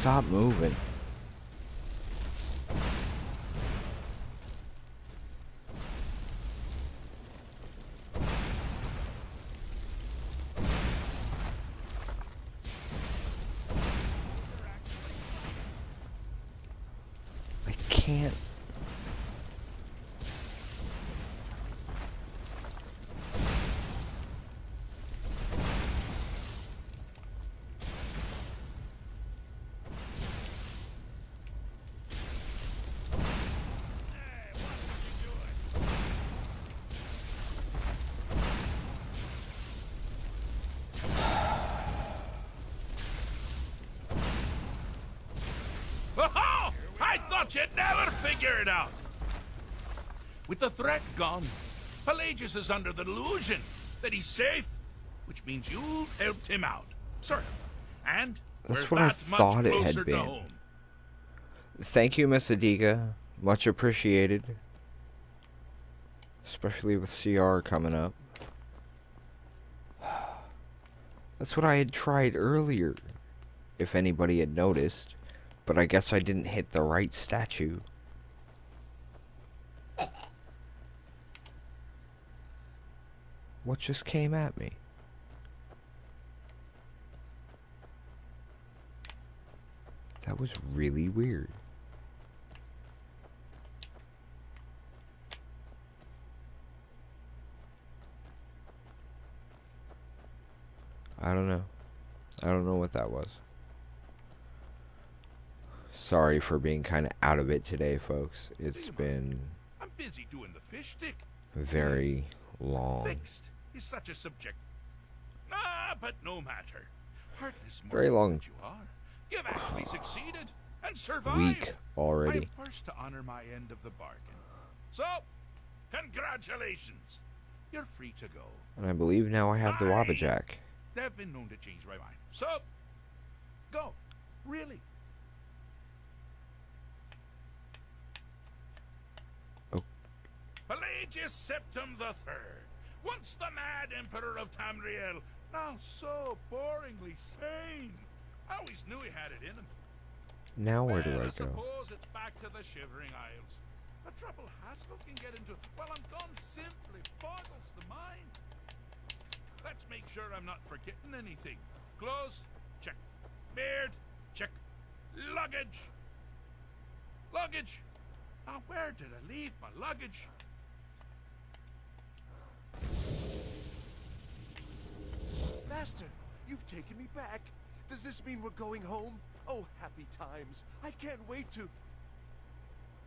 Stop moving. I can't. Oh, I thought you'd never figure it out. With the threat gone, Pelagius is under the delusion that he's safe, which means you've helped him out, sort of. And That's we're what I that much thought it closer had to been. home. Thank you, Miss Adiga. Much appreciated. Especially with CR coming up. That's what I had tried earlier, if anybody had noticed. But I guess I didn't hit the right statue. What just came at me? That was really weird. I don't know. I don't know what that was. Sorry for being kind of out of it today, folks. It's been I'm busy doing the fish stick. very long. Fixed is such a subject. Ah, but no matter. Heartless Very mortal long. that you are, you've actually succeeded and survived. Week already. I am first to honor my end of the bargain. So, congratulations. You're free to go. And I believe now I have the Wabbajack. They've been known to change my mind. So, go. Really. Oh. Pelagius Septim the Third, once the mad emperor of Tamriel, now so boringly sane. I always knew he had it in him. Now where do Well, I go? suppose it's back to the Shivering Isles. The trouble Haskell can get into while I'm gone simply boggles the mind. Let's make sure I'm not forgetting anything. Clothes, check. Beard, check. Luggage. Luggage. Now, where did I leave my luggage? Master, you've taken me back. Does this mean we're going home? Oh, happy times. I can't wait to...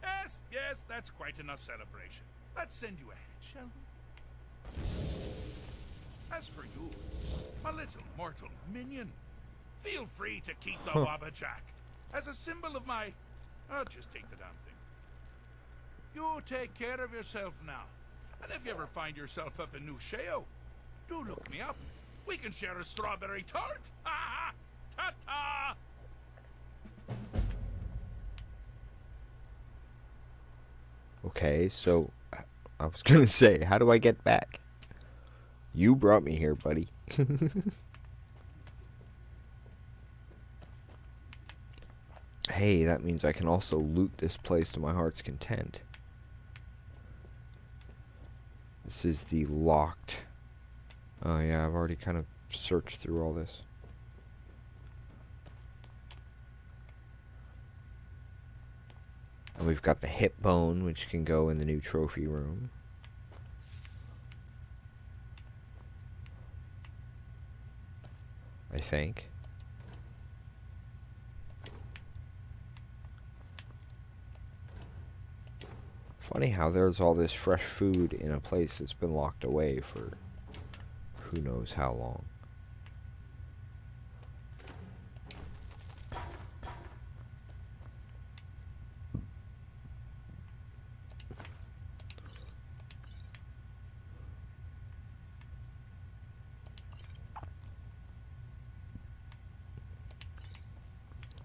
Yes, yes, that's quite enough celebration. Let's send you ahead, shall we? As for you, my little mortal minion, feel free to keep the Wabbajack as a symbol of my... I'll just take the damn thing. You take care of yourself now. And if you ever find yourself up in New Sheo, do look me up. We can share a strawberry tart. Ha ha! Ta-ta! Okay, so I was gonna say, how do I get back? You brought me here, buddy. Hey, that means I can also loot this place to my heart's content. This is the locked... Oh yeah, I've already kind of searched through all this. And we've got the hip bone, which can go in the new trophy room. I think. Funny how there's all this fresh food in a place that's been locked away for who knows how long.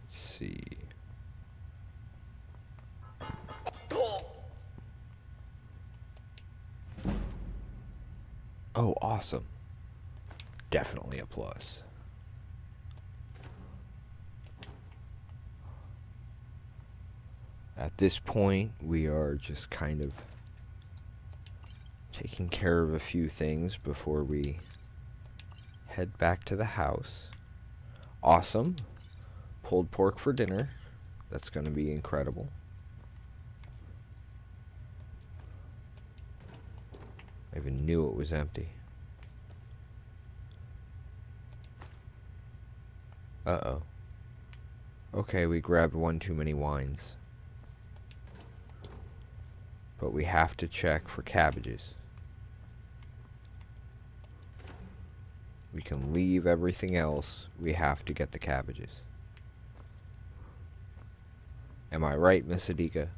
Let's see. Oh, awesome. Definitely a plus. At this point, we are just kind of taking care of a few things before we head back to the house. Awesome. Pulled pork for dinner. That's going to be incredible. I even knew it was empty. Uh-oh. Okay, we grabbed one too many wines. But we have to check for cabbages. We can leave everything else. We have to get the cabbages. Am I right, Miss Adika?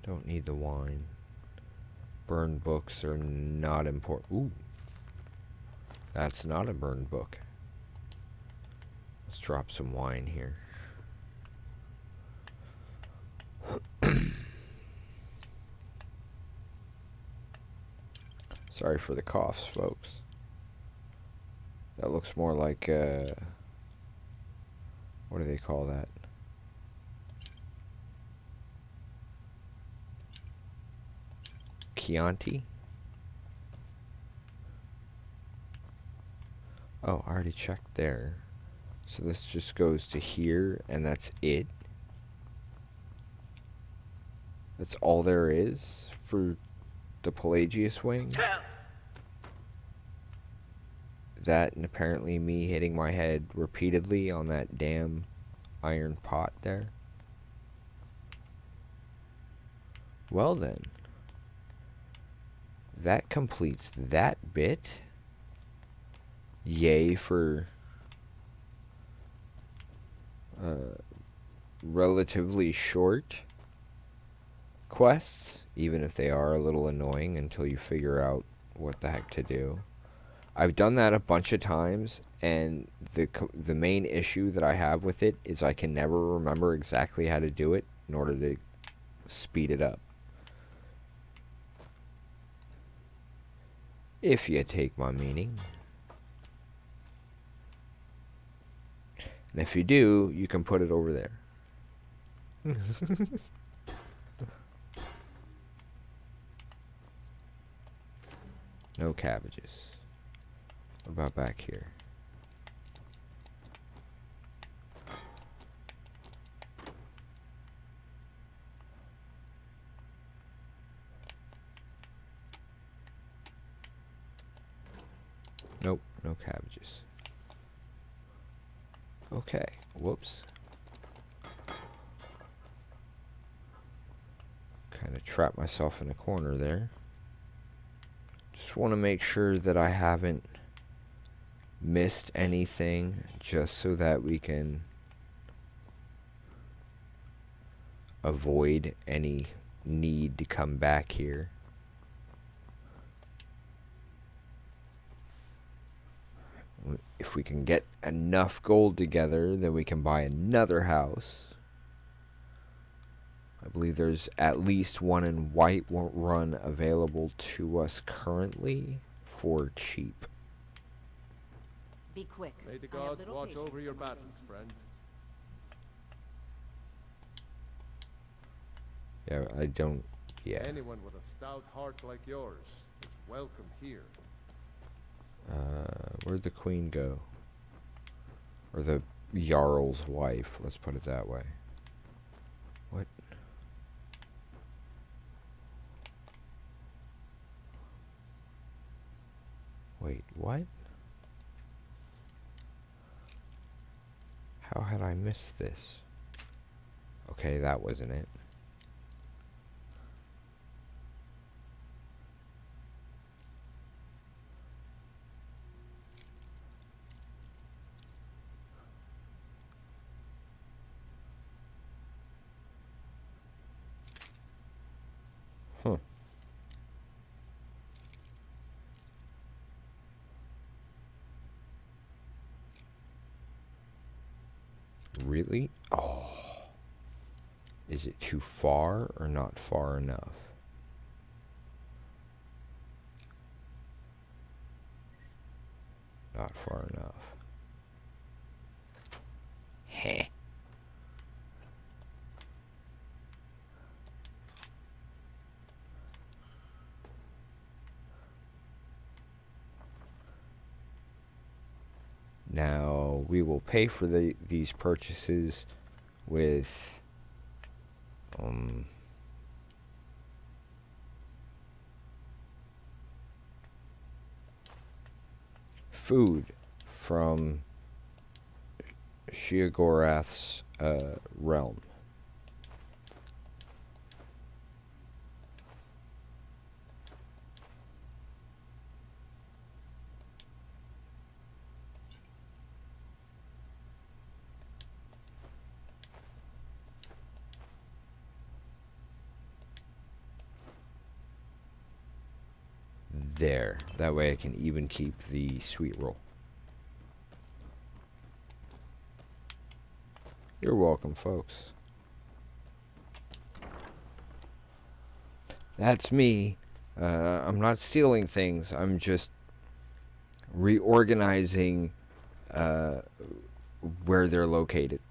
Don't need the wine. Burned books are not important. Ooh. That's not a burned book. Let's drop some wine here. Sorry for the coughs, folks. That looks more like, what do they call that? Chianti? Oh, I already checked there. So this just goes to here, and that's it. That's all there is for the Pelagius wing. That, and apparently me hitting my head repeatedly on that damn iron pot there. Well then. That completes that bit. Yay for relatively short quests, even if they are a little annoying until you figure out what the heck to do. I've done that a bunch of times, and the main issue that I have with it is I can never remember exactly how to do it in order to speed it up. If you take my meaning. And if you do, you can put it over there. No cabbages. What about back here? Nope, no cabbages. Okay, whoops. Kind of trapped myself in a corner there. Just want to make sure that I haven't missed anything, just so that we can avoid any need to come back here. If we can get enough gold together, then we can buy another house. I believe there's at least one in Whiterun available to us currently for cheap. Be quick. May the gods watch over your battles, friend. Yeah, I don't... Yeah. Anyone with a stout heart like yours is welcome here. Where'd the queen go? Or the Jarl's wife, let's put it that way. What? Wait, what? How had I missed this? Okay, that wasn't it. Huh. Really? Oh. Is it too far or not far enough? Not far enough. Heh. Now, we will pay for these purchases with food from Sheogorath's realm. There. That way I can even keep the sweet roll. You're welcome, folks. That's me. I'm not stealing things. I'm just reorganizing where they're located.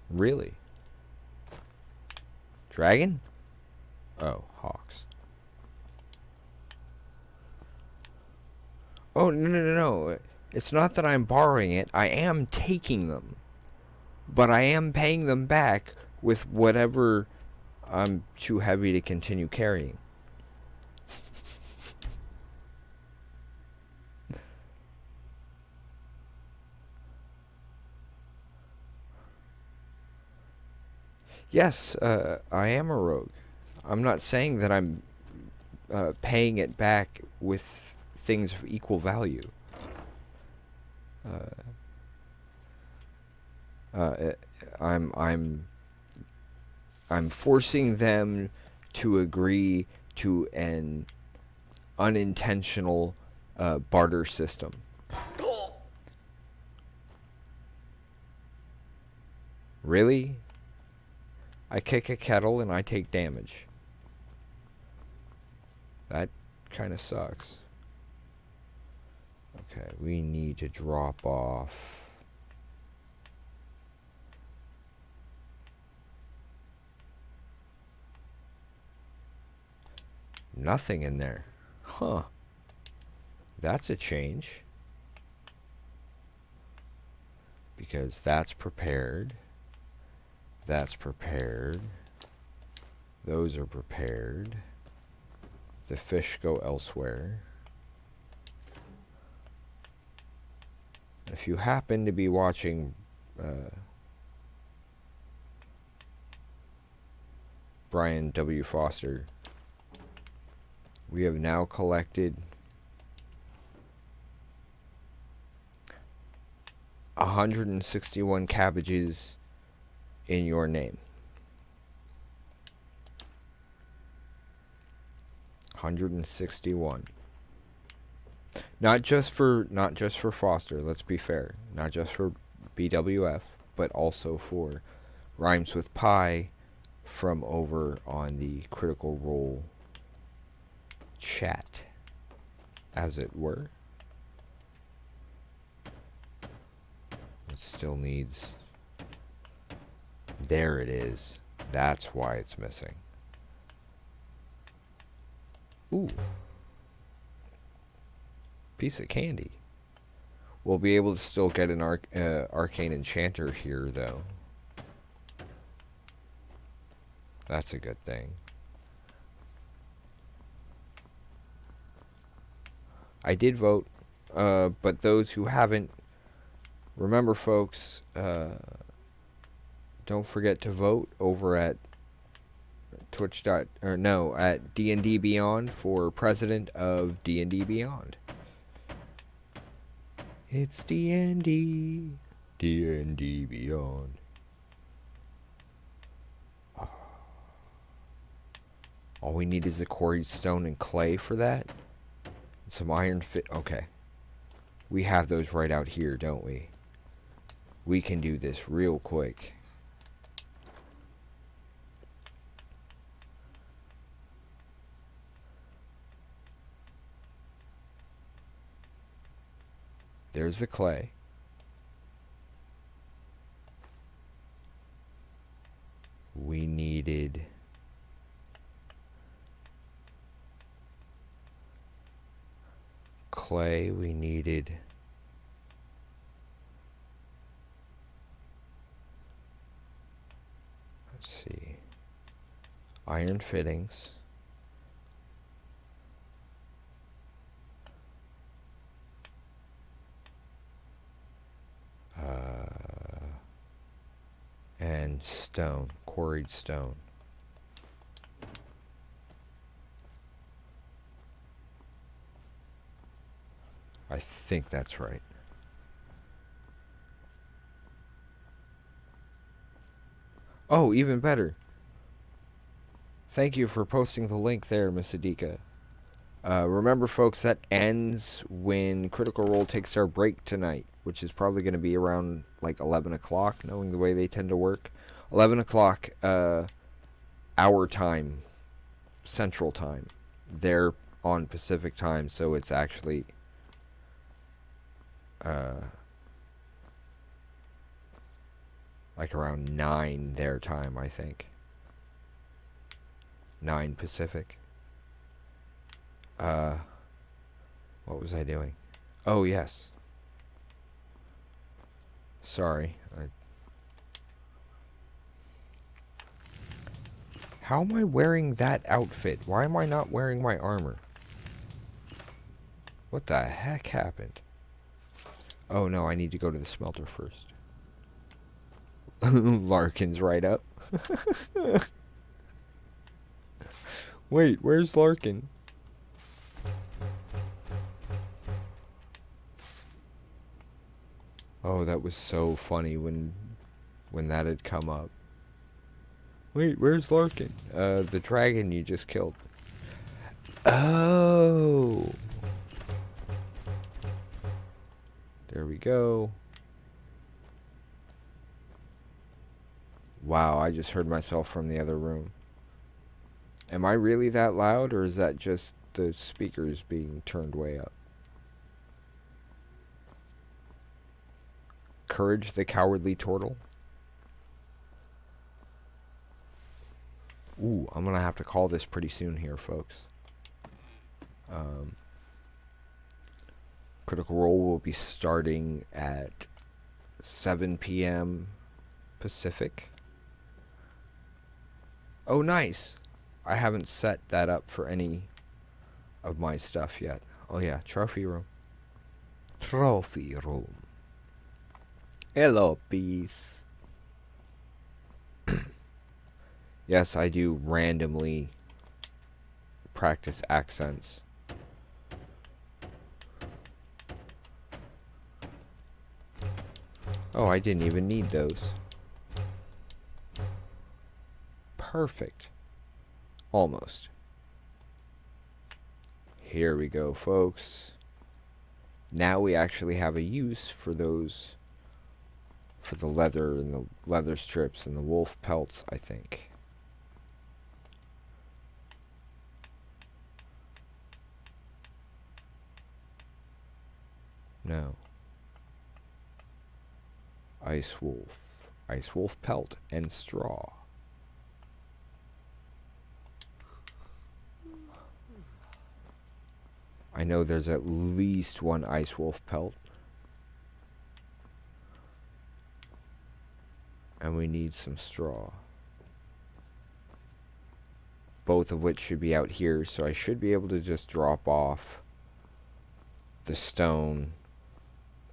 Really? Dragon? Oh, hawks. Oh, no. It's not that I'm borrowing it. I am taking them. But I am paying them back with whatever I'm too heavy to continue carrying. Yes, I am a rogue. I'm not saying that I'm paying it back with things of equal value. I'm forcing them to agree to an unintentional barter system. Really? I kick a kettle and I take damage. That kind of sucks. Okay, we need to drop off nothing in there. Huh. That's a change. Because that's prepared. That's prepared. Those are prepared. The fish go elsewhere. If you happen to be watching Brian W. Foster, we have now collected 161 cabbages in your name. 161. Not just for Foster, let's be fair. Not just for BWF, but also for Rhymes with Pie from over on the Critical Role chat, as it were. It still needs... There it is. That's why it's missing. Ooh. Piece of candy. We'll be able to still get an arcane enchanter here, though. That's a good thing. I did vote, but those who haven't, remember, folks, don't forget to vote over at at D&D Beyond for president of D&D Beyond. It's D&D Beyond. All we need is a quarried stone and clay for that. And some iron fit. Okay. We have those right out here, don't we? We can do this real quick. There's the clay. We needed clay. We needed let's see, iron fittings. And stone, quarried stone. I think that's right. Oh, even better. Thank you for posting the link there, Miss Adika. Remember, folks, that ends when Critical Role takes our break tonight, which is probably going to be around like 11 o'clock, knowing the way they tend to work. 11 o'clock, our time, Central Time. They're on Pacific Time, so it's actually like around 9 their time, I think. 9 Pacific. What was I doing? Oh, yes. Sorry. How am I wearing that outfit? Why am I not wearing my armor? What the heck happened? Oh no, I need to go to the smelter first. Larkin's right up. Wait, where's Larkin? Oh, that was so funny when that had come up. Wait, where's Larkin? The dragon you just killed. Oh. There we go. Wow, I just heard myself from the other room. Am I really that loud, or is that just the speakers being turned way up? Courage the Cowardly Turtle. Ooh, I'm gonna have to call this pretty soon here, folks. Critical Role will be starting at 7 p.m. Pacific. Oh, nice. I haven't set that up for any of my stuff yet. Oh yeah, trophy room. Trophy room. Hello, peace. Yes, I do randomly practice accents. Oh, I didn't even need those. Perfect. Almost. Here we go, folks. Now we actually have a use for those, for the leather and the leather strips and the wolf pelts, I think. No. Ice wolf pelt and straw. I know there's at least one ice wolf pelt. And we need some straw. Both of which should be out here, so I should be able to just drop off the stone,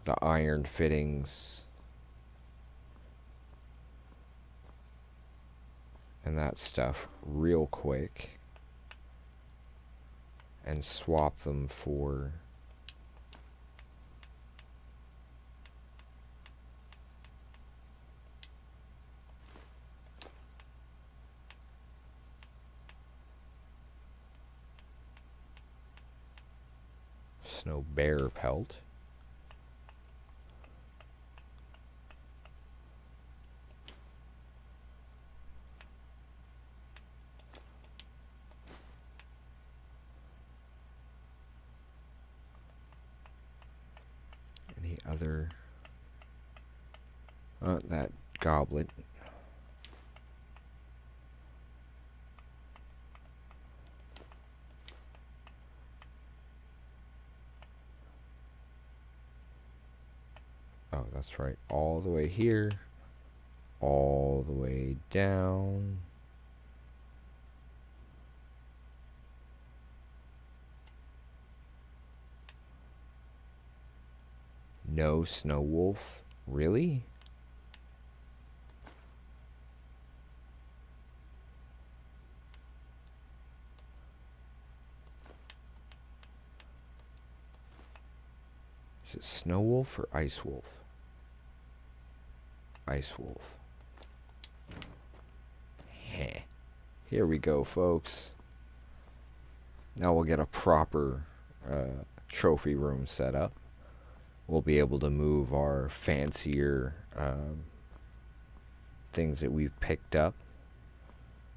the iron fittings, and that stuff real quick. And swap them for snow bear pelt. Any other... that goblet. Oh, that's right. All the way here. All the way down. No snow wolf? Really? Is it snow wolf or ice wolf? Ice wolf. Heh. Here we go, folks. Now we'll get a proper trophy room set up. We'll be able to move our fancier things that we've picked up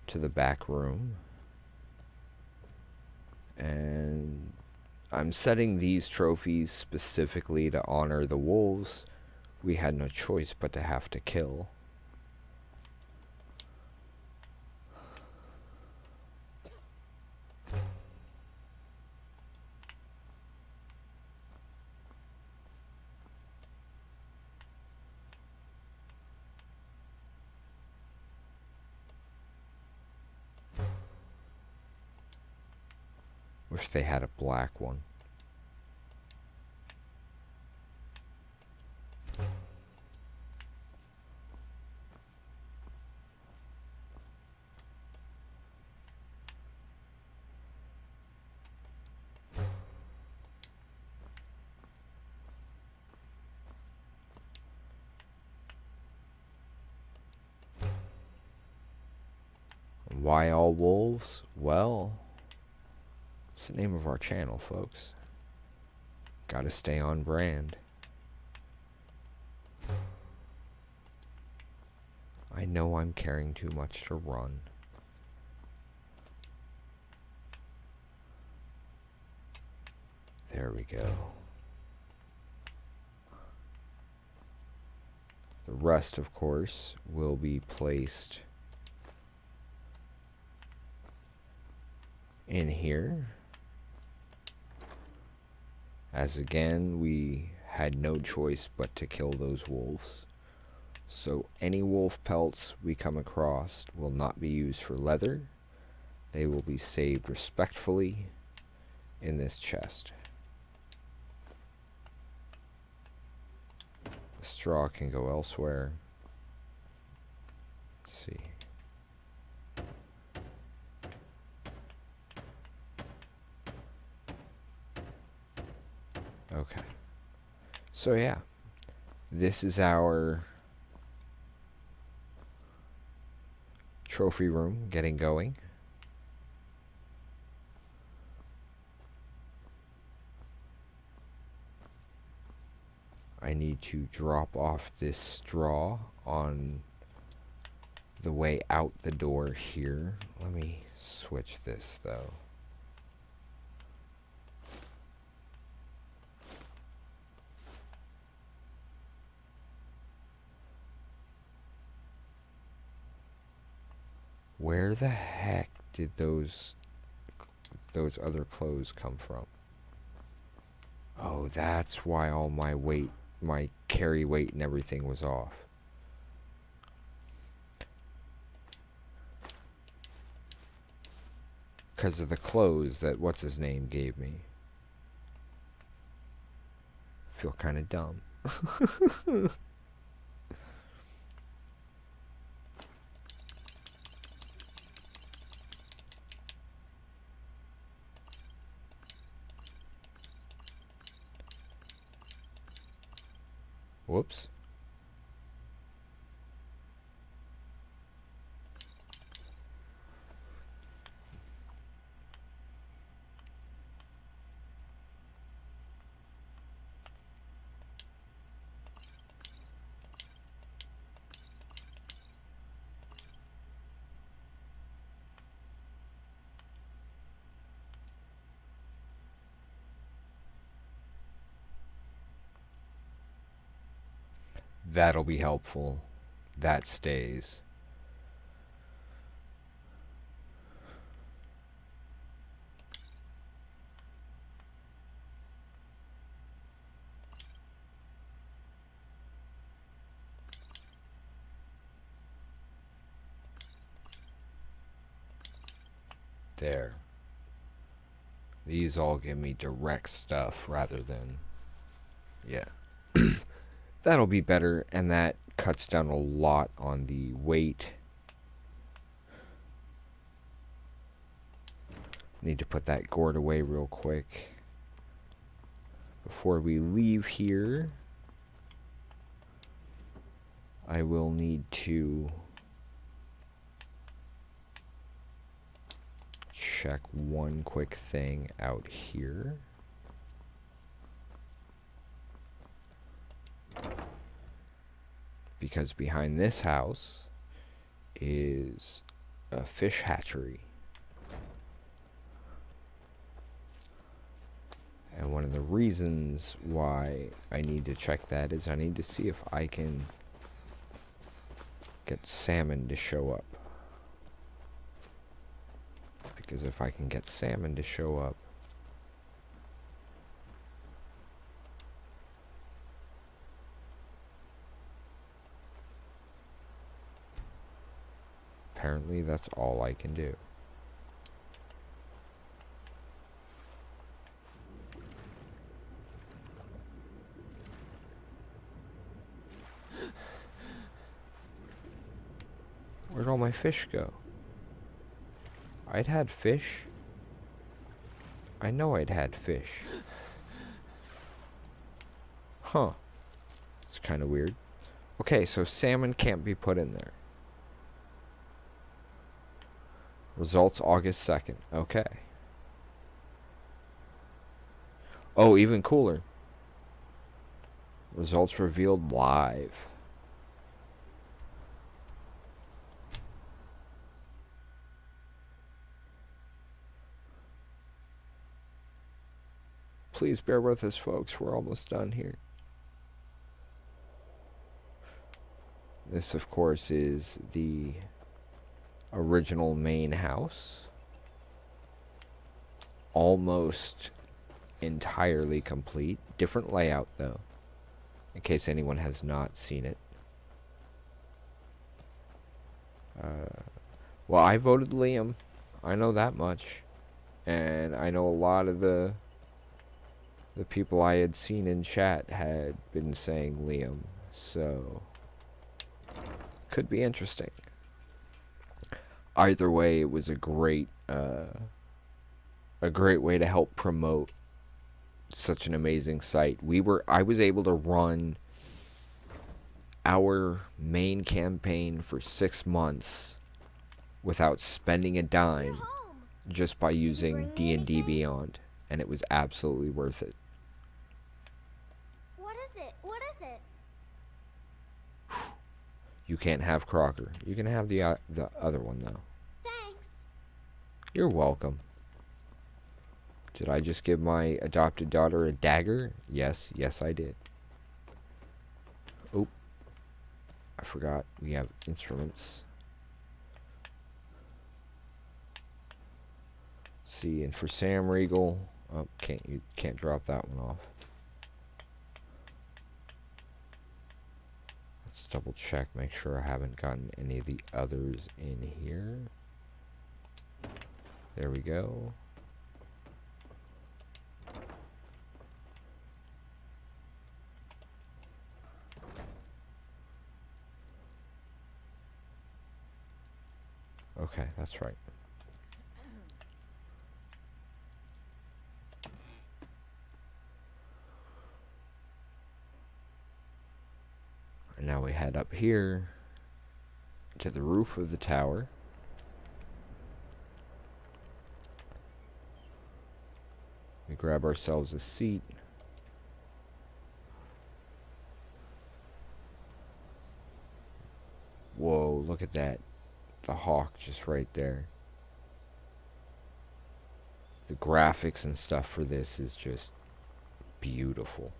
to the back room. And I'm setting these trophies specifically to honor the wolves we had no choice but to have to kill. Wish they had a black one. Why all wolves? Well, it's the name of our channel, folks. Gotta stay on brand. I know I'm carrying too much to run. There we go. The rest, of course, will be placed in here. As again, we had no choice but to kill those wolves. So any wolf pelts we come across will not be used for leather. They will be saved respectfully in this chest. The straw can go elsewhere. Let's see. Okay. So yeah, this is our trophy room getting going. I need to drop off this straw on the way out the door here. Let me switch this though. Where the heck did those other clothes come from? Oh, that's why all my weight, my carry weight and everything was off. Because of the clothes that what's-his-name gave me. Feel kind of dumb. Whoops. That'll be helpful. That stays. There. These all give me direct stuff rather than... Yeah. That'll be better, and that cuts down a lot on the weight. Need to put that gourd away real quick. Before we leave here, I will need to check one quick thing out here. Because behind this house is a fish hatchery. And one of the reasons why I need to check that is I need to see if I can get salmon to show up. Because if I can get salmon to show up, apparently that's all I can do. Where'd all my fish go? I'd had fish. I know I'd had fish. Huh. It's kind of weird. Okay, so salmon can't be put in there. Results August 2nd. Okay. Oh, even cooler. Results revealed live. Please bear with us, folks. We're almost done here. This, of course, is the original main house. Almost entirely complete. Different layout, though, in case anyone has not seen it. Well, I voted Liam. I know that much. And I know a lot of the people I had seen in chat had been saying Liam, so could be interesting. Either way, it was a great way to help promote such an amazing site. I was able to run our main campaign for 6 months without spending a dime, just by using D&D Beyond, and it was absolutely worth it. You can't have Crocker. You can have the other one, though. Thanks. You're welcome. Did I just give my adopted daughter a dagger? Yes, yes I did. Oh, I forgot we have instruments. Let's see, and for Sam Regal, oh, you can't drop that one off. Let's double check, make sure I haven't gotten any of the others in here. There we go. Okay, that's right. And now we head up here to the roof of the tower. We grab ourselves a seat. Whoa, look at that. The hawk just right there. The graphics and stuff for this is just beautiful.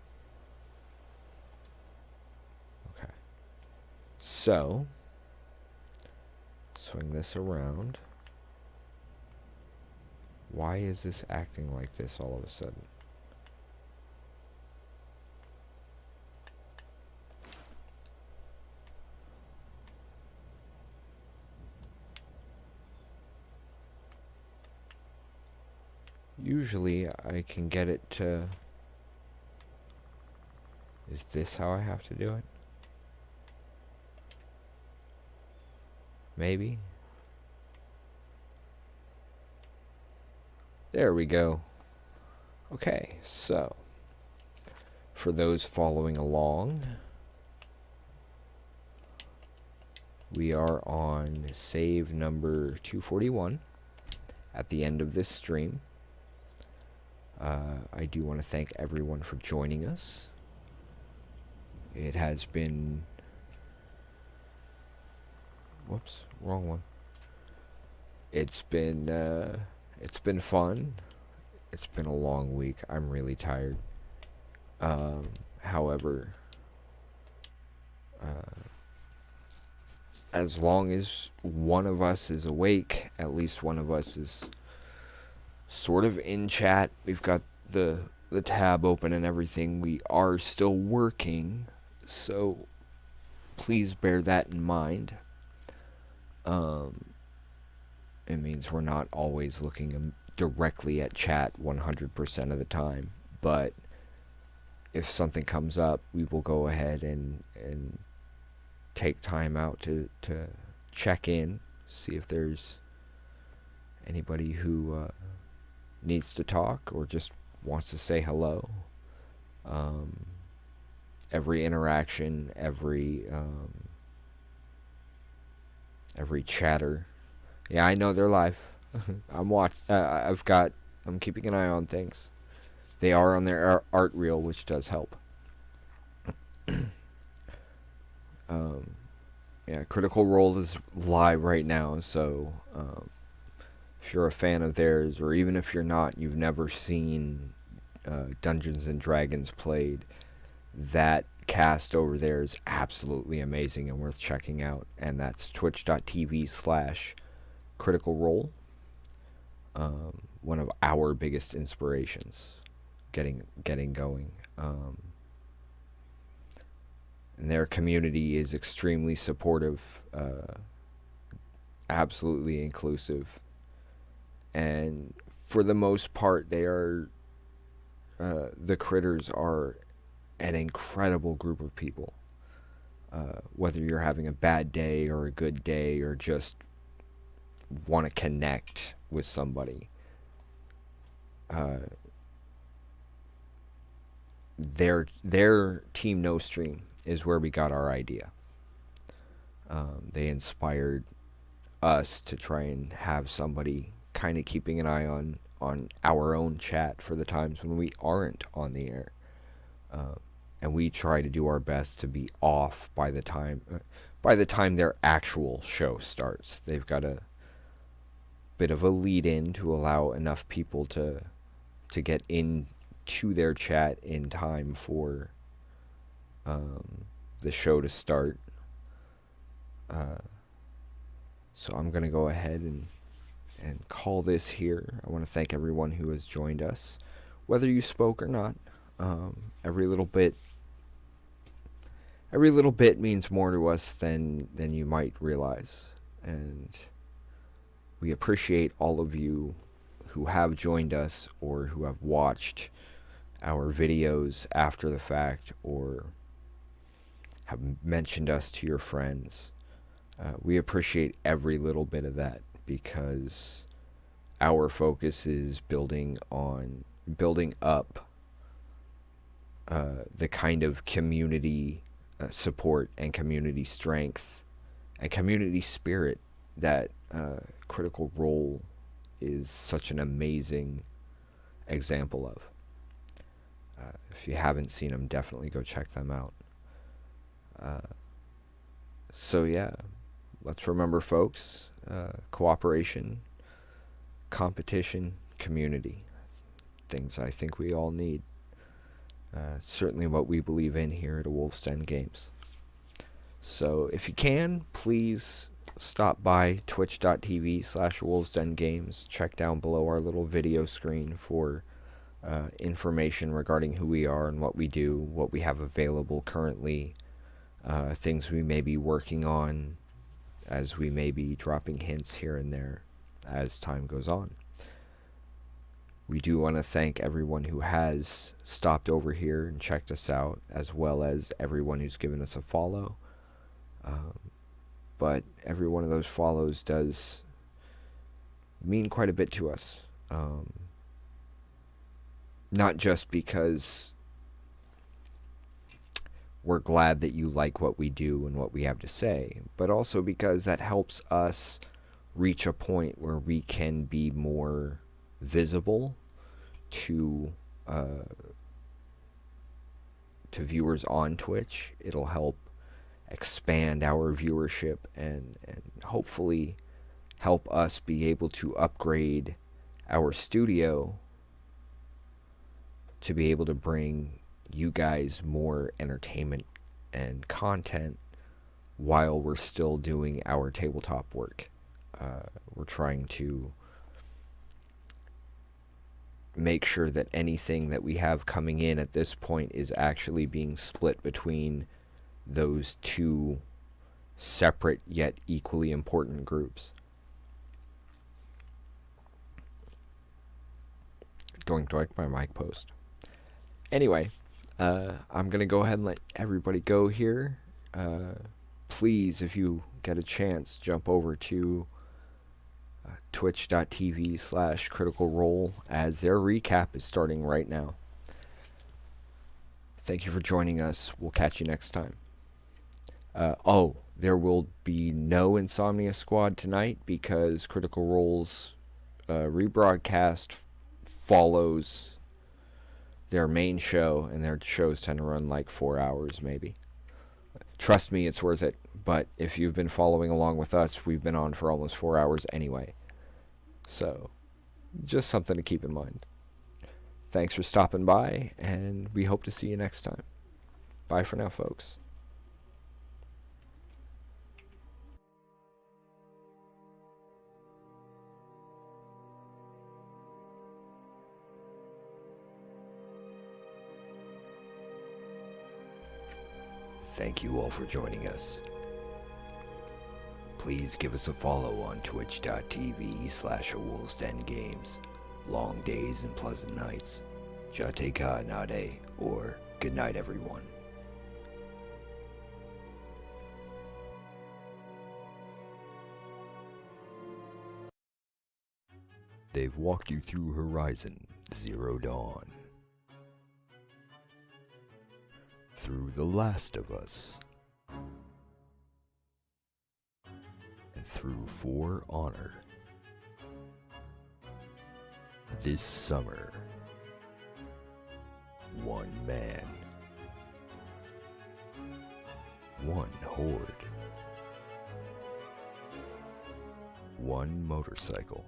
Okay. So, swing this around. Why is this acting like this all of a sudden? Usually I can get it to... Is this how I have to do it? Maybe. There we go. Okay, so for those following along, we are on save number 241 at the end of this stream. I do want to thank everyone for joining us. It has been... Whoops, wrong one. It's been fun. It's been a long week. I'm really tired. However, as long as one of us is awake, at least one of us is sort of in chat. We've got the tab open and everything. We are still working, so please bear that in mind. It means we're not always looking directly at chat 100% of the time, but if something comes up, we will go ahead and take time out to check in, see if there's anybody who needs to talk or just wants to say hello. Every interaction, every chatter. Yeah, I know they're live. I'm keeping an eye on things. They are on their art reel, which does help. Yeah, Critical Role is live right now, so if you're a fan of theirs, or even if you're not, you've never seen Dungeons and Dragons played, that cast over there is absolutely amazing and worth checking out, and that's twitch.tv/Critical Role. One of our biggest inspirations getting going. And their community is extremely supportive, absolutely inclusive, and for the most part they are the critters are an incredible group of people. Whether you're having a bad day or a good day or just want to connect with somebody, their Team No Stream is where we got our idea. They inspired us to try and have somebody kind of keeping an eye on our own chat for the times when we aren't on the air. And we try to do our best to be off by the time their actual show starts. They've got a bit of a lead in to allow enough people to get into their chat in time for the show to start. So I'm going to go ahead and call this here. I want to thank everyone who has joined us, whether you spoke or not. Every little bit means more to us than you might realize, and we appreciate all of you who have joined us or who have watched our videos after the fact or have mentioned us to your friends. We appreciate every little bit of that, because our focus is building up the kind of community support and community strength and community spirit that Critical Role is such an amazing example of. If you haven't seen them, definitely go check them out. So yeah, let's remember, folks, cooperation, competition, community. Things I think we all need. Certainly what we believe in here at A Wolf's Den Games. So if you can, please stop by twitch.tv/wolvesdengames. Check down below our little video screen for information regarding who we are and what we do, what we have available currently, things we may be working on, as we may be dropping hints here and there as time goes on. We do want to thank everyone who has stopped over here and checked us out, as well as everyone who's given us a follow. But every one of those follows does mean quite a bit to us. Not just because we're glad that you like what we do and what we have to say, but also because that helps us reach a point where we can be more visible to viewers on Twitch. It'll help expand our viewership and hopefully help us be able to upgrade our studio to be able to bring you guys more entertainment and content while we're still doing our tabletop work. We're trying to make sure that anything that we have coming in at this point is actually being split between those two separate yet equally important groups. Doink doink, my mic post. Anyway, I'm going to go ahead and let everybody go here. Please, if you get a chance, jump over to twitch.tv/criticalrole as their recap is starting right now. Thank you for joining us. We'll catch you next time. Oh, there will be no Insomnia Squad tonight because Critical Role's rebroadcast follows their main show, and their shows tend to run like 4 hours maybe. Trust me, it's worth it. But if you've been following along with us, we've been on for almost 4 hours anyway. So, just something to keep in mind. Thanks for stopping by, and we hope to see you next time. Bye for now, folks. Thank you all for joining us. Please give us a follow on twitch.tv/wolvesdengames. Long days and pleasant nights. Jate ka nade, or good night, everyone. They've walked you through Horizon Zero Dawn, through The Last of Us, and through For Honor. This summer, one man, one horde, one motorcycle,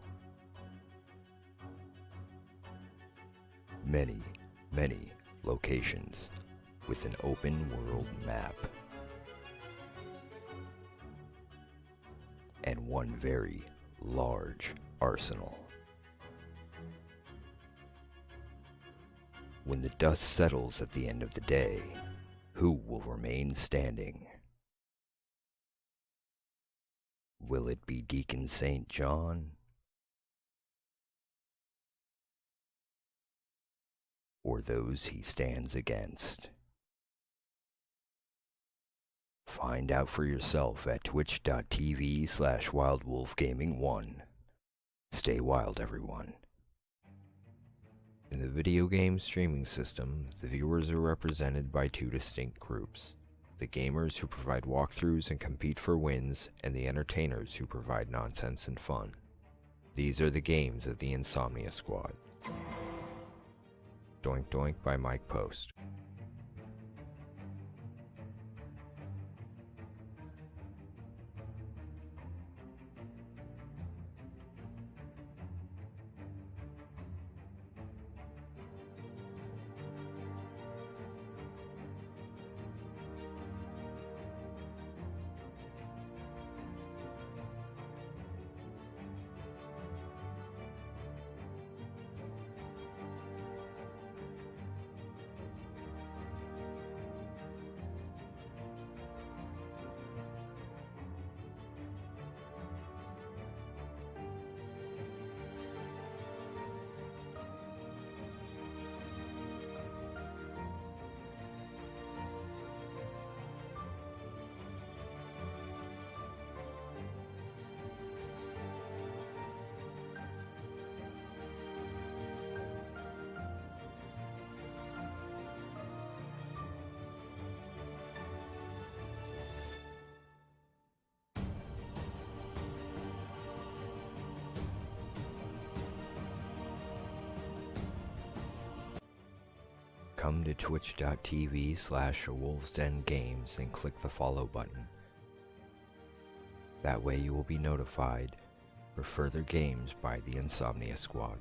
many, many locations with an open world map, and one very large arsenal. When the dust settles at the end of the day, who will remain standing? Will it be Deacon St. John? Or those he stands against? Find out for yourself at twitch.tv/wildwolfgaming1. Stay wild, everyone. In the video game streaming system, the viewers are represented by two distinct groups: the gamers who provide walkthroughs and compete for wins, and the entertainers who provide nonsense and fun. These are the games of the Insomnia Squad. Doink Doink by Mike Post. come to twitch.tv/awolvesdengames and click the follow button. That way you will be notified for further games by the Insomnia Squad.